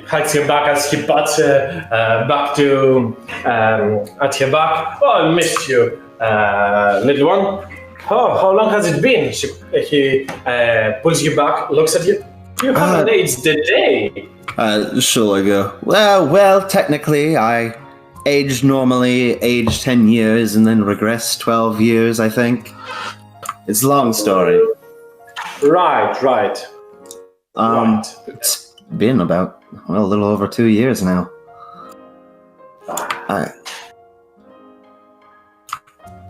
hugs you back as he pats back to at your back. Oh, I missed you, little one. Oh, how long has it been? He pulls you back, looks at you. You haven't aged a day. Shall I go? Well, technically, I aged normally, aged 10 years, and then regressed 12 years, I think. It's a long story. Right. It's been about, well, a little over 2 years now.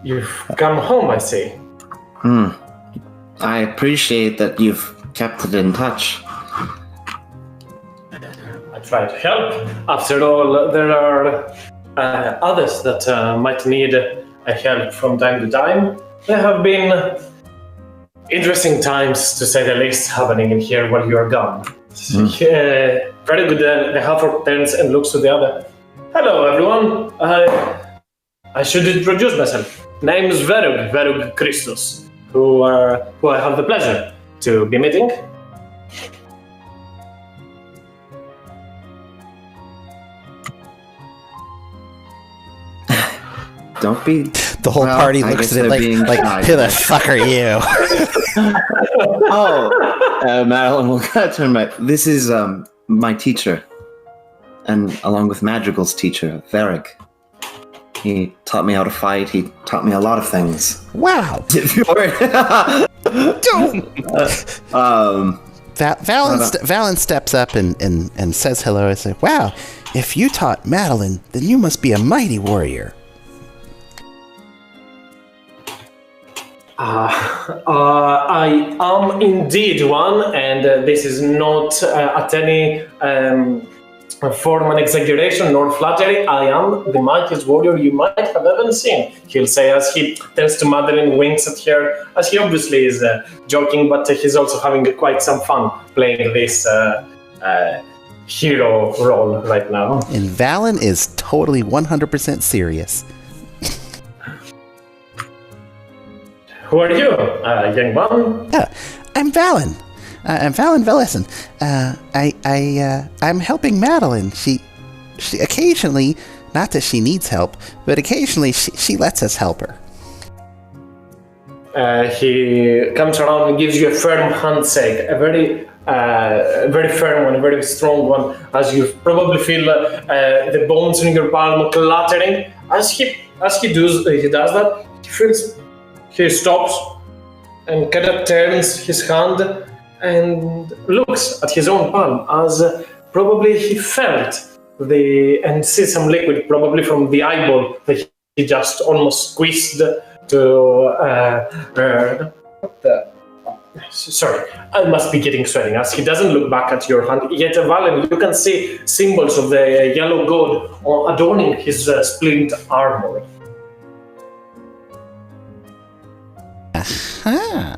You've come home, I see. I appreciate that you've kept it in touch. I try to help. After all, there are others that might need help from time to time. There have been interesting times, to say the least, happening in here while you are gone. Very good. The half-orc turns and looks to the other. Hello, everyone. I should introduce myself. Name is Verug Christus, who I have the pleasure to be meeting. Don't be... The whole party looks at it like who the fuck are you? Madeline will turn back. This is my teacher, and along with Madrigal's teacher, Varric. He taught me how to fight. He taught me a lot of things. Wow. Valen steps up and says hello. I say, wow, if you taught Madeline, then you must be a mighty warrior. I am indeed one, and this is not at any form an exaggeration nor flattery. I am the mightiest warrior you might have ever seen, he'll say as he turns to Madeline, winks at her, as he obviously is joking, but he's also having quite some fun playing this hero role right now. And Valen is totally 100% serious. Who are you, young man? I'm Valen. I'm Valen Velesen. I'm helping Madeline. She occasionally, not that she needs help, but occasionally she lets us help her. He comes around and gives you a firm handshake, a very firm one, a very strong one, as you probably feel the bones in your palm clattering. As he does that, he stops and kind of turns his hand and looks at his own palm, as probably he felt and sees some liquid, probably from the eyeball that he just almost squeezed to. Sorry, I must be getting sweating, as he doesn't look back at your hand. Yet, Valen, you can see symbols of the yellow god adorning his splint armor. Aha.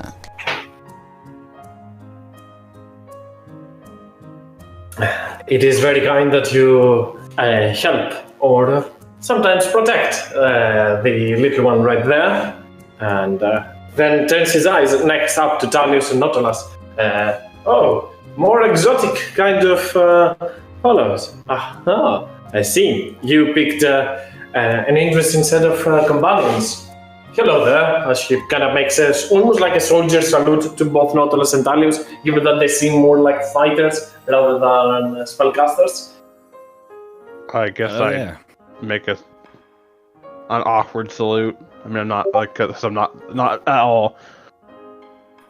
It is very kind that you help or sometimes protect the little one right there, and then turns his eyes next up to Talius and Nautilus. More exotic kind of follows. I see. You picked an interesting set of companions. Hello there, as she kind of makes almost like a soldier salute to both Nautilus and Talius, given that they seem more like fighters rather than spellcasters. I guess make an awkward salute. I mean, I'm not like, cause I'm not at all.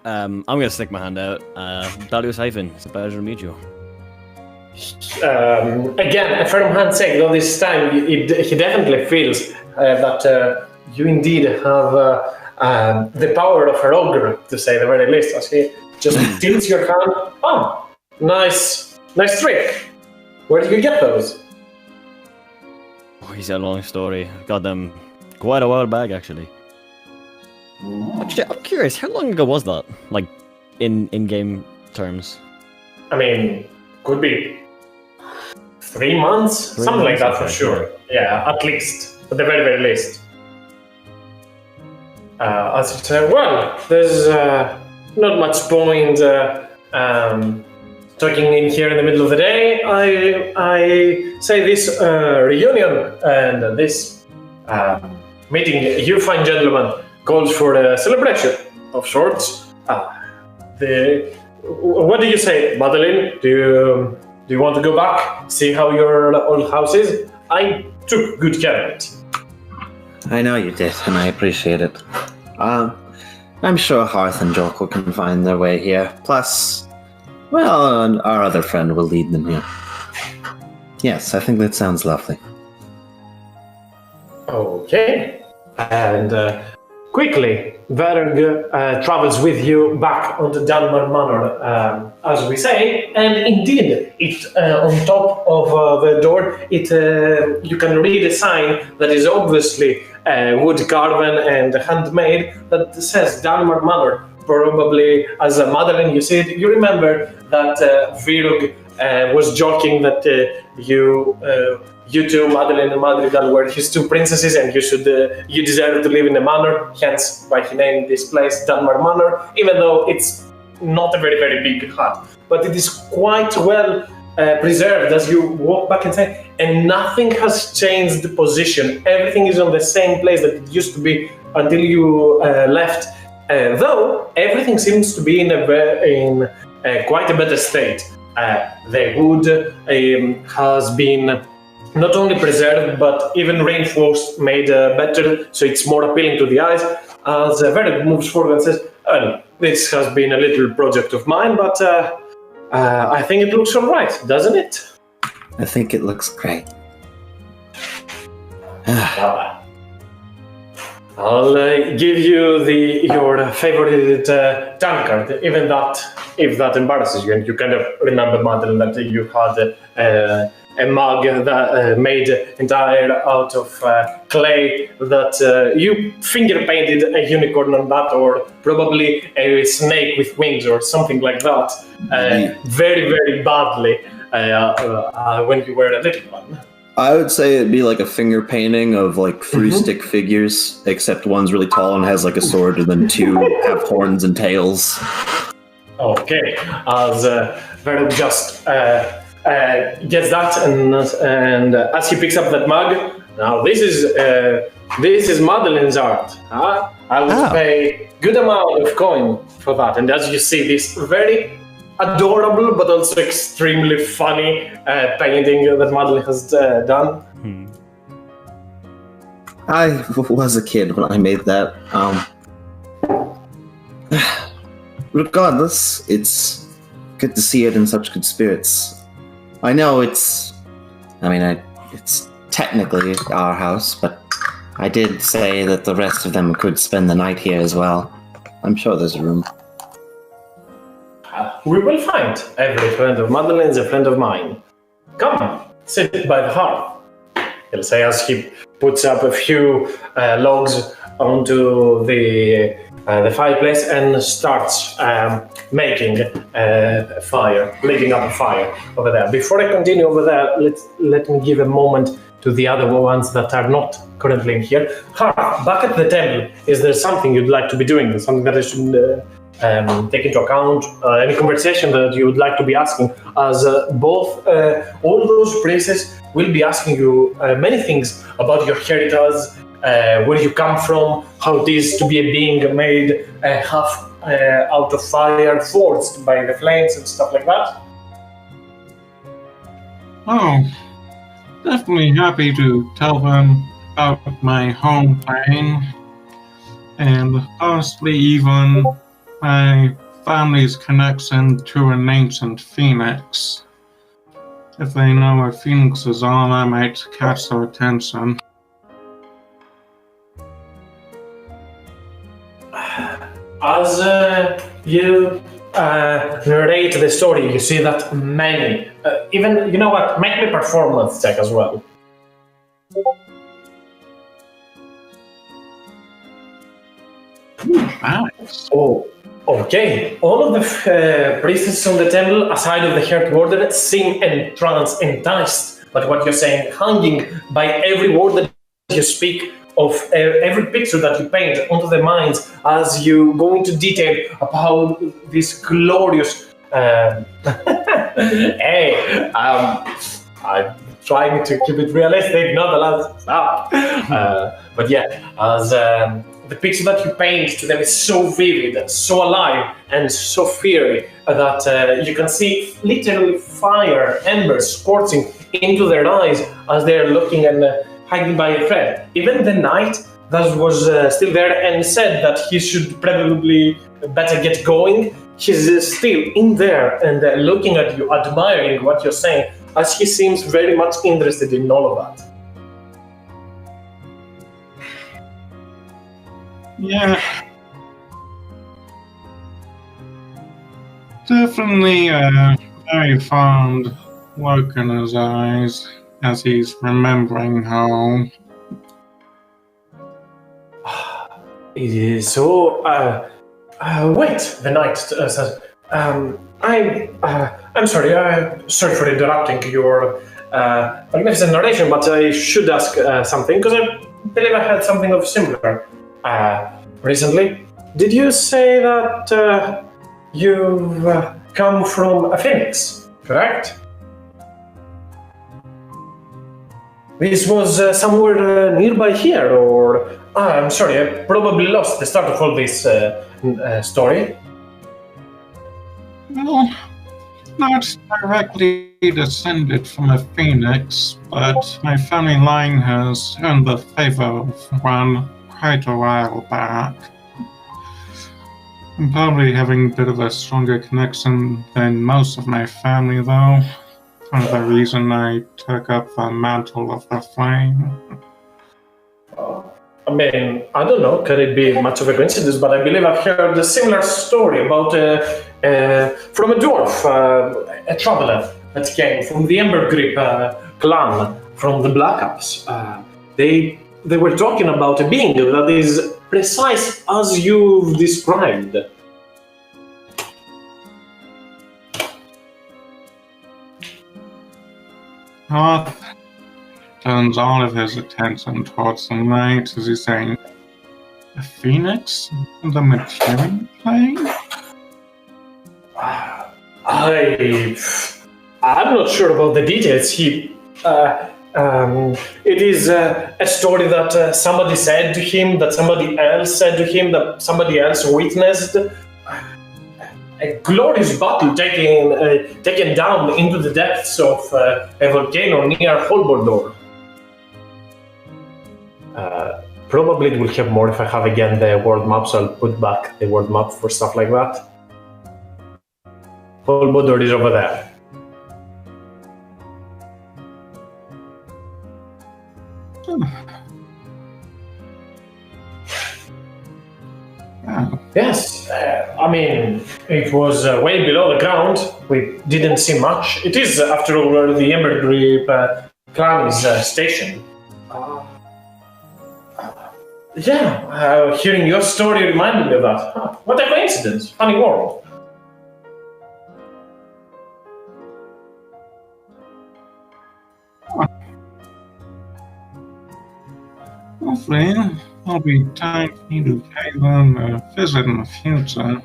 I'm gonna stick my hand out. Talius Hyphen, it's a pleasure to meet you. Again, a firm handshake, though this time he definitely feels that you indeed have the power of a ogre, to say the very least, as he just tilts your hand. Oh, nice trick. Where did you get those? Oh, he's a long story. Got them quite a while back, actually. Actually, I'm curious, how long ago was that? Like, in-game terms? I mean, could be 3 months? Something like that for sure. Yeah, at least. At the very, very least. As you say, well, there's not much point talking in here in the middle of the day. I say this reunion and this meeting, you fine gentlemen, calls for a celebration of sorts. What do you say, Madeline? Do you want to go back, see how your old house is? I took good care of it. I know you did, and I appreciate it. I'm sure Hearth and Jokel can find their way here. Plus, well, our other friend will lead them here. Yes, I think that sounds lovely. Okay. And quickly, Verg travels with you back onto Dunmer Manor, as we say, and indeed, it on top of the door, you can read a sign that is obviously wood carven and handmade that says Dunmer Manor. Probably as a Madeline, you see it. You remember that Virug was joking that you two, Madeline and Madrigal, were his two princesses, and you deserve to live in a manor. Hence, why he named this place Dunmer Manor, even though it's not a very, very big hut. But it is quite well preserved as you walk back inside, and nothing has changed the position. Everything is on the same place that it used to be until you left. Though everything seems to be in quite a better state. The wood has been not only preserved, but even reinforced, made better, so it's more appealing to the eyes. As Verg moves forward and says, this has been a little project of mine, but I think it looks all right, doesn't it? I think it looks great. I'll give you your favorite tankard, even that, if that embarrasses you, and you kind of remember, Madeline, that you had a mug that made entire out of clay that you finger painted a unicorn on that, or probably a snake with wings or something like that, very, very badly when you were a little one. I would say it'd be like a finger painting of like 3 stick figures, except one's really tall and has like a sword, and then 2 have horns and tails. Okay, as Verg just gets that, and as he picks up that mug, now this is Madeline's art. I would pay good amount of coin for that, and as you see, this very adorable but also extremely funny painting that Madeline has done. I was a kid when I made that. Regardless, it's good to see it in such good spirits. I know it's technically our house, but I did say that the rest of them could spend the night here as well. I'm sure there's room. We will find. Every friend of Madeline's a friend of mine. Come, sit by the hearth. He'll say as he puts up a few logs onto the fireplace and starts making a fire, lighting up a fire over there. Before I continue over there, let me give a moment to the other ones that are not currently in here. Harth, back at the temple, is there something you'd like to be doing? Something that I should take into account? Any conversation that you would like to be asking? As both all those princes will be asking you many things about your heritage, where you come from, how it is to be a being made half out of fire, forced by the flames and stuff like that. Oh, definitely happy to tell them about my home plane, and possibly even my family's connection to an ancient phoenix. If they know where Phoenix is on, I might catch their attention. As you narrate the story, you see that many, even, you know what, make me a performance check as well. Nice. Oh, okay. All of the priests on the temple, aside of the Heart Warden, seem enticed by what you're saying, hanging by every word that you speak, of every picture that you paint onto their minds as you go into detail about this glorious... I'm trying to keep it realistic, not allowed to stop. But yeah, as the picture that you paint to them is so vivid, so alive, and so fiery that you can see literally fire, embers scorching into their eyes as they're looking and hanging by a thread. Even the night that was still there and said that he should probably better get going. He's still in there and looking at you, admiring what you're saying, as he seems very much interested in all of that. Yeah. Definitely a very fond look in his eyes as he's remembering home. So, wait, the knight says, I'm sorry, sorry for interrupting your magnificent narration, but I should ask something, because I believe I had something of similar recently. Did you say that you've come from a phoenix, correct? This was somewhere nearby here, or... I'm sorry, I probably lost the start of all this story. Well, not directly descended from a phoenix, but my family line has earned the favor of one quite a while back. I'm probably having a bit of a stronger connection than most of my family, though. Part of the reason I took up the mantle of the flame. I mean, I don't know, could it be much of a coincidence, but I believe I've heard a similar story about from a dwarf, a traveler that came from the Ember Grip clan from the Black Ops. They were talking about a being that is precise as you've described. Hoth turns all of his attention towards the knight as he's saying, "A phoenix in the material plane?" I'm not sure about the details. It is a story that somebody said to him, that somebody else said to him, that somebody else witnessed. A glorious battle taken down into the depths of a volcano near Holbordor. Probably it will have more if I have again the world map, so I'll put back the world map for stuff like that. Holbordor is over there. Yes, I mean, it was way below the ground. We didn't see much. It is, after all, where the Ember Grip clan is stationed. Hearing your story reminded me of that. Huh, what a coincidence. Funny world. Hopefully, there'll be time for me to pay them a visit in the future.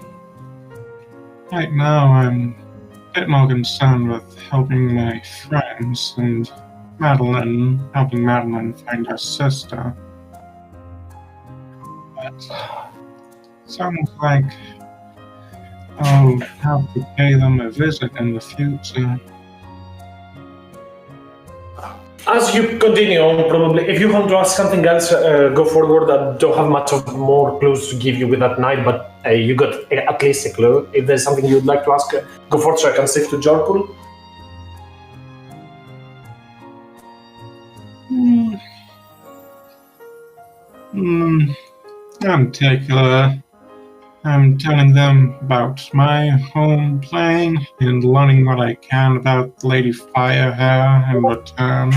Right now, I'm a bit more concerned with helping my friends and helping Madeline find her sister. But sounds like I'll have to pay them a visit in the future. As you continue on, probably, if you want to ask something else, go forward. I don't have much of more clues to give you with that night, but you got at least a clue. If there's something you'd like to ask, go forward so I can shift to Jorpul. In particular, I'm telling them about my home playing and learning what I can about Lady Firehair in return.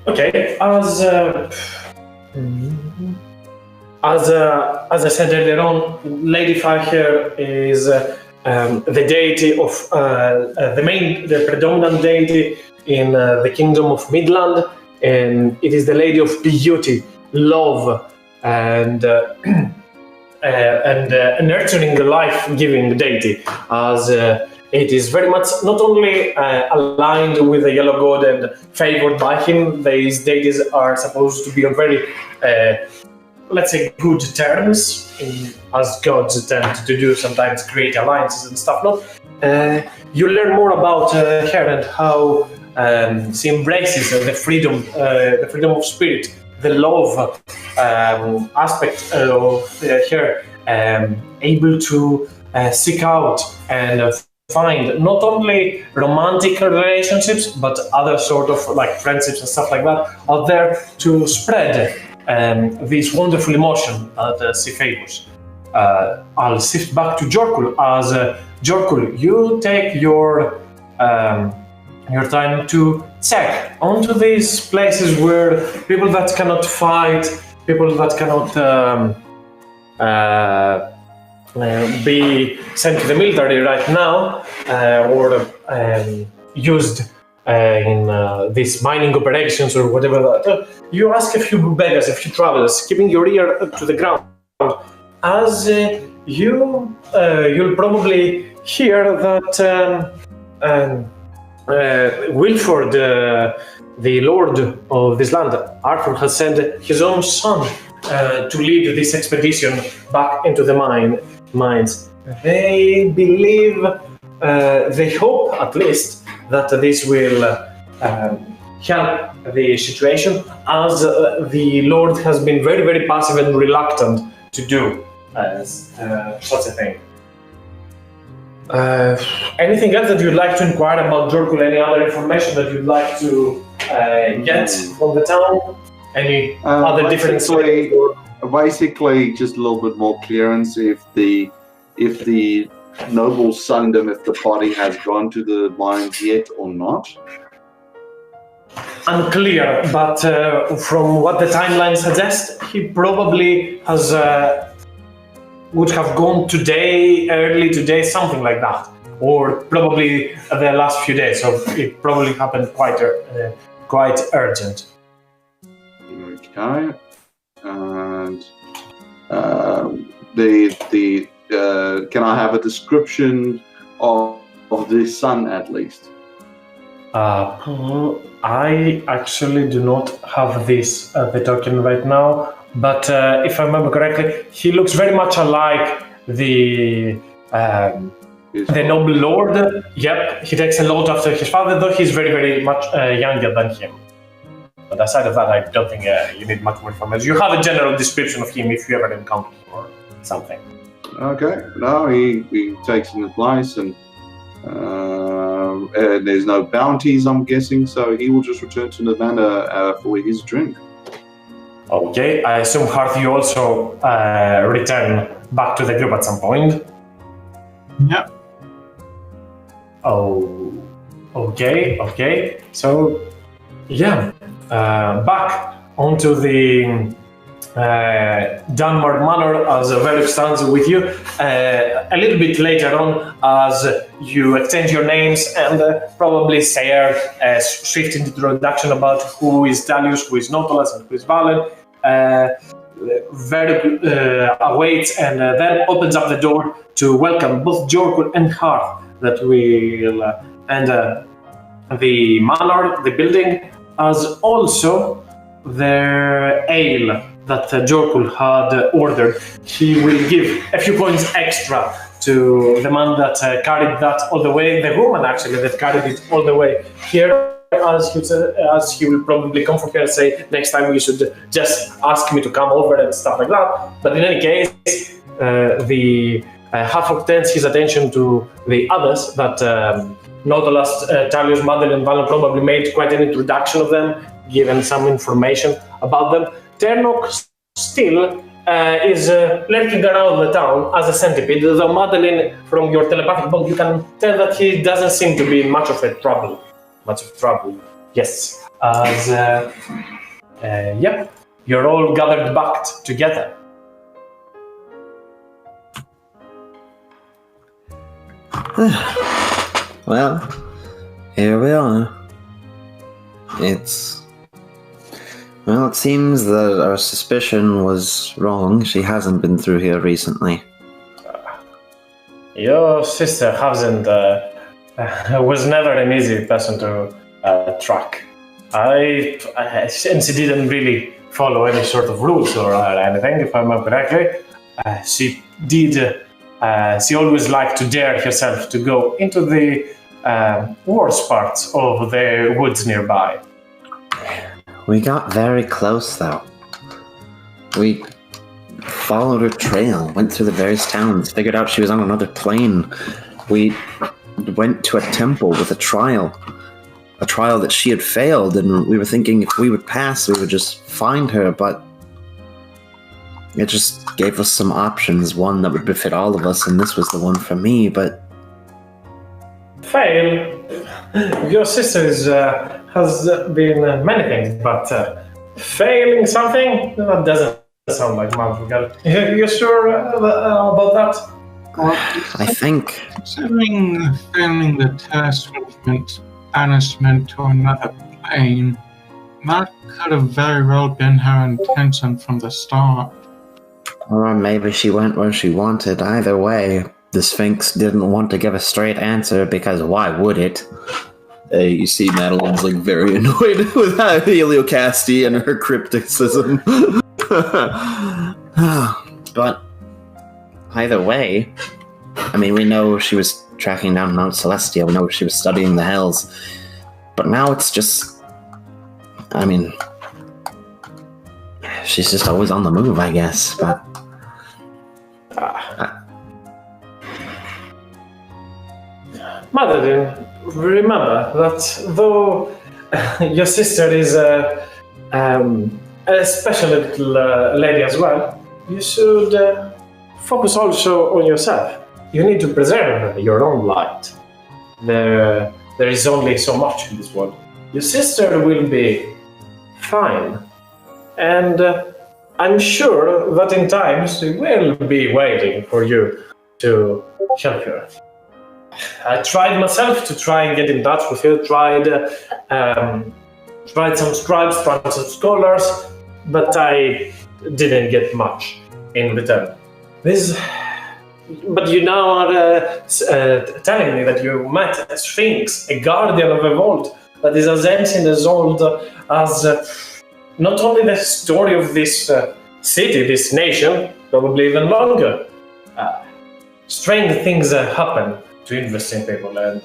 Okay, as I said earlier on, Lady Firehair is the deity of the predominant deity in the Kingdom of Midland, and it is the Lady of Beauty, Love, and nurturing the life-giving deity, as it is very much not only aligned with the Yellow God and favored by him. These deities are supposed to be on very, let's say, good terms, as gods tend to do sometimes, create alliances and stuff. You learn more about her and how she embraces the freedom of spirit the love aspect of her, able to seek out and find not only romantic relationships but other sort of like friendships and stuff like that out there to spread this wonderful emotion that she favors. I'll shift back to Jorkul as Jorkul, you take your time to check onto these places where people that cannot fight, people that cannot be sent to the military right now or used in these mining operations or whatever that. You ask a few beggars, a few travelers, keeping your ear up to the ground, as you'll probably hear that Wilford, the lord of this land, Arthur, has sent his own son to lead this expedition back into the mines. They believe, they hope at least, that this will help the situation, as the Lord has been very, very passive and reluctant to do such a thing. Anything else that you'd like to inquire about Jorkul? Any other information that you'd like to get from the town? Any other different? Basically, just a little bit more clearance if the nobles sung them, if the party has gone to the mines yet or not. Unclear, but from what the timeline suggests, he probably has would have gone today, early today, something like that, or probably the last few days. So it probably happened quite urgent. Okay, and can I have a description of the son at least? I actually do not have this the token right now, but if I remember correctly, he looks very much alike the noble lord. Yep, he takes a lot after his father, though he's very, very much younger than him. But aside of that, I don't think you need much more information. You have a general description of him if you ever encounter him or something. Okay, no, he takes an advice, and there's no bounties, I'm guessing, so he will just return to the manor for his drink. Okay, I assume Harth, you also return back to the group at some point. Yeah. Oh, okay. So, yeah, back onto the Dunmore Manor as Velux stands with you. A little bit later on, as you exchange your names and probably share a swift introduction about who is Dalius, who is Nautilus, and who is Valen, Velux awaits and then opens up the door to welcome both Jorkul and Harth that will enter the manor, the building, as also their ale that Jorkul had ordered. He will give a few coins extra to the man that carried that all the way, the woman actually that carried it all the way here, as he will probably come from here and say, next time you should just ask me to come over and stuff like that. But in any case, the half-orc turns his attention to the others that Nautilus, Talius, Madeleine, and Valen probably made quite an introduction of them, given some information about them. Ternok still is lurking around the town as a centipede, though Madeleine, from your telepathic bond, you can tell that he doesn't seem to be much of trouble. Yes, as you're all gathered back together. Well, here we are. It seems that our suspicion was wrong. She hasn't been through here recently. Your sister hasn't was never an easy person to track. And she didn't really follow any sort of rules or anything, if I remember correctly. She did. She always liked to dare herself to go into the worst parts of the woods nearby. We got very close, though. We followed her trail, went through the various towns, figured out she was on another plane. We went to a temple with a trial that she had failed, and we were thinking if we would pass, we would just find her, but it just gave us some options, one that would befit all of us, and this was the one for me, but... Fail? Your sister has been many things, but failing something? That doesn't sound like magical. You sure about that? I think... Considering failing the test would have meant banishment to another plane, that could have very well been her intention from the start. Or maybe she went where she wanted. Either way, the Sphinx didn't want to give a straight answer, because why would it? You see Madeline's like very annoyed with Heliocasty and her crypticism. But either way, I mean, we know she was tracking down Mount Celestia, we know she was studying the Hells, but now it's just... I mean... she's just always on the move, I guess, but... Madeline, remember that though your sister is a special little lady as well, you should focus also on yourself. You need to preserve your own light. There is only so much in this world. Your sister will be fine, and I'm sure that in time she will be waiting for you to help her. I tried myself to try and get in touch with her, tried some scribes, tried some scholars, but I didn't get much in return. But you now are telling me that you met a Sphinx, a guardian of a vault that is as ancient as old as not only the story of this city, this nation, probably even longer. Strange things happen to interesting people, and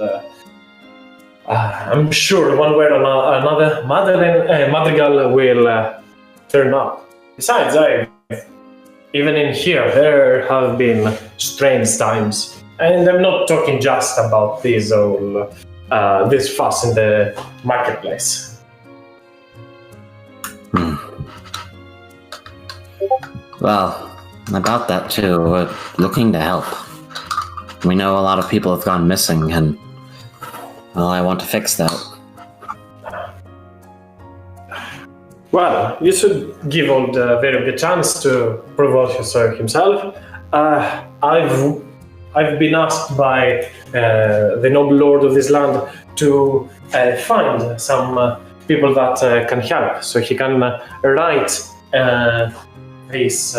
I'm sure one way or another, Madrigal will turn up. Besides, even in here, there have been strange times, and I'm not talking just about this fuss in the marketplace. Well, about that too, we're looking to help. We know a lot of people have gone missing, and, well, I want to fix that. Well, you should give Old Verog a chance to prove also himself. I've been asked by the noble lord of this land to find some people that can help, so he can right this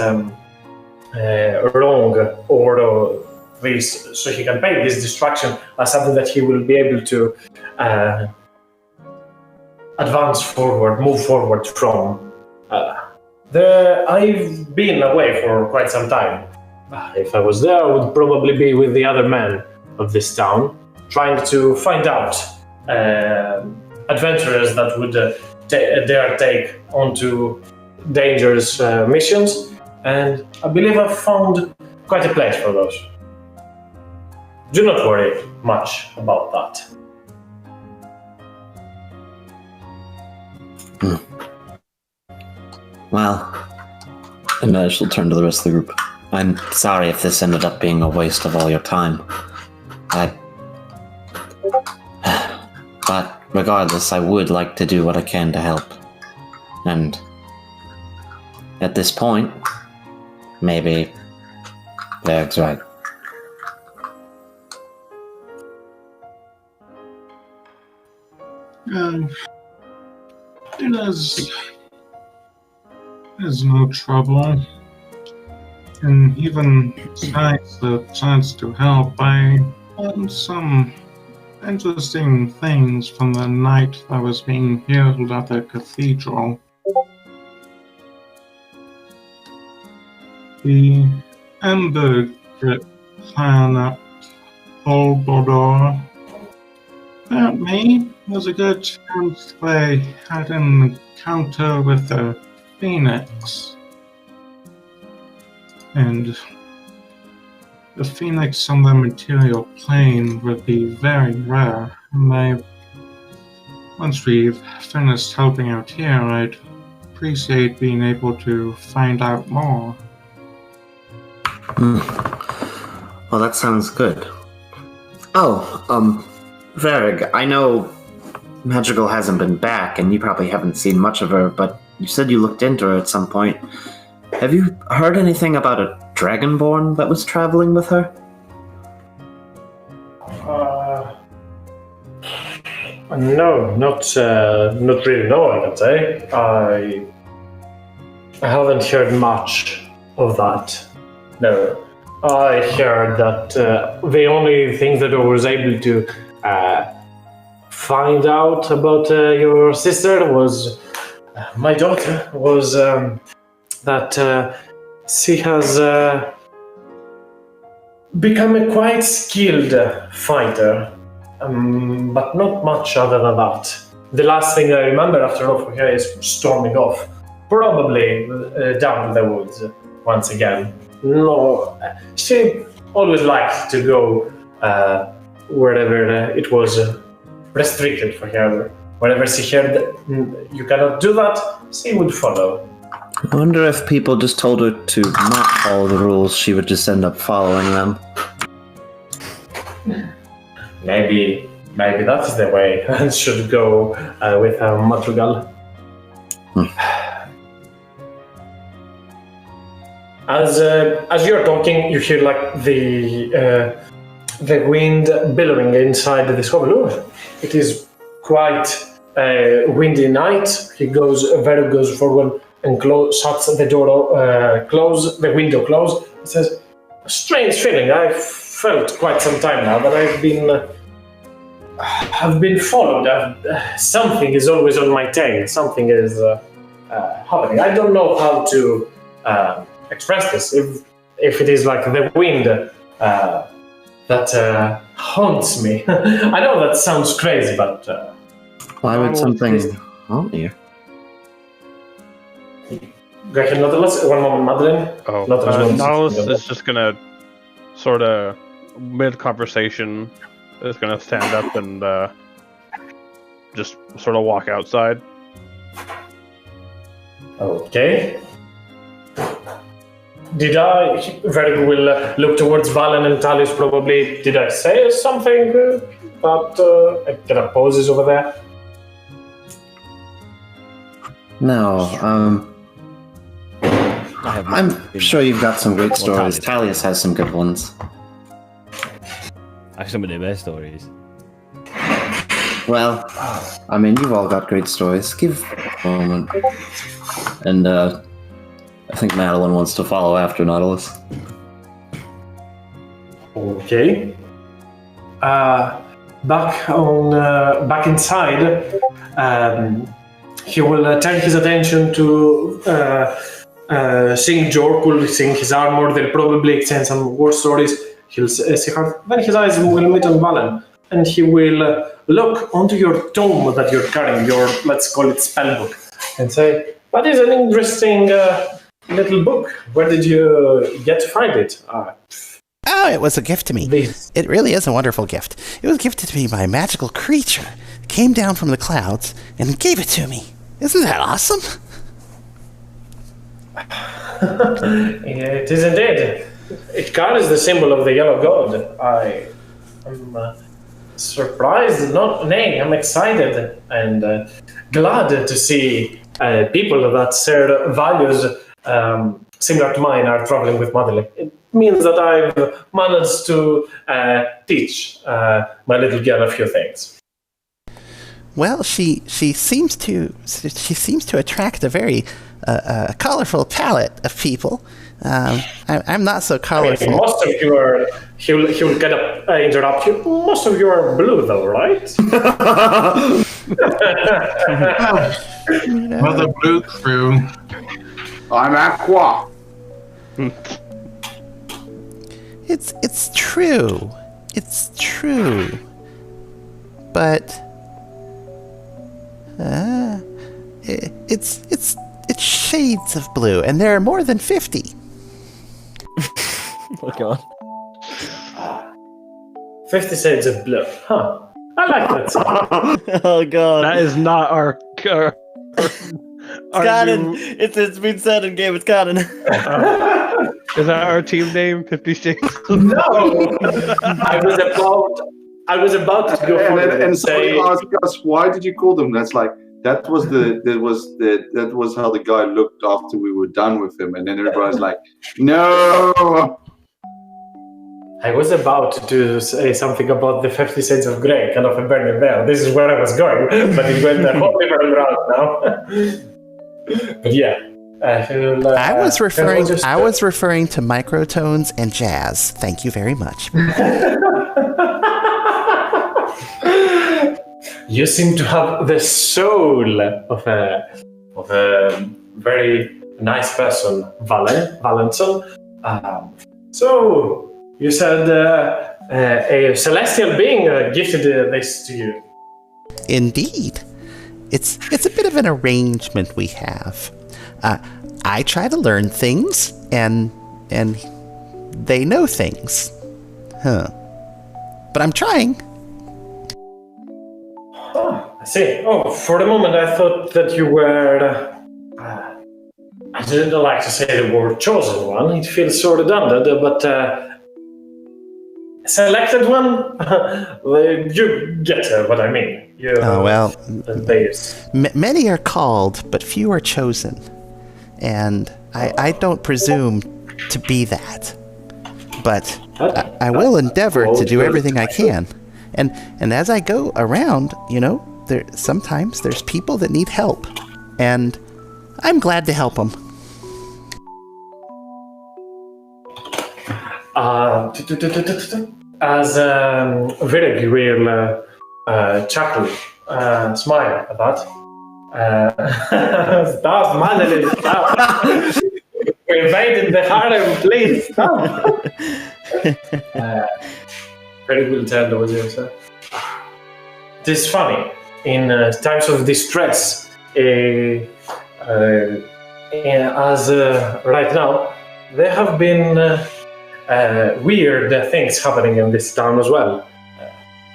wrong or this, so he can pay this distraction as something that he will be able to advance forward, move forward from. I've been away for quite some time. If I was there, I would probably be with the other men of this town, trying to find out adventurers that would dare take onto dangerous missions, and I believe I've found quite a place for those. Do not worry much about that. Well, and I shall turn to the rest of the group. I'm sorry if this ended up being a waste of all your time. But regardless, I would like to do what I can to help. And at this point, maybe Verg's right. There's no trouble. And even besides the chance to help, I learned some interesting things from the night I was being healed at the cathedral. The Ember Grip plan at Holbodor About me, it was a good chance they had an encounter with the Phoenix. And the Phoenix on the material plane would be very rare. Once we've finished helping out here, I'd appreciate being able to find out more. Well, that sounds good. Oh, Varrig, I know Magical hasn't been back, and you probably haven't seen much of her, but you said you looked into her at some point. Have you heard anything about a Dragonborn that was traveling with her? No, not really. No, I can say. I haven't heard much of that. No, I heard that the only thing that I was able to find out about your sister was my daughter was that she has become a quite skilled fighter. But not much other than that. The last thing I remember after all for her is storming off, probably down in the woods once again. No, she always liked to go wherever it was restricted for her. Whenever she heard that you cannot do that, she would follow. I wonder if people just told her to not follow the rules, she would just end up following them. Maybe that's the way I should go with Madrigal. As you're talking, you hear like the wind billowing inside this hovel. It is quite a windy night. Varug goes forward and shuts the door, close the window close. It says, "A strange feeling. I've felt quite some time now that I've been followed. Something is always on my tail. Something is happening. I don't know how to express this. If it is like the wind that haunts me. I know that sounds crazy, but why would something haunt you? Go ahead, Nautilus. One moment, Madeline. Oh, Nautilus is just gonna sort of mid-conversation is gonna stand up and just sort of walk outside. Okay. Varug will look towards Valen and Talis probably. Did I say something about kind of poses over there? No, I'm sure you've got some great stories. Talius has some good ones. Actually, some of the best stories. Well, I mean, you've all got great stories. Give a moment. And I think Madeline wants to follow after Nautilus. Okay. Back inside, he will turn his attention to seeing Jorkul, seeing his armor. They'll probably exchange some war stories. He'll see her. Then his eyes will meet on Valen, and he will look onto your tome that you're carrying, your, let's call it, spell book, and say, "That is an interesting little book. Where did you get to find it?" Oh, it was a gift to me. It really is a wonderful gift. It was gifted to me by a magical creature. It came down from the clouds and gave it to me. Isn't that awesome? It is indeed. It carries the symbol of the yellow god. I am surprised, I'm excited and glad to see people that share values similar to mine are traveling with Madeline. It means that I've managed to teach my little girl a few things. Well, she seems to attract a very colorful palette of people. I'm not so colorful. I mean, most of you are. He'll get up, interrupt you. Most of you are blue, though, right? Well, the blue crew. I'm Aqua. It's true. It's true. but it's shades of blue, and there are more than 50. Oh god. 50 Shades of Blue. Huh. I like that song. Oh god. That is not our It's canon. It's been said in game. It's canon. Is that our team name? 50 Shades? No! I was about to go for it and say... somebody asked us, why did you call them? That's like, that was how the guy looked after we were done with him, and then everybody's like, no. I was about to say something about the 50 Shades of Grey, kind of a burning bell. This is where I was going, but it went a whole different route now. But yeah, I feel. I was referring to microtones and jazz. Thank you very much. You seem to have the soul of a very nice person, Valenson. So. You said a celestial being gifted this to you. Indeed. It's a bit of an arrangement we have. I try to learn things, and they know things. Huh. But I'm trying. Oh, I see. Oh, for the moment I thought that you were... I didn't like to say the word chosen one. It feels so redundant, but... selected one? You get what I mean. Many are called, but few are chosen. And I don't presume to be that. But I will endeavor to do everything I can. And as I go around, sometimes there's people that need help. And I'm glad to help them. As a very real chuckle, smile at that. Stop, man! Stop! We invaded the harem, please stop! Very well done, what you say. It is funny. In times of distress, as right now, there have been weird things happening in this town as well.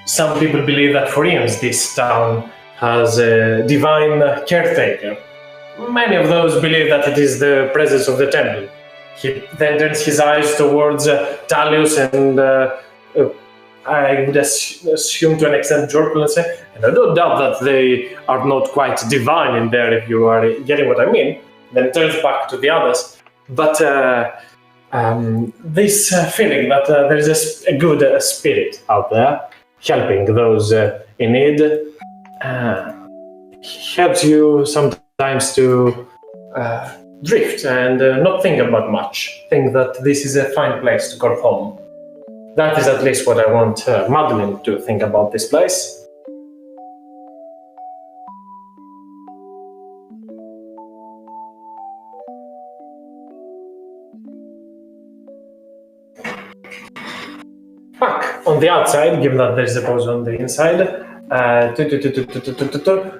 Some people believe that, for instance, this town has a divine caretaker. Many of those believe that it is the presence of the temple. He then turns his eyes towards Talius and I would assume to an extent Jorkul, and I don't doubt that they are not quite divine in there, if you are getting what I mean. Then it turns back to the others. But this feeling that there is a good spirit out there helping those in need helps you sometimes to drift and not think about much. Think that this is a fine place to call home. That is at least what I want Madeline to think about this place. Back on the outside, given that there is a pause on the inside,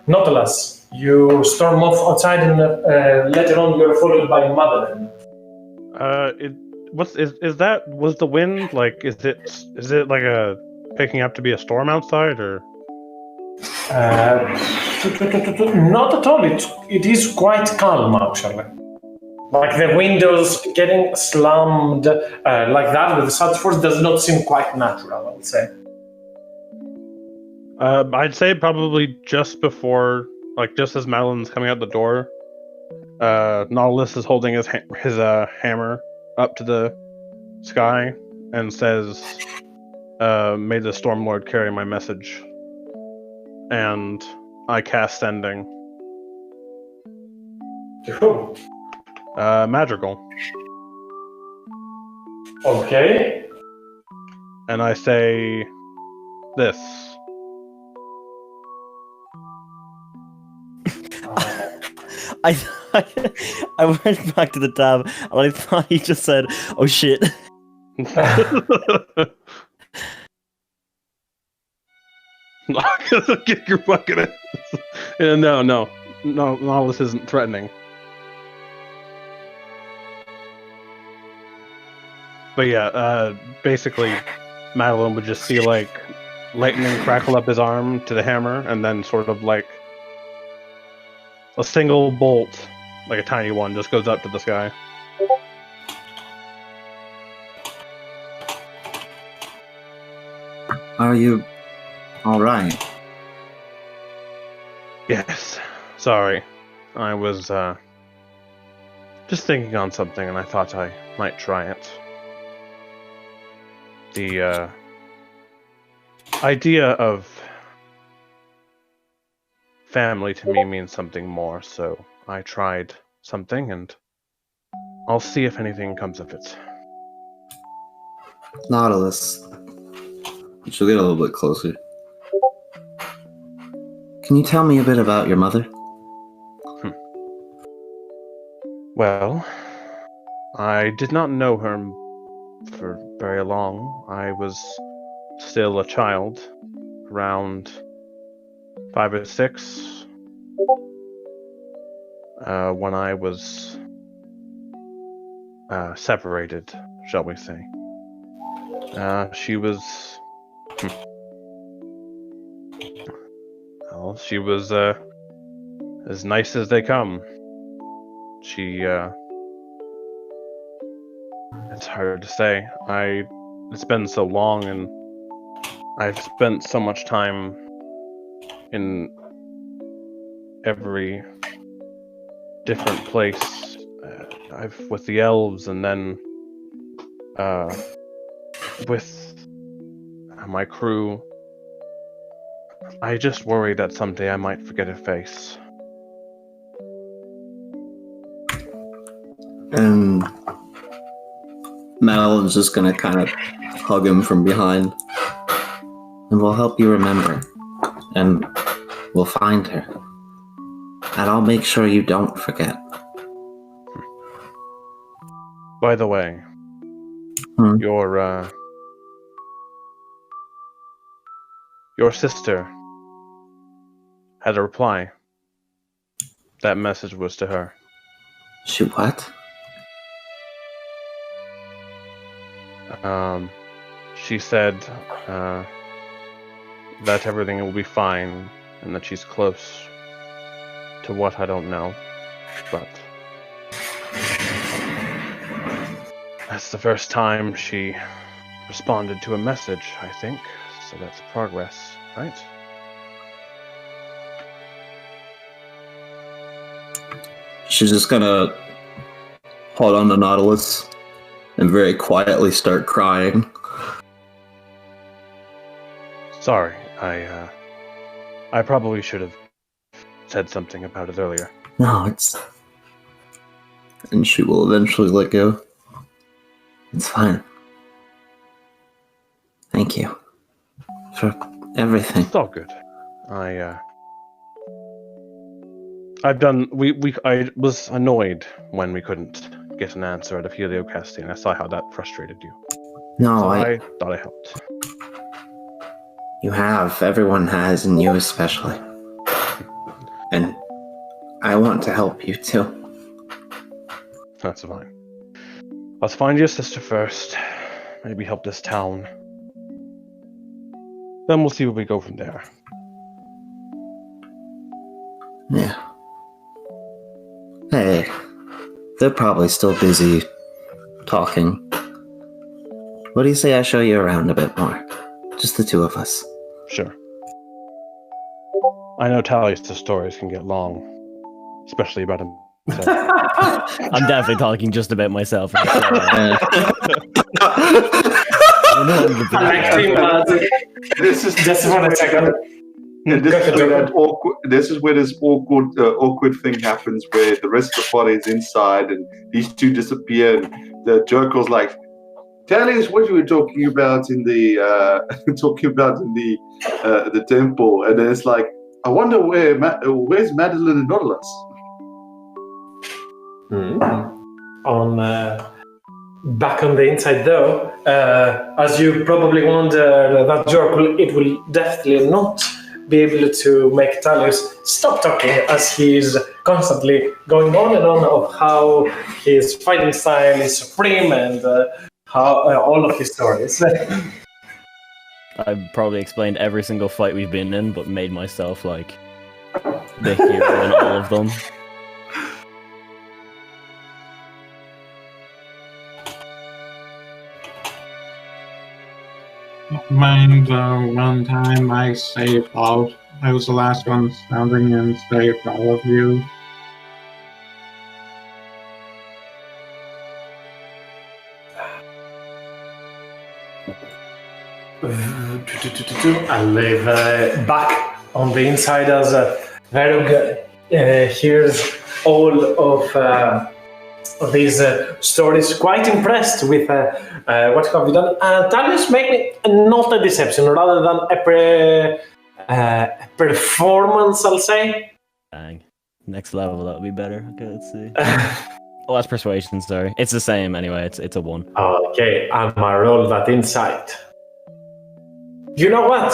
Nautilus, you storm off outside and later on you're followed by Madeline. Was the wind like? Is it like a picking up to be a storm outside, or? Not at all. It is quite calm actually. Like the windows getting slammed like that with such force does not seem quite natural, I would say. I'd say probably just before, like just as Madeline's coming out the door, Nautilus is holding his hammer up to the sky and says, "May the Stormlord carry my message." And I cast Sending. To whom? Madrigal. Okay. And I say this. I went back to the tab and I thought he just said, "Oh shit." Kick your fucking ass. No, Nautilus isn't threatening. But yeah, basically, Madeline would just see like lightning crackle up his arm to the hammer, and then sort of like a single bolt, like a tiny one, just goes up to the sky. Are you all right? Yes. Sorry. I was just thinking on something, and I thought I might try it. The idea of family to me means something more, so I tried something, and I'll see if anything comes of it. Nautilus. She'll get a little bit closer. Can you tell me a bit about your mother? Well, I did not know her for very long. I was still a child, around 5 or 6, when I was separated, shall we say. She was... Well, she was as nice as they come. She, it's hard to say. It's been so long, and I've spent so much time in every different place. I've with the elves, and then with my crew. I just worry that someday I might forget her face. And Madeline's just gonna kind of hug him from behind. And we'll help you remember. And we'll find her. And I'll make sure you don't forget. By the way, your sister had a reply. That message was to her. She what? She said that everything will be fine and that she's close to what I don't know, but that's the first time she responded to a message, I think, so that's progress, right? She's just gonna hold on to Nautilus and very quietly start crying. Sorry, I probably should have said something about it earlier. No, it's... And she will eventually let go. It's fine. Thank you. For everything. It's all good. I was annoyed when we couldn't get an answer out of Heliocasting. I saw how that frustrated you. No, So I thought I helped. You have. Everyone has, and you especially. And I want to help you too. That's fine. Let's find your sister first. Maybe help this town. Then we'll see where we go from there. Yeah. Hey, they're probably still busy talking. What do you say I show you around a bit more? Just the two of us. Sure. I know Talie's stories can get long, especially about him. I'm definitely talking just about myself. This is Just one second. and this is where this awkward thing happens, where the rest of the party is inside, and these two disappear. And the Joker's like, "Tell us what you were talking about in the the temple," and then it's like, "I wonder where's Madeline and Nautilus?" Back on the inside though, as you probably wonder, that Jork it will definitely not be able to make Talius stop talking as he's constantly going on and on of how his fighting style is supreme and how all of his stories. I've probably explained every single fight we've been in, but made myself like the hero in all of them. Mind one time I saved all. I was the last one standing and saved all of you. I live back on the inside as Verug hears all of these stories, quite impressed with what have you done. Talius, make me not a deception, rather than a performance, I'll say. Dang. Next level, that would be better. Okay, let's see. Oh, that's persuasion, sorry. It's the same anyway, it's a 1. Okay, and I roll that insight. You know what?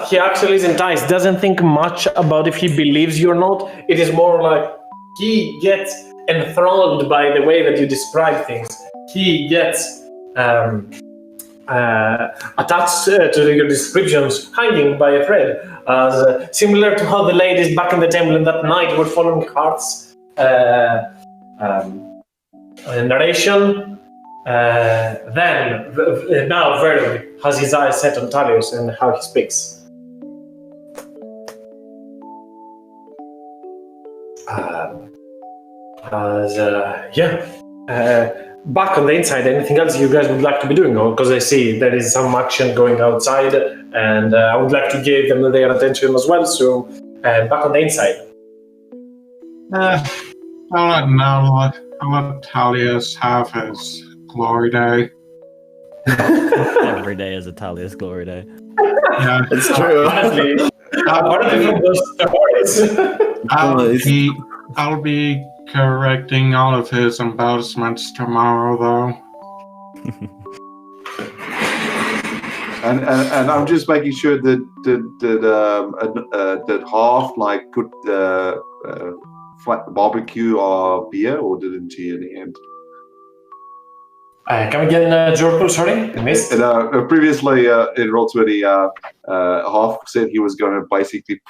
He actually is enticed, doesn't think much about if he believes you or not. It is more like he gets enthralled by the way that you describe things. He gets attached to your descriptions, hanging by a thread. Similar to how the ladies back in the temple in that night were following Hart's narration. Now Verug has his eyes set on Talius and how he speaks. Back on the inside, anything else you guys would like to be doing? Because I see there is some action going outside, and I would like to give them their attention as well. So, back on the inside. I'll let Talius have his glory day. Every day is a Talius glory day. Yeah, It's true. Honestly, from those stories. I'll be correcting all of his embarrassments tomorrow, though. And I'm just making sure that half like put barbecue or beer, or didn't he in the end? Can we get in Jorkul, sorry? I missed. Previously in Roll20, half said he was going to basically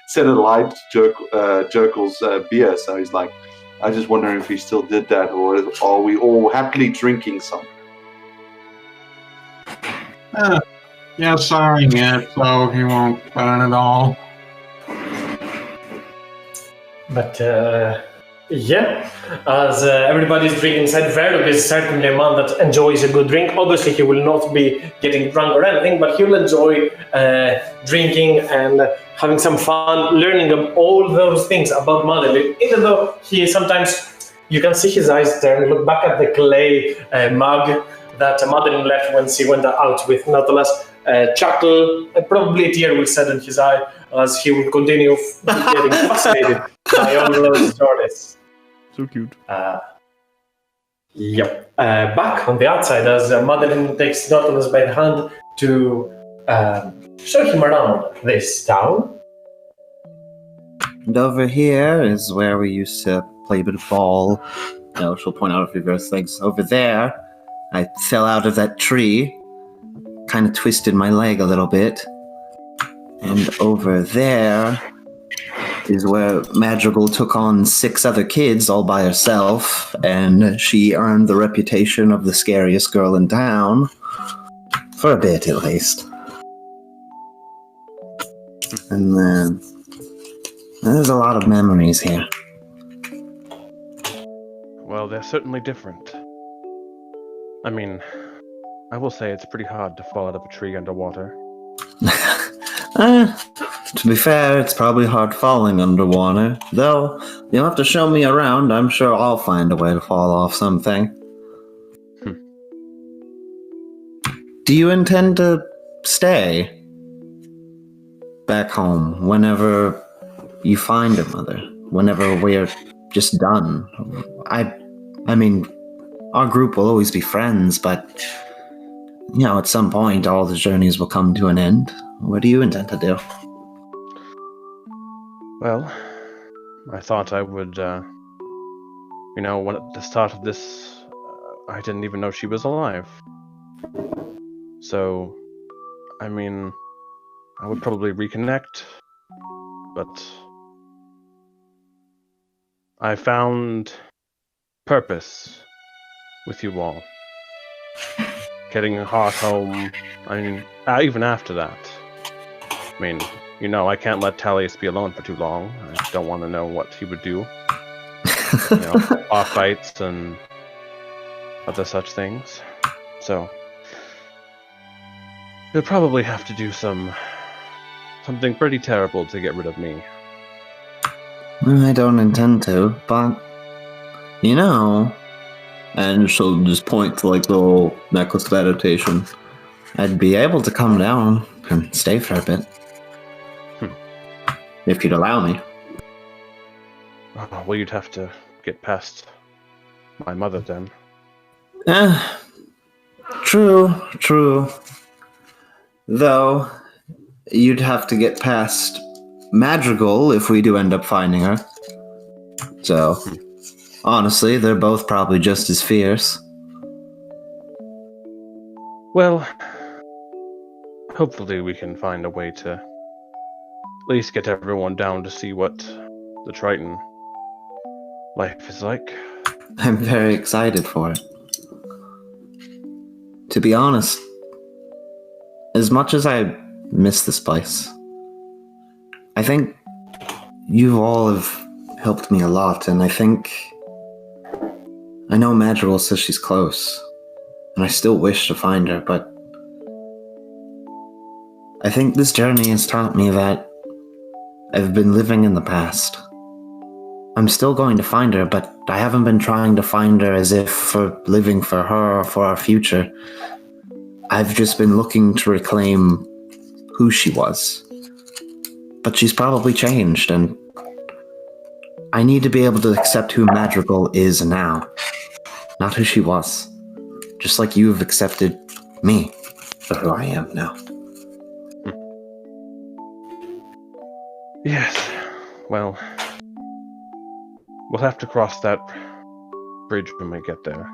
set a light to Jorkul's beer. So he's like, I just wonder if he still did that, or are we all happily drinking some? Yeah, sorry, it, so he won't burn it all. But as everybody's drinking inside, Verug is certainly a man that enjoys a good drink. Obviously, he will not be getting drunk or anything, but he'll enjoy drinking and having some fun, learning all those things about Madeline. Even though he sometimes, you can see his eyes turn, look back at the clay mug that Madeline left when she went out with Nautilus, chuckle, and probably a tear will set in his eye as he will continue getting fascinated by all those stories. So cute. Back on the outside, as Madeline takes Nautilus by the hand to show him around this town. And over here is where we used to play a bit of ball. She'll point out a few various things. Over there, I fell out of that tree, kind of twisted my leg a little bit. And over there is where Madrigal took on 6 other kids all by herself, and she earned the reputation of the scariest girl in town. For a bit, at least. And then there's a lot of memories here. Well, they're certainly different. I mean, I will say it's pretty hard to fall out of a tree underwater. To be fair, it's probably hard falling underwater. Though, you'll have to show me around. I'm sure I'll find a way to fall off something. Do you intend to stay back home whenever you find a mother? Whenever we're just done? I mean, our group will always be friends, but at some point, all the journeys will come to an end. What do you intend to do? Well, I thought I would, when at the start of this, I didn't even know she was alive. So, I mean, I would probably reconnect, but I found purpose with you all. Getting HoD home, I mean, even after that. I mean, I can't let Talius be alone for too long. I don't want to know what he would do. Off fights and other such things. So, he'll probably have to do something pretty terrible to get rid of me. I don't intend to, but and she'll just point to the whole necklace meditation. I'd be able to come down and stay for a bit. If you'd allow me. Well, you'd have to get past my mother then. True. Though, you'd have to get past Madrigal if we do end up finding her. So, honestly, they're both probably just as fierce. Well, hopefully we can find a way to at least get everyone down to see what the Triton life is like. I'm very excited for it. To be honest, as much as I miss this place, I think you all have helped me a lot, and I know Madrigal says she's close, and I still wish to find her, but I think this journey has taught me that I've been living in the past. I'm still going to find her, but I haven't been trying to find her as if for living for her or for our future. I've just been looking to reclaim who she was. But she's probably changed, and I need to be able to accept who Madrigal is now, not who she was. Just like you've accepted me for who I am now. Yes, well, we'll have to cross that bridge when we get there.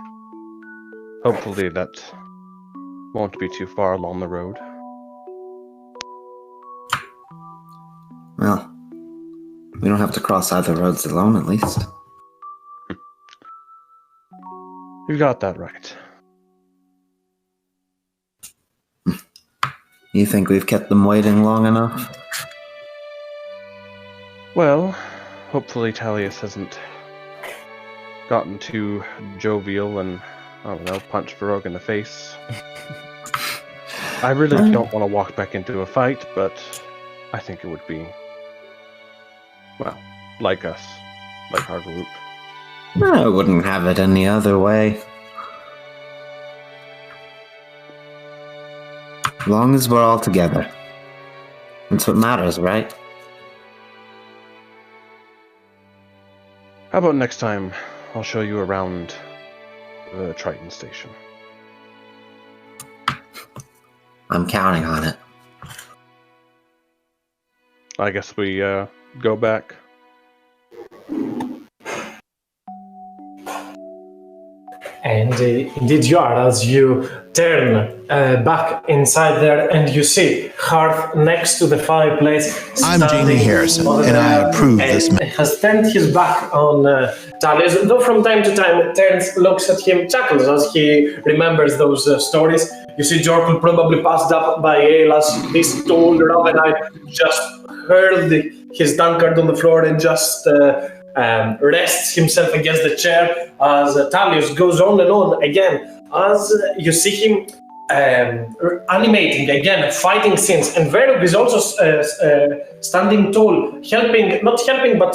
Hopefully that won't be too far along the road. Well, we don't have to cross either roads alone, at least. You got that right. You think we've kept them waiting long enough? Well, hopefully Talius hasn't gotten too jovial and, punch Varrogue in the face. I really don't want to walk back into a fight, but I think it would be, like us, like our group. I wouldn't have it any other way. As long as we're all together. That's what matters, right? How about next time I'll show you around the Triton station? I'm counting on it. I guess we go back. And indeed you are, as you turn back inside there and you see Hearth next to the fireplace. I'm Jamie Harrison, and I approve this. Has turned his back on Talius, though from time to time turns, looks at him, chuckles as he remembers those stories. You see Jorkul probably passed up by Ale as this tall Ravenite just hurled his tankard on the floor and just rests himself against the chair as Talius goes on and on again as you see him animating again, fighting scenes, and Varrogue is also standing tall, not helping, but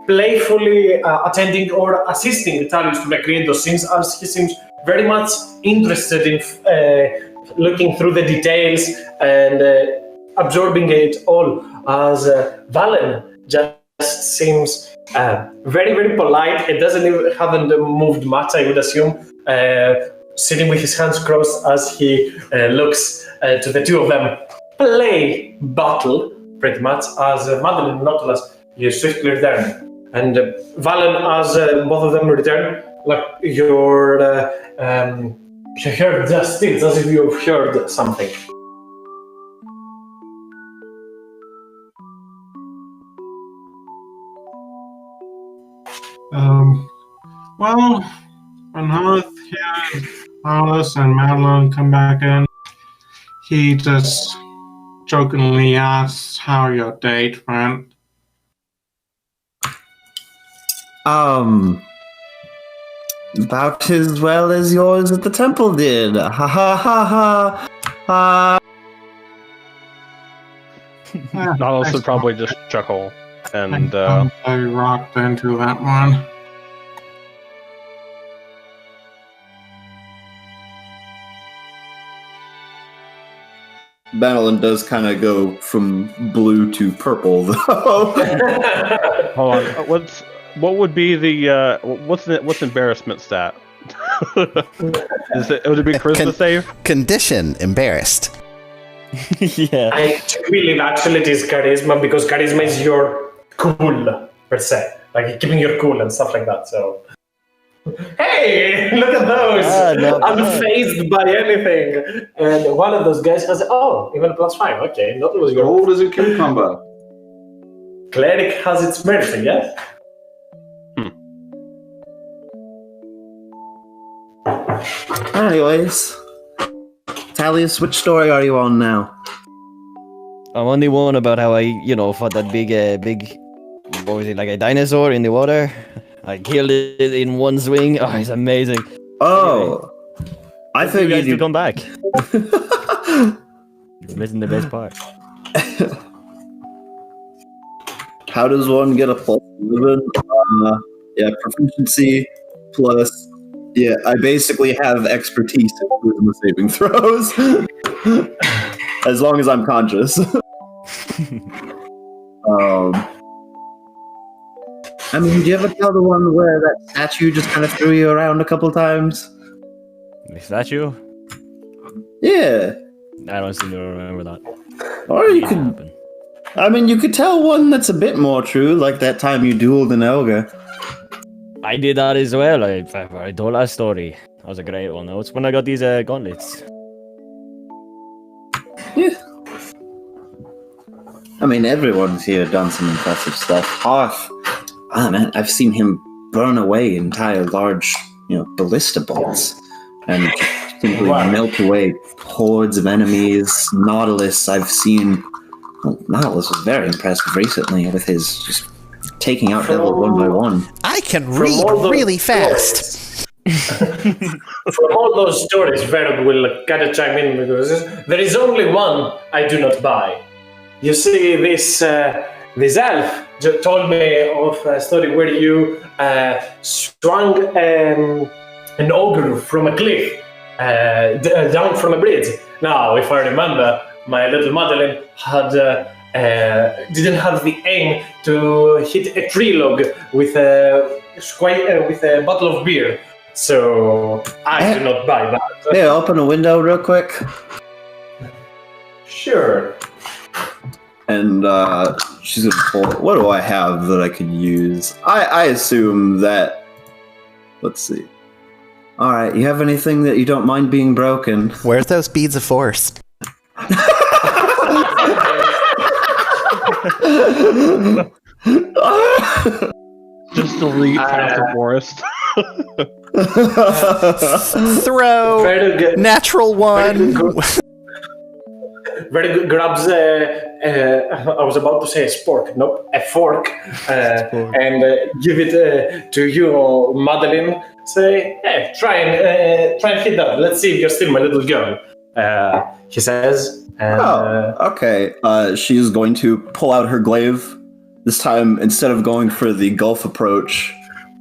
playfully attending or assisting Talius to recreate those scenes, as he seems very much interested in looking through the details and absorbing it all, as Valen just seems very, very polite. It haven't moved much, I would assume. sitting with his hands crossed as he looks to the two of them play battle, pretty much, as Madeline and Nautilus, you swiftly return. And Valen, as both of them return, like you heard just things, as if you've heard something. Well, when Hoth hears Alice and Madeline come back in, he just jokingly asks how your date went. About as well as yours at the temple did. Ha ha ha ha. Nautilus would probably just chuckle and I rocked into that one. Madeline does kind of go from blue to purple, though. hold on. What would be the what's embarrassment stat? Would it be charisma save? Condition embarrassed. Yeah. I believe actually it is charisma, because charisma is your cool, per se. Like keeping your cool and stuff like that, so... Hey, look at those! Unfazed by anything! And one of those guys has, even a +5, okay. Not was your... Cold as a cucumber. Cleric has its mercy, yes? Anyways, Talius, which story are you on now? I'm on the one about how I, fought that big, what was it, like a dinosaur in the water? I killed it in one swing. Oh, it's amazing. Oh, anyway, I figured you'd come back. You're missing the best part. How does one get a +11? Proficiency plus. Yeah, I basically have expertise in charisma saving throws. As long as I'm conscious. Do you ever tell the one where that statue just kind of threw you around a couple times? The statue? Yeah. I don't seem to remember that. Or you could... you could tell one that's a bit more true, like that time you dueled an ogre. I did that as well. I told that story. That was a great one. That was when I got these gauntlets. Yeah. Everyone's here done some impressive stuff. Hoth, man, I've seen him burn away entire large, ballista bolts, and simply melt away hordes of enemies. Nautilus, I've seen. Nautilus was very impressive recently with his just taking out devils one by one. I can read really fast. From all those stories, Verog will kind of chime in, because there is only one I do not buy. You see, this elf told me of a story where you swung an ogre from a cliff down from a bridge. Now, if I remember, my little Madeline didn't have the aim to hit a tree log with a bottle of beer, so I do not buy that. Hey, open a window real quick. Sure. And she's gonna pull. What do I have that I can use? I assume that. Let's see. All right, you have anything that you don't mind being broken? Where's those beads of force? Just delete half the forest. Throw. Natural one. Very good. Grabs I was about to say a spork. Nope, a fork. And give it to you, Madeline. Say, hey, try and hit that. Let's see if you're still my little girl. He says. And, okay. She is going to pull out her glaive. This time, instead of going for the Gulf approach,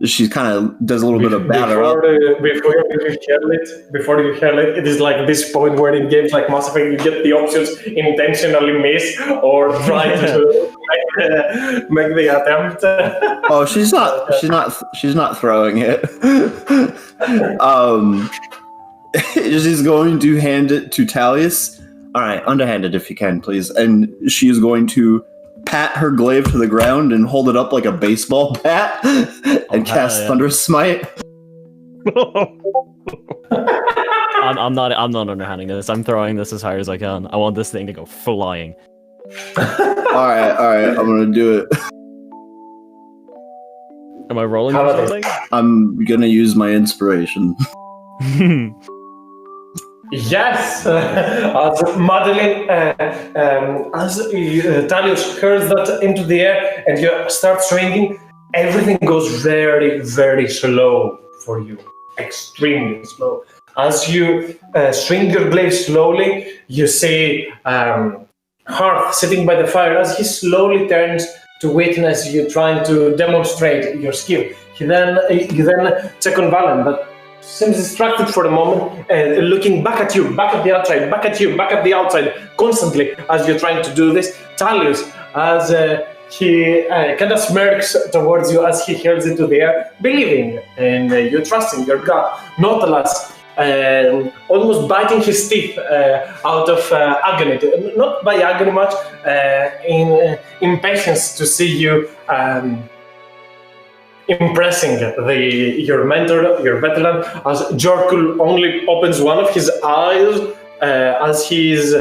she kind of does a little bit of batter up. Before you hurl it, it is like this point where in games like Mass Effect, you get the options intentionally miss or try to make the attempt. Oh, she's not throwing it. she's going to hand it to Talius. All right, underhanded if you can, please. And she is going to pat her glaive to the ground and hold it up like a baseball bat and cast yeah. Thunderous Smite. I'm not underhanding this. I'm throwing this as hard as I can. I want this thing to go flying. All right, I'm gonna do it. Am I rolling for something? I'm gonna use my inspiration. Yes, as Madeline, as Talius hurls that into the air and you start swinging, everything goes very, very slow for you, extremely slow. As you swing your glaive slowly, you see Hearth sitting by the fire as he slowly turns to witness you trying to demonstrate your skill. You then check on Valen, but seems distracted for a moment, looking back at you, back at the outside, back at you, back at the outside, constantly as you're trying to do this. Talius, as he kind of smirks towards you as he hurls into the air, believing and you trusting your gut. Nautilus, almost biting his teeth out of agony, not by agony much, in impatience to see you impressing your mentor, your veteran, as Jorkul only opens one of his eyes as he's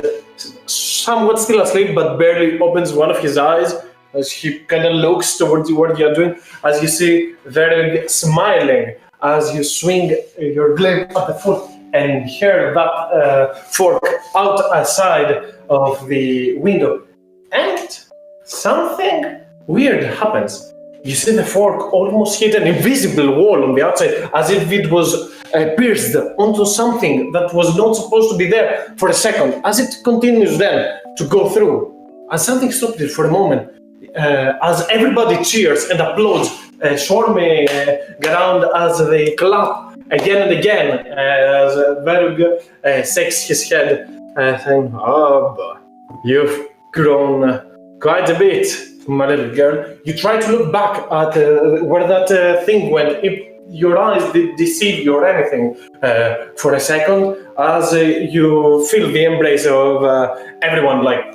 somewhat still asleep, but barely opens one of his eyes as he kind of looks towards what you're doing, as you see Verug smiling as you swing your glaive at the foot and hear that fork outside of the window. And something weird happens. You see the fork almost hit an invisible wall on the outside, as if it was pierced onto something that was not supposed to be there for a second, as it continues then to go through. As something stopped it for a moment, as everybody cheers and applauds, swarming around as they clap again and again, as Verug shakes his head, saying, "Oh, boy, you've grown quite a bit, my little girl." You try to look back at where that thing went. If your eyes did deceive you or anything for a second, as you feel the embrace of everyone, like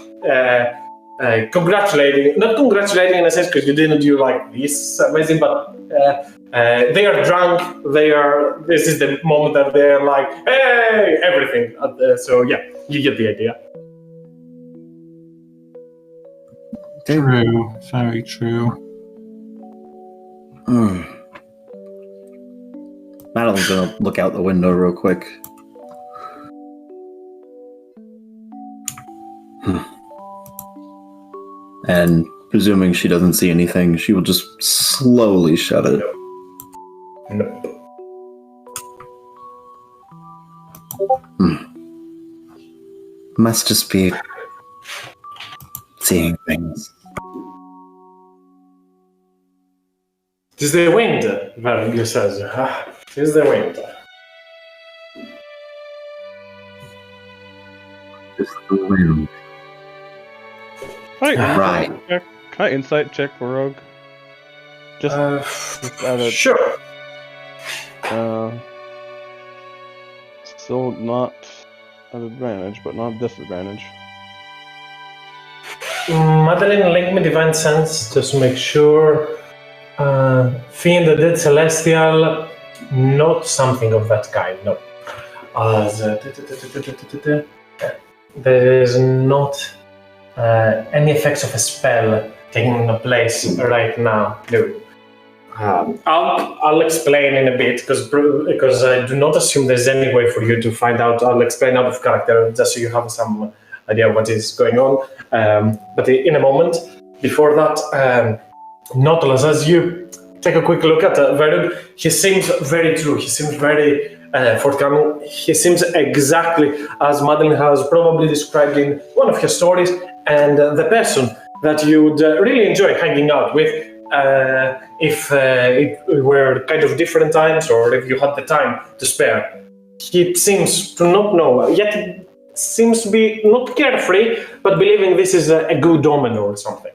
not congratulating in a sense because you didn't do like this amazing, but they are drunk. This is the moment that they're like, hey, everything. So yeah, you get the idea. True, very true. Madeline's gonna look out the window real quick. And presuming she doesn't see anything, she will just slowly shut it. Nope. Must just be seeing things. It is the wind, Verug says. It is the wind. Just the wind. Right. Can I insight check for Rogue? Just out of, Sure. Still not at advantage, but not disadvantage. Madeline, link me Divine Sense just to make sure. Fiend the Dead Celestial, not something of that kind, no. There is not any effects of a spell taking place right now, no. I'll explain in a bit because I do not assume there's any way for you to find out. I'll explain out of character just so you have some idea what is going on. But in a moment, before that, Nautilus, as you take a quick look at Verug, he seems very true. He seems very forthcoming. He seems exactly as Madeline has probably described in one of her stories, and the person that you would really enjoy hanging out with if it were kind of different times or if you had the time to spare. He seems to not know, yet seems to be not carefree, but believing this is a good omen or something.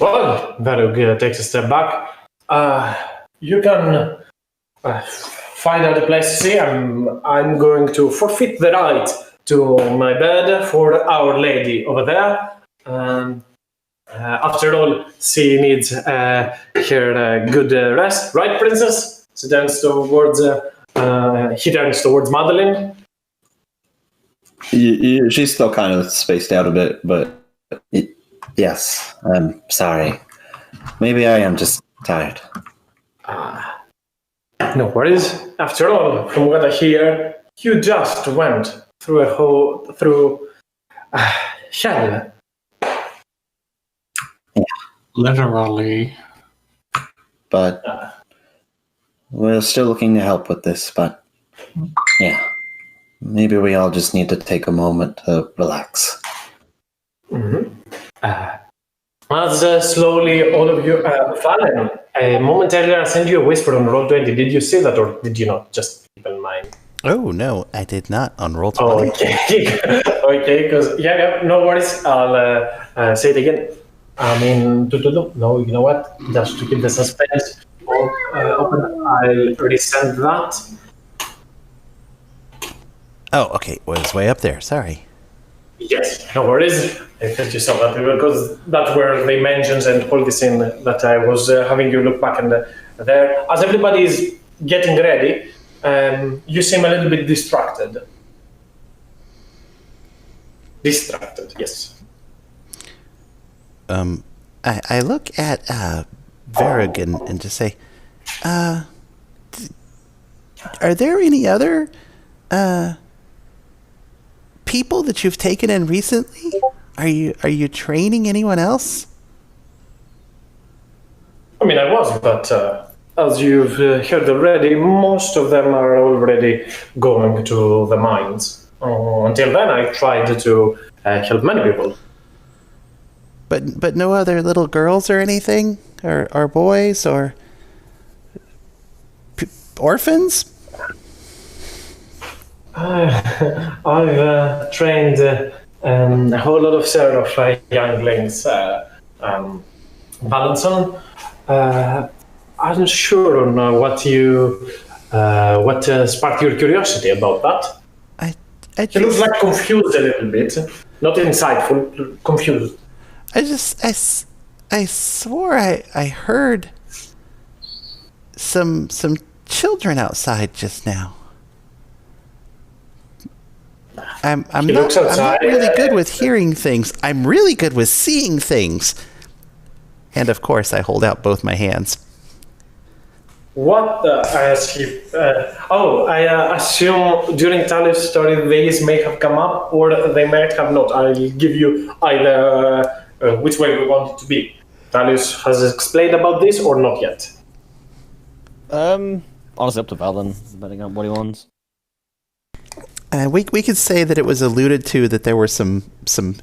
Well, Varug takes a step back. You can find out a place to see. I'm going to forfeit the right to my bed for Our Lady over there. After all, she needs her good rest, right, Princess? He turns towards Madeline. She's still kind of spaced out a bit, but yes, I'm sorry. Maybe I am just tired. No worries. After all, from what I hear, you just went through hell. Literally. But we're still looking to help with this, but yeah. Maybe we all just need to take a moment to relax. Mm-hmm. As slowly all of you Valen, momentarily I sent you a whisper on Roll20. Did you see that or did you not? Just keep in mind. Oh, no, I did not on Roll20. Okay. Okay, because, no worries. I'll say it again. I mean, no, you know what? Just to keep the suspense open, I'll resend that. Oh, okay. Well, it's way up there. Sorry. Yes, no worries. I thought you saw that because that's where they mentioned and pulled this in that I was having you look back and there. As everybody is getting ready, you seem a little bit distracted. Distracted, yes. I look at Varug and just say, are there any other people that you've taken in recently? Are you training anyone else? I mean, I was, but as you've heard already, most of them are already going to the mines. Until then, I tried to help many people. But no other little girls or anything? Or boys? Or orphans? I've trained a whole lot of younglings. Valenson, I'm not sure on what sparked your curiosity about that. He looks like confused a little bit, not insightful, confused. I swore I heard some children outside just now. I'm not really good with hearing things. I'm really good with seeing things. And of course, I hold out both my hands. What I ask you? I assume during Talis' story these may have come up or they might have not. I'll give you either which way we want it to be. Talis has explained about this or not yet? Honestly, up to Valen, depending on what he wants. We could say that it was alluded to that there were some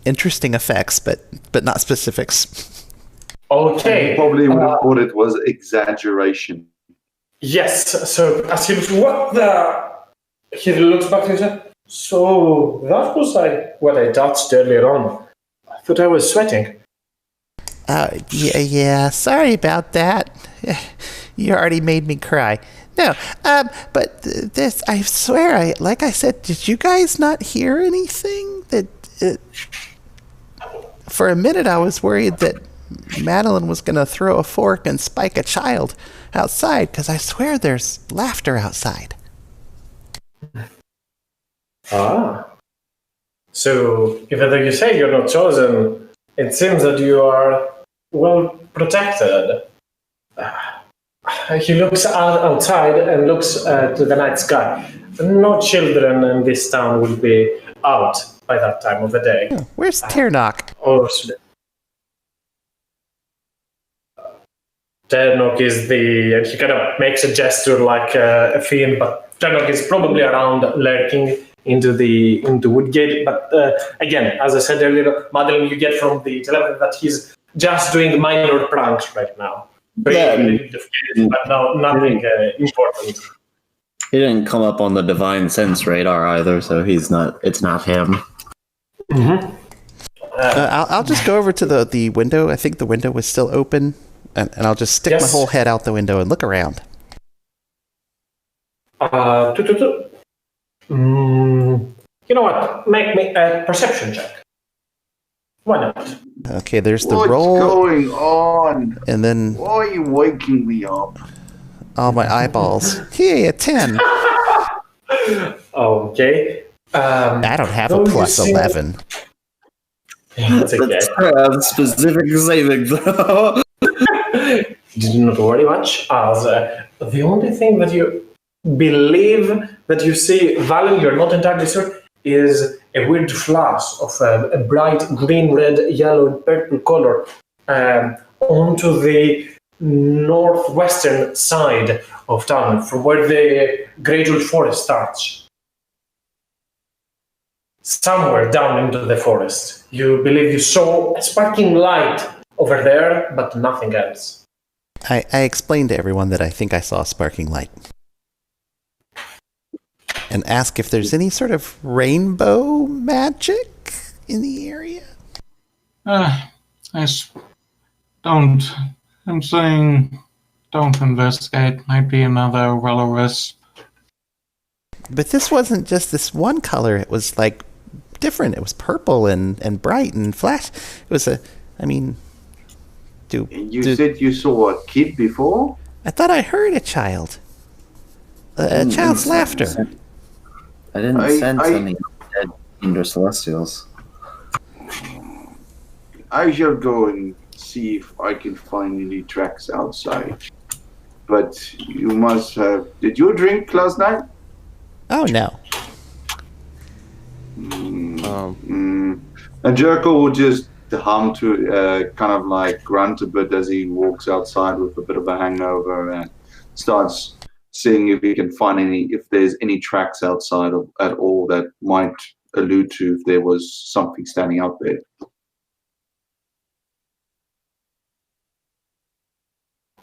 interesting effects, but not specifics. Okay. Probably would have thought it was exaggeration. Yes. So as he looks, he looks back and said, "So that was what I touched earlier on. I thought I was sweating." Yeah. Sorry about that. You already made me cry. No, but this, I swear, like I said, did you guys not hear anything? For a minute, I was worried that Madeline was going to throw a fork and spike a child outside, because I swear there's laughter outside. So even though you say you're not chosen, it seems that you are well protected. He looks outside and looks to the night sky. No children in this town will be out by that time of the day. Where's Ternok? Ternok is and he kind of makes a gesture like a fiend, but Ternok is probably around lurking into Woodgate. But again, as I said earlier, Madeline, you get from the telephone that he's just doing minor pranks right now. But no, nothing important. He didn't come up on the Divine Sense radar either, so it's not him. Mm-hmm. I'll just go over to the window. I think the window was still open, and I'll just stick my Yes. whole head out the window and look around. You know what? Make me a perception check. Why not? Okay, there's the What's roll, going on? and then Why are you waking me up? all my eyeballs. Hey, a 10. Okay. I don't have a Though you plus see- 11. It's okay. Specific saving throw. Do not worry much, as the only thing that you believe that you see, Valen, you're not entirely sure, is a weird flash of a bright green, red, yellow, and purple color onto the northwestern side of town, from where the gradual forest starts. Somewhere down into the forest. You believe you saw a sparking light over there, but nothing else. I explained to everyone that I think I saw a sparking light. And ask if there's any sort of rainbow magic in the area. Don't. I'm saying don't investigate. Might be another will-o-wisp. But this wasn't just this one color. It was like different. It was purple and bright and flash. It was You said you saw a kid before? I thought I heard a child. A child's laughter. I didn't sense I- any dead Inder Celestials. I shall go and see if I can find any tracks outside. But you must have... Did you drink last night? Oh, no. And Jericho will just hum to kind of like grunt a bit as he walks outside with a bit of a hangover and starts seeing if he can find if there's any tracks outside at all that might allude to if there was something standing out there.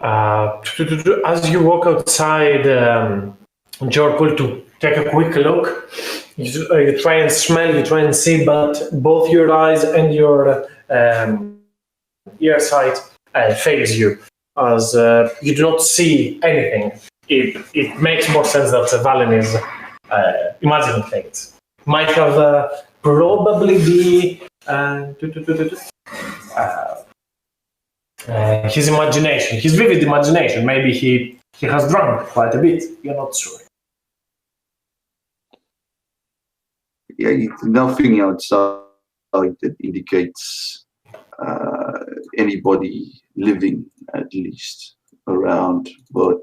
As you walk outside, Jorpul, to take a quick look, you try and smell, you try and see, but both your eyes and your ear sight fails you, as you do not see anything. It makes more sense that Valen is imagining things. Might have probably be his imagination, his vivid imagination. Maybe he has drunk quite a bit. You're not sure. Yeah, nothing outside that indicates anybody living, at least, around. But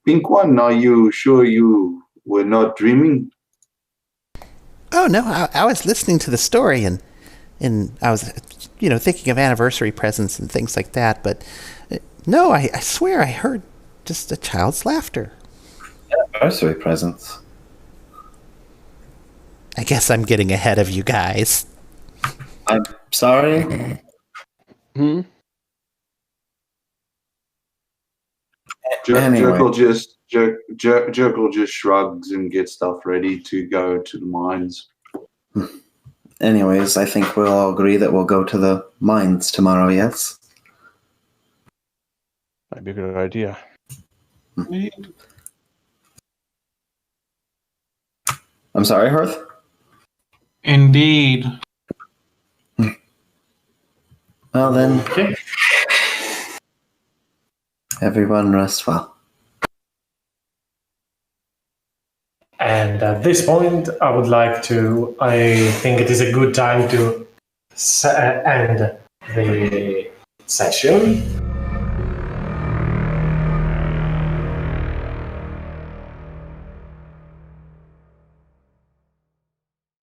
Pink One, are you sure you were not dreaming? Oh, no. I was listening to the story and I was, thinking of anniversary presents and things like that. But no, I swear I heard just a child's laughter. Anniversary presents. I guess I'm getting ahead of you guys. I'm sorry. Anyway. Jerkle just shrugs and gets stuff ready to go to the mines. Anyways, I think we'll all agree that we'll go to the mines tomorrow, yes? Might be a good idea. I'm sorry, Hearth? Indeed. Well then, Okay. everyone rest well. And at this point, I think it is a good time to end the session.